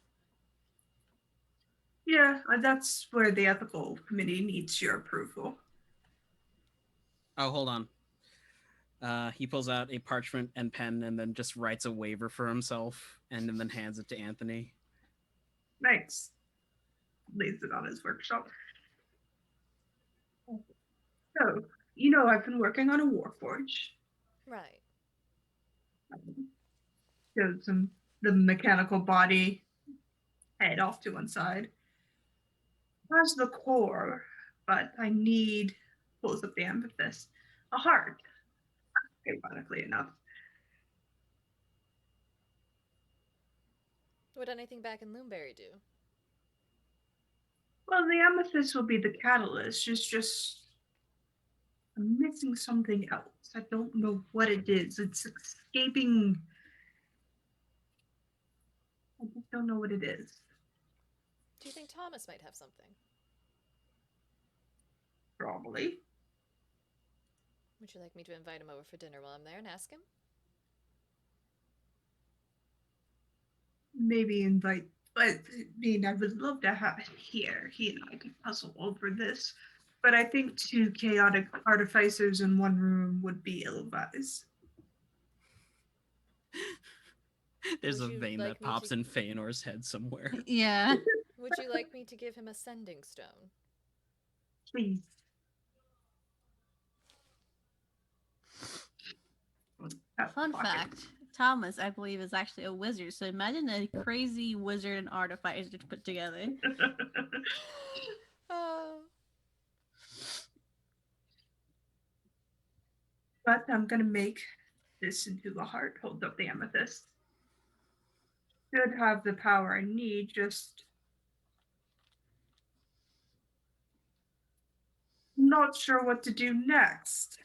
Yeah, that's where the ethical committee needs your approval. Oh, hold on. He pulls out a parchment and pen and then just writes a waiver for himself and then hands it to Anthony. Nice. Lays it on his workshop. So, you know, I've been working on a warforge. Right. Shows him the mechanical body, head off to one side. As the core, but I need, pulls up the amethyst, a heart, ironically enough. Would anything back in Loomberry do? Well, the amethyst will be the catalyst. It's just I'm missing something else. I don't know what it is. It's escaping. I just don't know what it is. Do you think Thomas might have something? Probably. Would you like me to invite him over for dinner while I'm there and ask him? Maybe invite. But I mean, I would love to have it here. He and I could puzzle over this. But I think two chaotic artificers in one room would be ill-advised. There's Would a you vein like that me to- pops in Feanor's head somewhere. Yeah. Would you like me to give him a sending stone? Please. Fun fact: Thomas, I believe, is actually a wizard. So imagine a crazy wizard and artificer put together. But I'm gonna make this into a heart. Hold up the amethyst. Should have the power I need. Just not sure what to do next.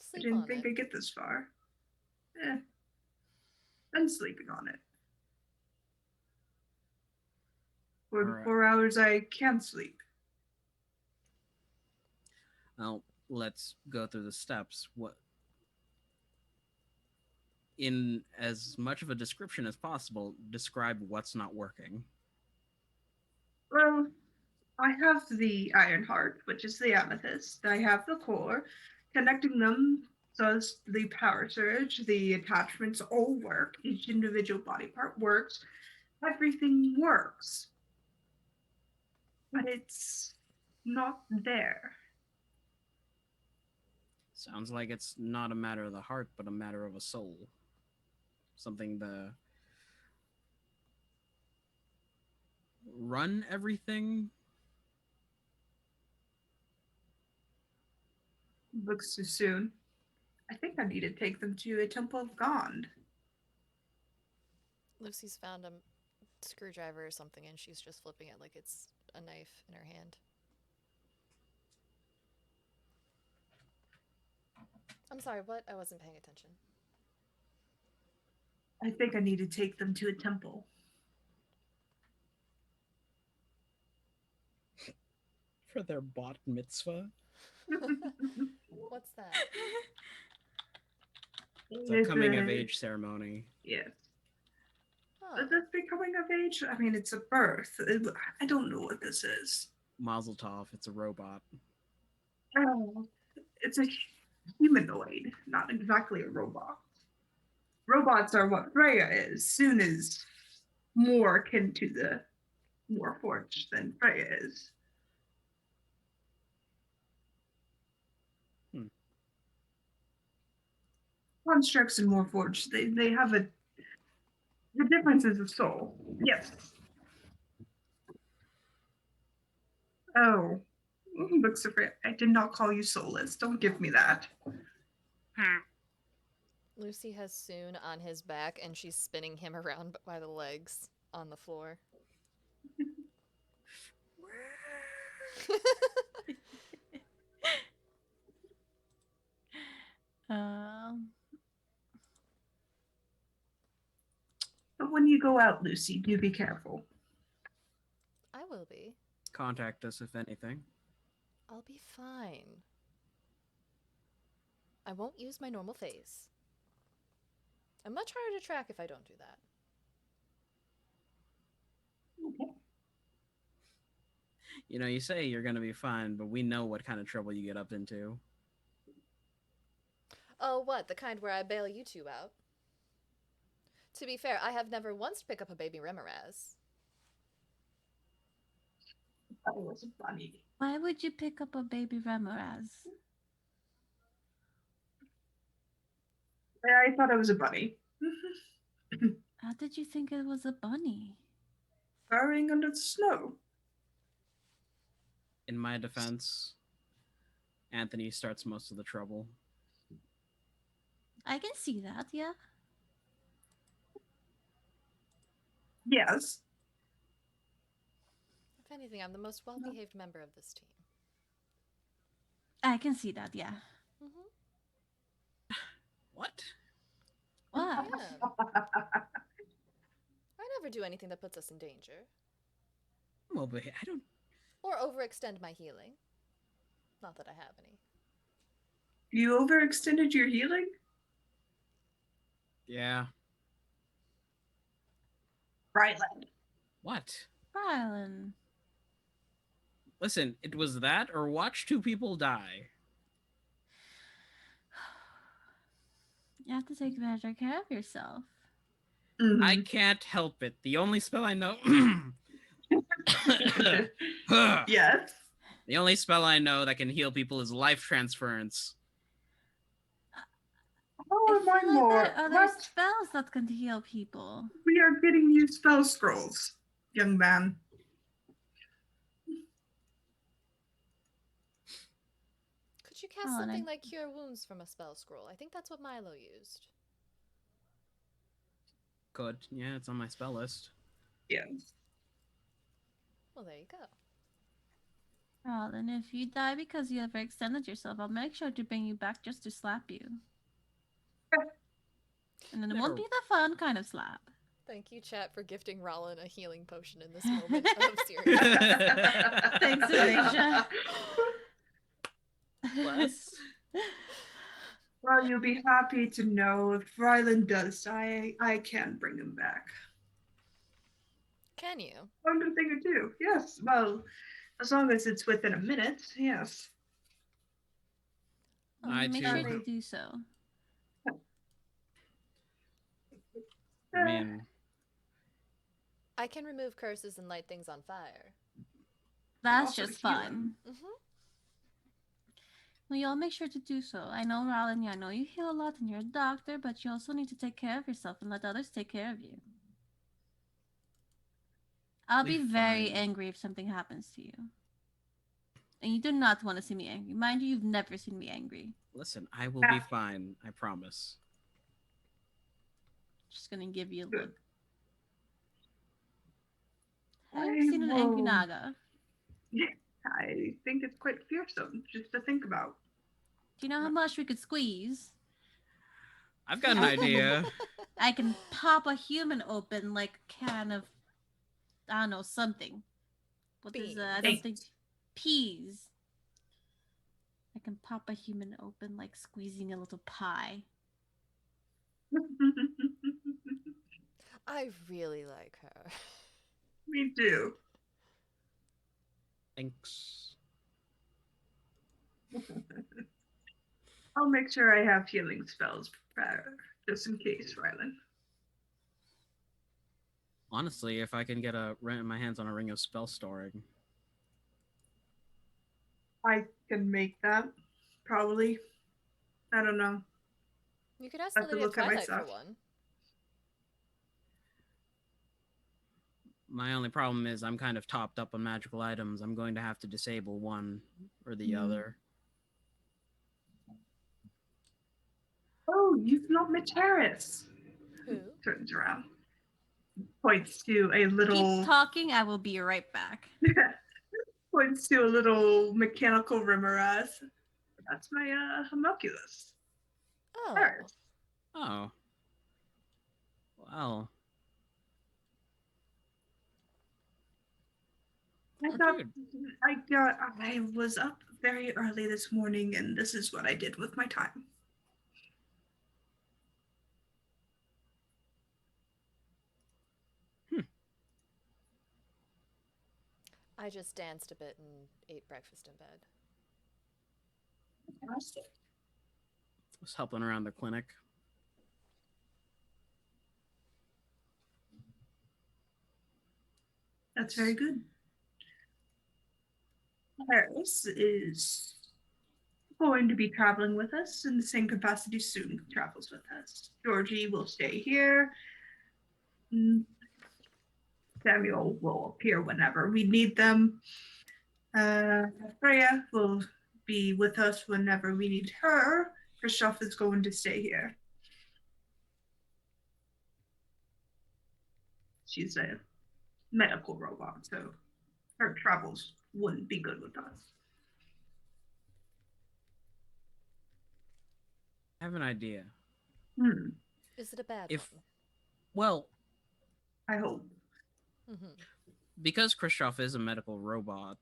I Sleep didn't on think it. I'd get this far. I'm sleeping on it. For the Alright. 4 hours I can sleep. Well, let's go through the steps. What, in as much of a description as possible, describe what's not working. Well, I have the iron heart, which is the amethyst. I have the core. Connecting them does the power surge. The attachments all work. Each individual body part works. Everything works. But it's not there. Sounds like it's not a matter of the heart, but a matter of a soul. Something to run everything. Looks too soon. I think I need to take them to a Temple of Gond. Lucy's found a screwdriver or something and she's just flipping it like it's a knife in her hand. I'm sorry, what? I wasn't paying attention. I think I need to take them to a temple. For their bat mitzvah. What's that? It's a coming of age ceremony. Yes. Oh. Is this becoming of age? I mean, it's a birth. I don't know what this is. Mazel tov, it's a robot. Oh, it's a humanoid, not exactly a robot. Robots are what Freya is. Soon is more akin to the Warforged than Freya is. Constructs and Warforged, they have the difference is the soul. Yes. Oh. Looks afraid. I did not call you soulless. Don't give me that. Lucy has Soon on his back and she's spinning him around by the legs on the floor. But when you go out, Lucy, do be careful. I will be. Contact us if anything. I'll be fine. I won't use my normal face. I'm much harder to track if I don't do that. Okay. You know, you say you're gonna be fine, but we know what kind of trouble you get up into. Oh, what? The kind where I bail you two out? To be fair, I have never once picked up a baby Remoraz. That was funny. Why would you pick up a baby Remoraz? I thought it was a bunny. How did you think it was a bunny? burrowing under the snow. In my defense, Anthony starts most of the trouble. I can see that, yeah. Yes. If anything, I'm the most well-behaved member of this team. I can see that, yeah. Mm-hmm. What? Wow. Yeah. I never do anything that puts us in danger. Well, but I don't. Or overextend my healing. Not that I have any. You overextended your healing? Yeah. Ryland. What? Rylan. Listen, it was that or watch two people die. You have to take better care of yourself. Mhm. I can't help it. The only spell I know. Yes. The only spell I know that can heal people is life transference. How am I feel more? like there are other What? spells that can heal people. We are getting you spell scrolls, young man. Could you cast Oh, something and like Cure Wounds from a spell scroll? I think that's what Milo used. Could. Yeah, it's on my spell list. Yes. Well, there you go. Well, then if you die because you overextended yourself, I'll make sure to bring you back just to slap you. And then it won't be the fun kind of slap. Thank you, chat, for gifting Rollin a healing potion in this moment of seriousness. Thanks, Alicia. Bless. Well, you'll be happy to know if Ryland does die, I can bring him back. Can you? One good thing or two. Yes. Well, as long as it's within a minute. Yes. I Make too. sure to do so. I mean, I can remove curses and light things on fire. That's Also just heal fun. him. Mm-hmm. Well, y'all make sure to do so. I know, Rollin, I know you heal a lot and you're a doctor, but you also need to take care of yourself and let others take care of you. I'll be very fine. angry if something happens to you. And you do not want to see me angry. Mind you, you've never seen me angry. listen, I will be fine. I promise. Just gonna give you a Good. look. Have you ever seen an angry will- naga? I think it's quite fearsome just to think about. Do you know how much we could squeeze? I've got an idea. I can pop a human open like a can of, I don't know, something. What is I don't Beans. think peas. I can pop a human open like squeezing a little pie. I really like her. Me too. Thanks. I'll make sure I have healing spells just in case, Rylan. Honestly, if I can get my hands on a ring of spell storing. I can make that, probably. I don't know. You could ask I the have to Lady of look at Twilight for myself. one. My only problem is I'm kind of topped up on magical items. I'm going to have to disable one or the other. Oh, you've not met Terrace. Who? Turns around. Points to a little Keep talking, I will be right back. points to a little mechanical rimmeras. That's my homunculus. Oh. Terrace. Oh. Well. I was up very early this morning and this is what I did with my time. I just danced a bit and ate breakfast in bed. Fantastic. Was helping around the clinic. That's very good. Paris is going to be traveling with us in the same capacity Soon travels with us. Georgie will stay here. Samuel will appear whenever we need them. Freya will be with us whenever we need her. Kristoff is going to stay here. She's a medical robot, so her travels wouldn't be good with us. I have an idea. Is it a bad If one? Well, I hope. because Khrushchev is a medical robot,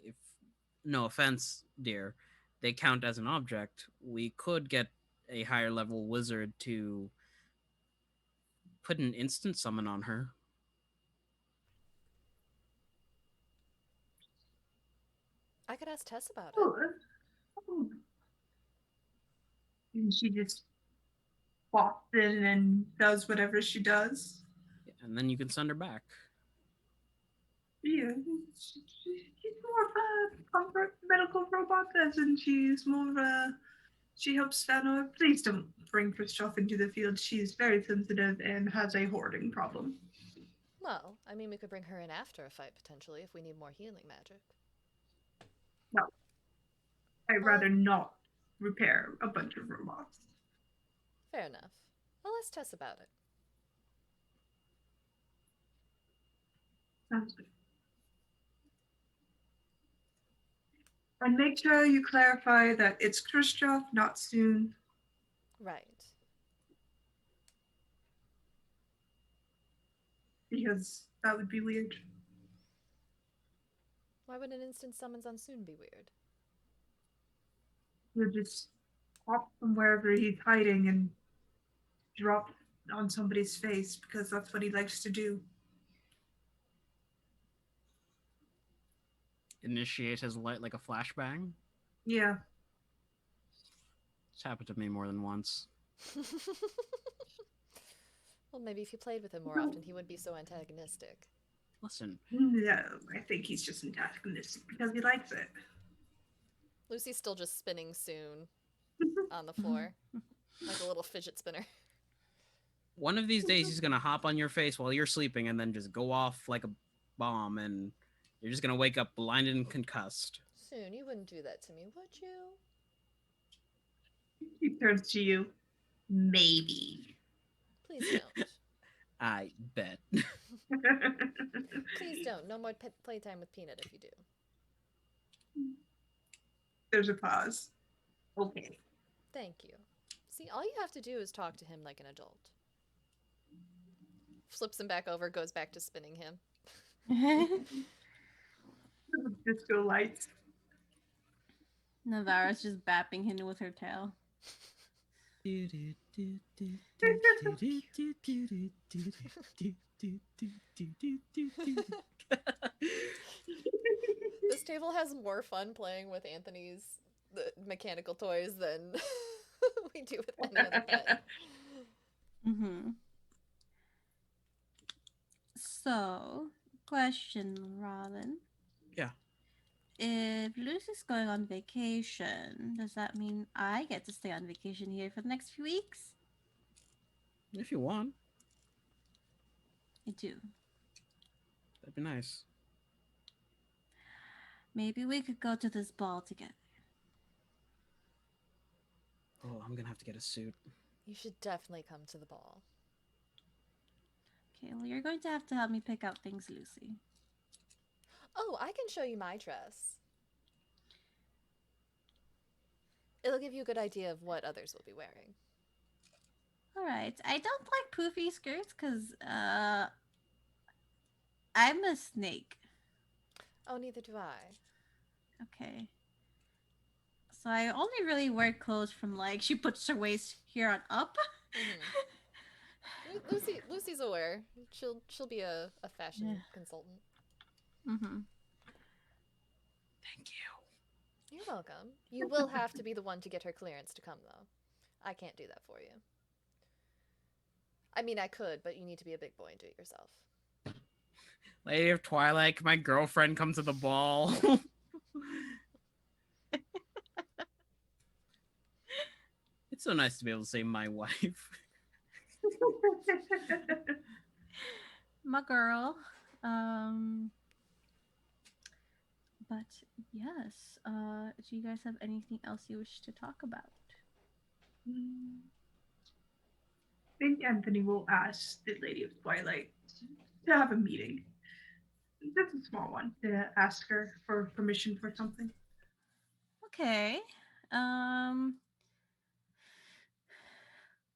if no offense, dear, they count as an object, we could get a higher level wizard to put an instant summon on her. I could ask Tess about it. Oh. And she just walks in and does whatever she does. And then you can send her back. Yeah, she's more of a comfort medical robot, as in she's more of a. She helps Fëanor. Please don't bring Kristoff into the field. She's very sensitive and has a hoarding problem. Well, I mean, we could bring her in after a fight, potentially, if we need more healing magic. No. I'd rather not repair a bunch of robots. Fair enough. Well, let's Tess about it. Sounds good. And make sure you clarify that it's Khrushchev, not soon. Right. Because that would be weird. Why would an instant summons on soon be weird? He'll just pop from wherever he's hiding and drop on somebody's face because that's what he likes to do. Initiate his light like a flashbang. Yeah. It's happened to me more than once. Well, maybe if you played with him more often, he wouldn't be so antagonistic. Listen. No, I think he's just antagonistic because he likes it. Lucy's still just spinning soon on the floor, like a little fidget spinner. One of these days, he's gonna hop on your face while you're sleeping and then just go off like a bomb, and you're just gonna wake up blinded and concussed. Soon, you wouldn't do that to me, would you? He turns to you. Maybe. Please don't. I bet. Please don't. No more playtime with Peanut if you do. There's a pause. Okay. Thank you. See, all you have to do is talk to him like an adult. Flips him back over, goes back to spinning him. Disco lights. Navarra's just bapping him with her tail. This table has more fun playing with Anthony's mechanical toys than we do with any other pet. So, question, Robin. Yeah. If Lucy's going on vacation, does that mean I get to stay on vacation here for the next few weeks? If you want. I do. That'd be nice. Maybe we could go to this ball together. Oh, I'm gonna have to get a suit. You should definitely come to the ball. Okay, well, you're going to help me pick out things, Lucy. Oh, I can show you my dress. It'll give you a good idea of what others will be wearing. All right. I don't like poofy skirts because I'm a snake. Oh, neither do I. Okay. So I only really wear clothes from like she puts her waist here on up. Lucy's aware. She'll be a fashion consultant. Mm-hmm. Thank you. You're welcome. You will have to be the one to get her clearance to come, though. I can't do that for you. I mean, I could, but you need to be a big boy and do it yourself. Lady of Twilight, can my girlfriend come to the ball? It's so nice to be able to say my wife. my girl. Um, but yes, do you guys have anything else you wish to talk about? I think Anthony will ask the Lady of Twilight to have a meeting. Just a small one to ask her for permission for something. Okay. Um,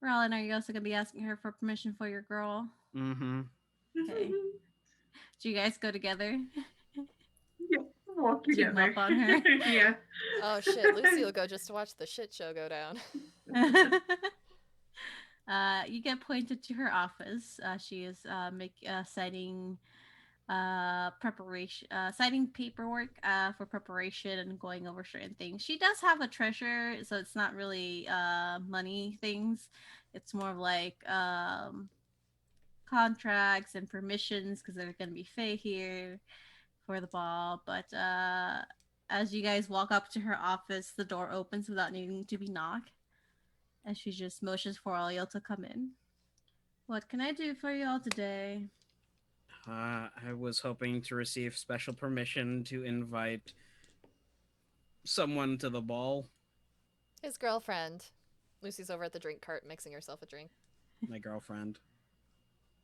Rollin, are you also gonna be asking her for permission for your girl? Mm-hmm. Okay. Do you guys go together? Yeah, walk Team together. up on her. Yeah. Oh shit, Lucy will go just to watch the shit show go down. You get pointed to her office. She is citing preparation, citing paperwork for preparation and going over certain things. She does have a treasure, so it's not really money things. It's more of like contracts and permissions because they're gonna be Fae here for the ball. But as you guys walk up to her office, the door opens without needing to be knocked, and she just motions for all y'all to come in. What can I do for y'all today? I was hoping to receive special permission to invite someone to the ball. His girlfriend. Lucy's over at the drink cart mixing herself a drink. My girlfriend.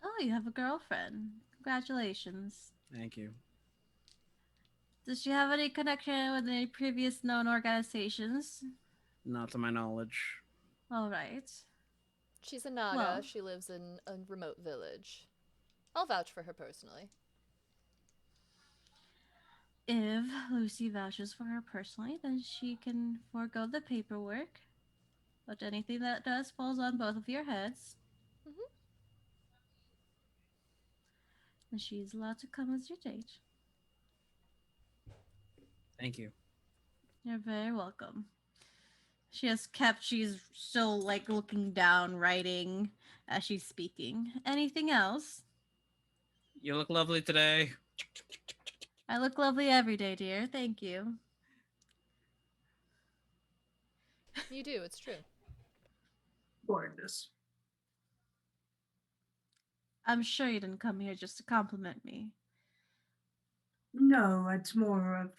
Oh, you have a girlfriend. Congratulations. Thank you. Does she have any connection with any previous known organizations? Not to my knowledge. All right. She's a Naga. Well. She lives in a remote village. I'll vouch for her personally. If Lucy vouches for her personally, then she can forego the paperwork. But anything that does falls on both of your heads. Mhm. And she's allowed to come as your date. Thank you. You're very welcome. She's still like looking down, writing as she's speaking. Anything else? You look lovely today. I look lovely every day, dear. Thank you. You do, it's true. Gorgeous. I'm sure you didn't come here just to compliment me. No, it's more of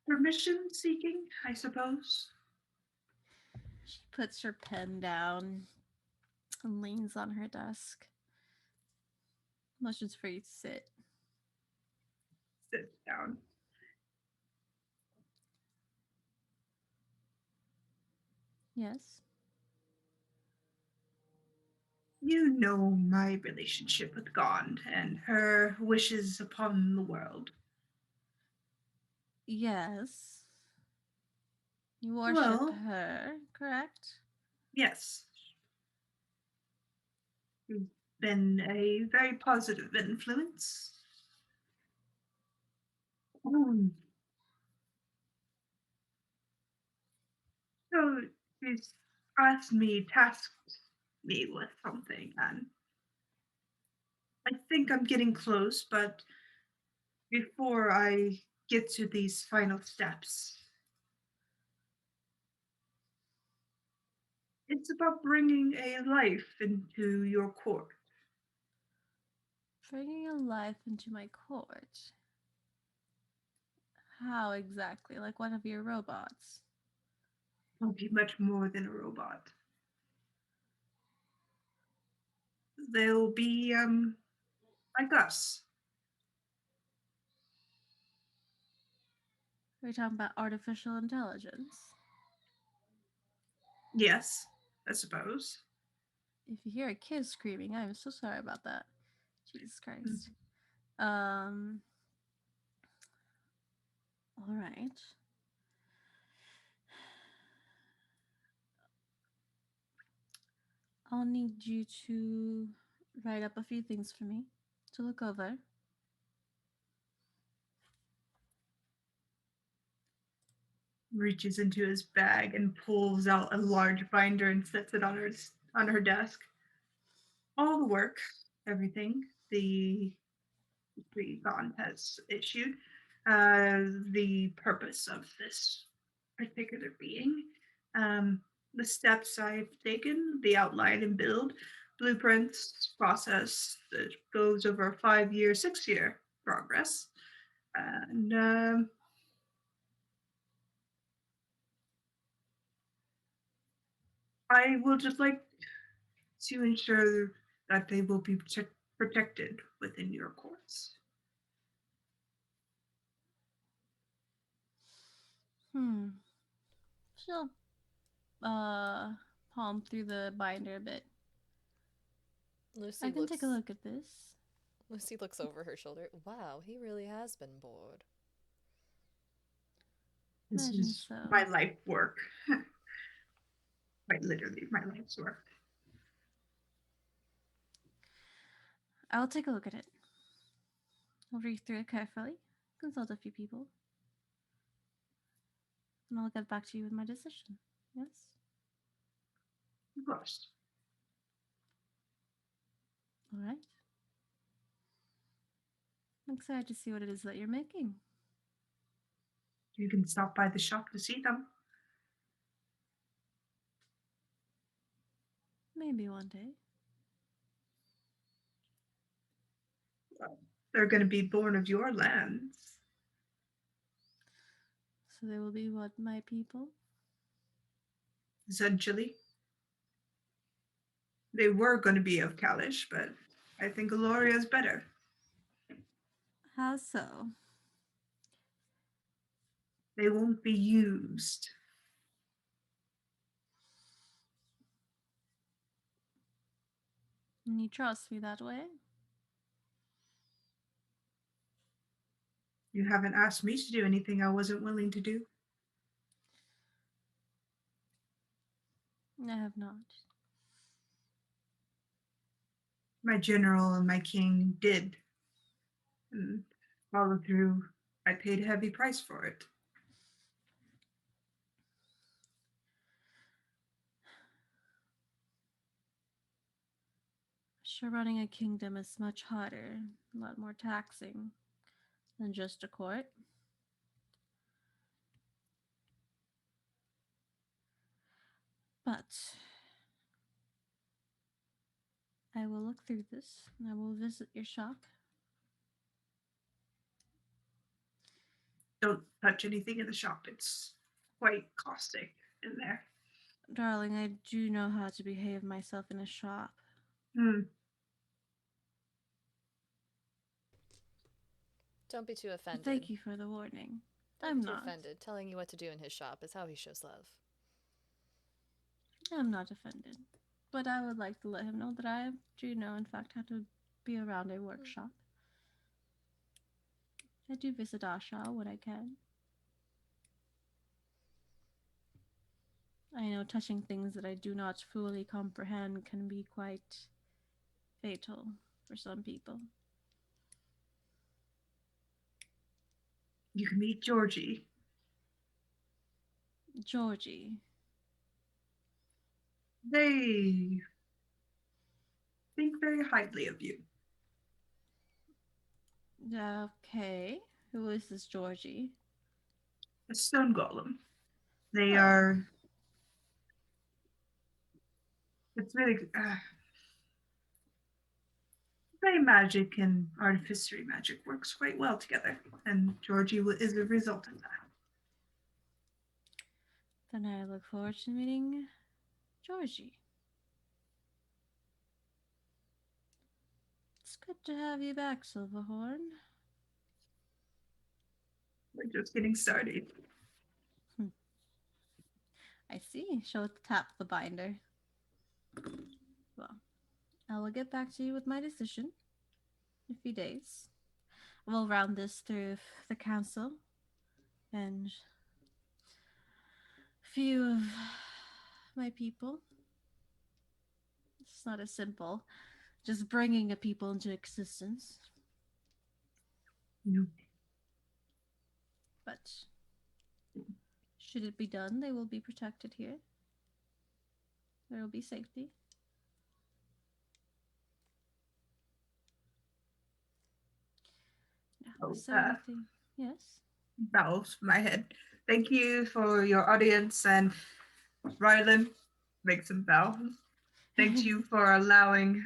permission seeking, I suppose. She puts her pen down and leans on her desk. Motions for you to sit. Sit down. Yes. You know my relationship with God and her wishes upon the world. Yes. You worship Well, her, correct? yes. You've been a very positive influence. Um, so she's tasked me with something, and I think I'm getting close, but before I get to these final steps, it's about bringing a life into your court. Bringing a life into my court. How exactly? Like one of your robots? I'll be much more than a robot. They'll be like us. Are you talking about artificial intelligence? Yes, I suppose. If you hear a kid screaming, I'm so sorry about that. Jesus Christ. All right. I'll need you to write up a few things for me to look over. Reaches into his bag and pulls out a large binder and sets it on her desk. All the work, everything the bond has issued, the purpose of this particular being, the steps I've taken, the outline and build, blueprints process that goes over 5-year, 6-year progress. And I will just like to ensure that they will be protected within your courts. She'll palm through the binder a bit. Lucy I can looks. take a look at this. Lucy looks over her shoulder. Wow, he really has been bored. This Imagine is so. my life work. Quite literally, my life's work. I'll take a look at it. I'll read through it carefully, consult a few people, and I'll get back to you with my decision. Yes? Of course. All right. I'm excited to see what it is that you're making. You can stop by the shop to see them. Maybe one day. They're going to be born of your lands. So they will be what, my people? Essentially. They were going to be of Kalish, but I think Aloria's better. How so? They won't be used. And you trust me that way? You haven't asked me to do anything I wasn't willing to do. I have not. My general and my king did. And follow through. I paid a heavy price for it. Sure, running a kingdom is much harder, a lot more taxing than just a court. But I will look through this and I will visit your shop. Don't touch anything in the shop. It's quite caustic in there. Darling, I do know how to behave myself in a shop. Don't be too offended. Thank you for the warning. Don't I'm be too not. offended. Telling you what to do in his shop is how he shows love. I'm not offended. But I would like to let him know that I do know, in fact, how to be around a workshop. I do visit Asha when I can. I know touching things that I do not fully comprehend can be quite fatal for some people. You can meet Georgie. Georgie. They think very highly of you. Okay. Who is this Georgie? A stone golem. They Oh. are. It's really. Very magic and artificery magic works quite well together, and Georgie is a result of that. Then I look forward to meeting Georgie. It's good to have you back, Silverhorn. We're just getting started. I see. She'll tap the binder. Well, I will get back to you with my decision in a few days. We'll round this through the council and a few of my people. It's not as simple just bringing a people into existence. No. But should it be done, they will be protected here. There will be safety. Now, is there anything? Yes? Bows my head. Thank you for your audience, and Rylan makes him bow. Thank you for allowing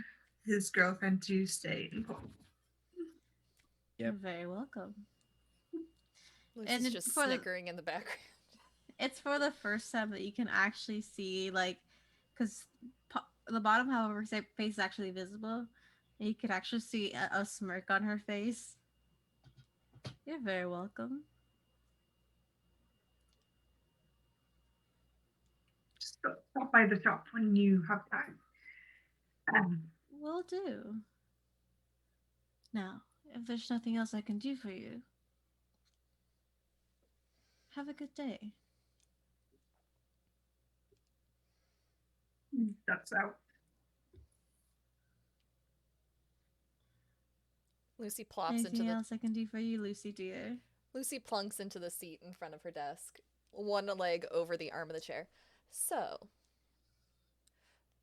his girlfriend to stay in Poland. You're very welcome. Lucy's And just for the- snickering in the background. It's for the first time that you can actually see, like, because the bottom half of her face is actually visible. And you can actually see a smirk on her face. You're very welcome. Just stop by the shop when you have time. Will do. Now, if there's nothing else I can do for you, have a good day. That's out. Lucy plops Anything into the else I can do for you, Lucy dear? Lucy plunks into the seat in front of her desk, one leg over the arm of the chair. So,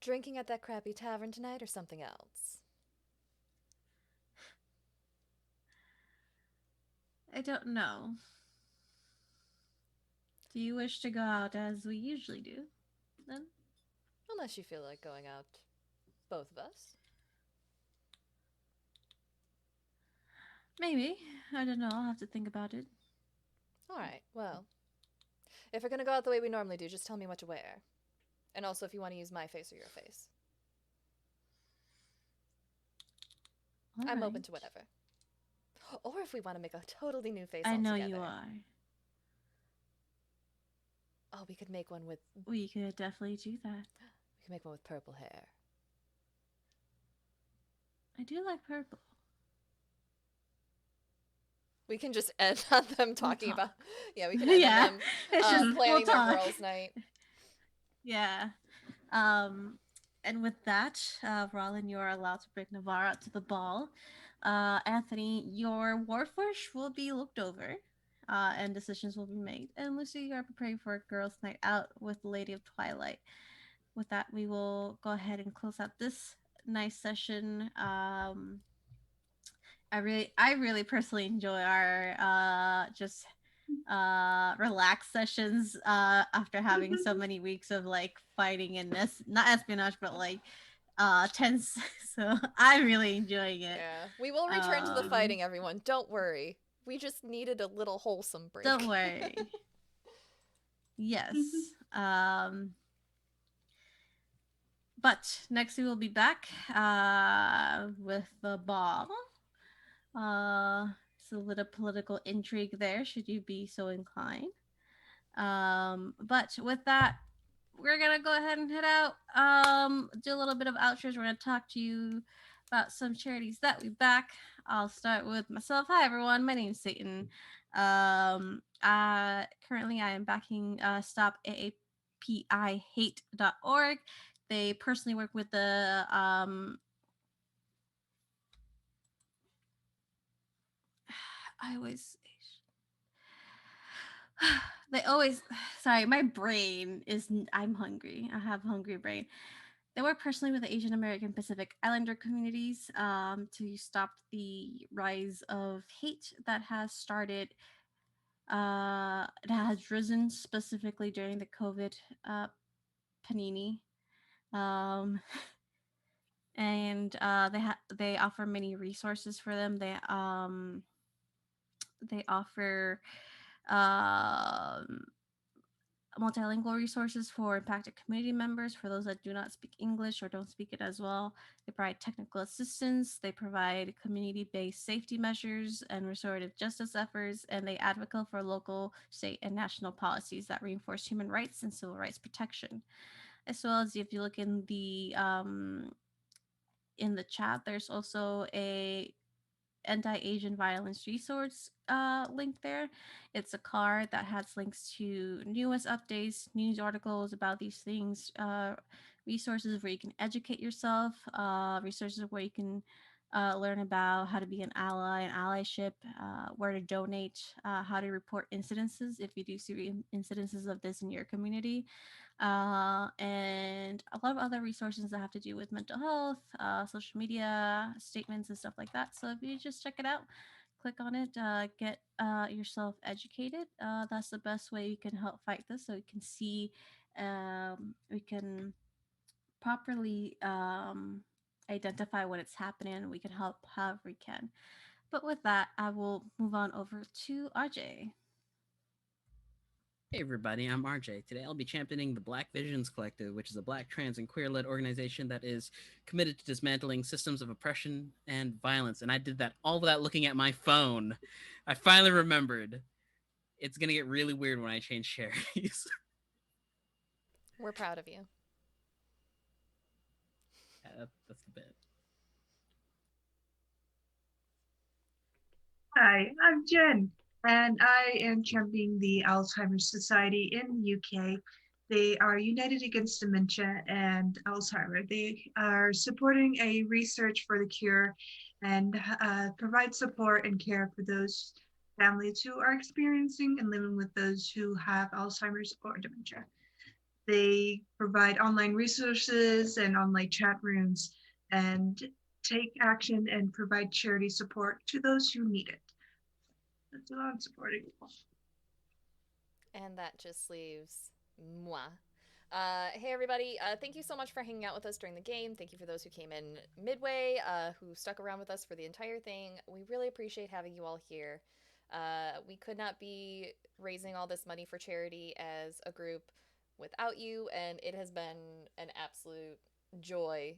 drinking at that crappy tavern tonight or something else? I don't know. Do you wish to go out as we usually do, then? Unless you feel like going out, both of us. Maybe. I don't know. I'll have to think about it. Alright, well. If we're gonna go out the way we normally do, just tell me what to wear. And also if you want to use my face or your face. I'm open to whatever. Or if we want to make a totally new face I know altogether. you are. Oh, we could make one with... We could definitely do that. We could make one with purple hair. I do like purple. We can just end on them talking talk. about... Yeah, we can end Yeah, on them it's just planning we'll their talk. girls' night. Yeah. And with that, Rollin, you are allowed to bring Navarra to the ball. Anthony, your warforge will be looked over, and decisions will be made. And Lucy, you are preparing for a girls' night out with Lady of Twilight. With that, we will go ahead and close out this nice session. I really personally enjoy our just relaxed sessions after having so many weeks of like fighting and not espionage but like tense. So I'm really enjoying it. Yeah, we will return to the fighting, everyone. Don't worry. We just needed a little wholesome break. Don't worry. Yes. But next we will be back with the ball. It's a little political intrigue there, should you be so inclined. But with that, we're gonna go ahead and head out. Do a little bit of outros. We're gonna talk to you about some charities that we back. I'll start with myself. Hi everyone, my name is Satan. Currently I am backing Stop AAPI Hate.org. They personally work with the I always they always sorry, my brain is I'm hungry. I have a hungry brain. They work personally with the Asian American Pacific Islander communities to stop the rise of hate that has started that has risen specifically during the COVID panini. And they offer many resources for them. They offer multilingual resources for impacted community members, for those that do not speak English or don't speak it as well. They provide technical assistance, they provide community-based safety measures and restorative justice efforts, and they advocate for local, state, and national policies that reinforce human rights and civil rights protection. As well as if you look in the chat, there's also a anti-Asian violence resource link there. It's a card that has links to newest updates, news articles about these things, resources where you can educate yourself, resources where you can learn about how to be an ally and allyship, where to donate, how to report incidences if you do see incidences of this in your community, and a lot of other resources that have to do with mental health, social media statements and stuff like that. So if you just check it out, click on it, get yourself educated. That's the best way you can help fight this. So you can see, we can properly identify when it's happening, and we can help however we can. But with that, I will move on over to RJ. Hey everybody, I'm RJ. Today I'll be championing the Black Visions Collective, which is a Black, trans, and queer-led organization that is committed to dismantling systems of oppression and violence. And I did that all without looking at my phone. I finally remembered. It's gonna get really weird when I change charities. We're proud of you. Yeah, that's the bit. Hi, I'm Jen, and I am championing the Alzheimer's Society in the UK. They are united against dementia and Alzheimer. They are supporting a research for the cure and provide support and care for those families who are experiencing and living with those who have Alzheimer's or dementia. They provide online resources and online chat rooms and take action and provide charity support to those who need it. That's what I'm supporting. And that just leaves moi. Hey everybody, thank you so much for hanging out with us during the game. Thank you for those who came in midway, who stuck around with us for the entire thing. We really appreciate having you all here. We could not be raising all this money for charity as a group without you, and it has been an absolute joy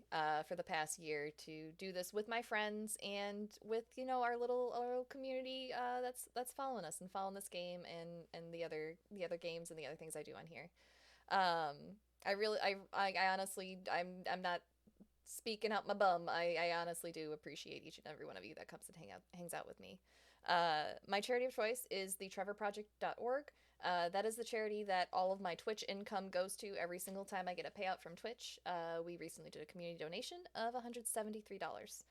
for the past year to do this with my friends and with our little community that's following us and following this game and the other games and the other things I do on here. I honestly, I'm not speaking out my bum. I honestly do appreciate each and every one of you that comes and hangs out with me. My charity of choice is the trevorproject.org. That is the charity that all of my Twitch income goes to every single time I get a payout from Twitch. We recently did a community donation of $173.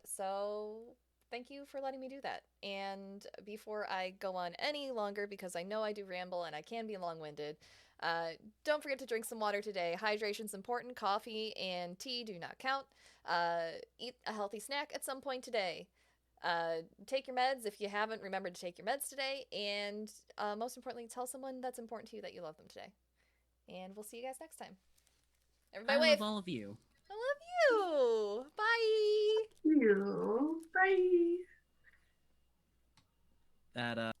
So thank you for letting me do that. And before I go on any longer, because I know I do ramble and I can be long-winded, don't forget to drink some water today. Hydration's important. Coffee and tea do not count. Eat a healthy snack at some point today. Take your meds if you haven't remembered to take your meds today. And most importantly, tell someone that's important to you that you love them today. And we'll see you guys next time. Everybody I wave. love all of you. I love you. Bye. You. Bye. That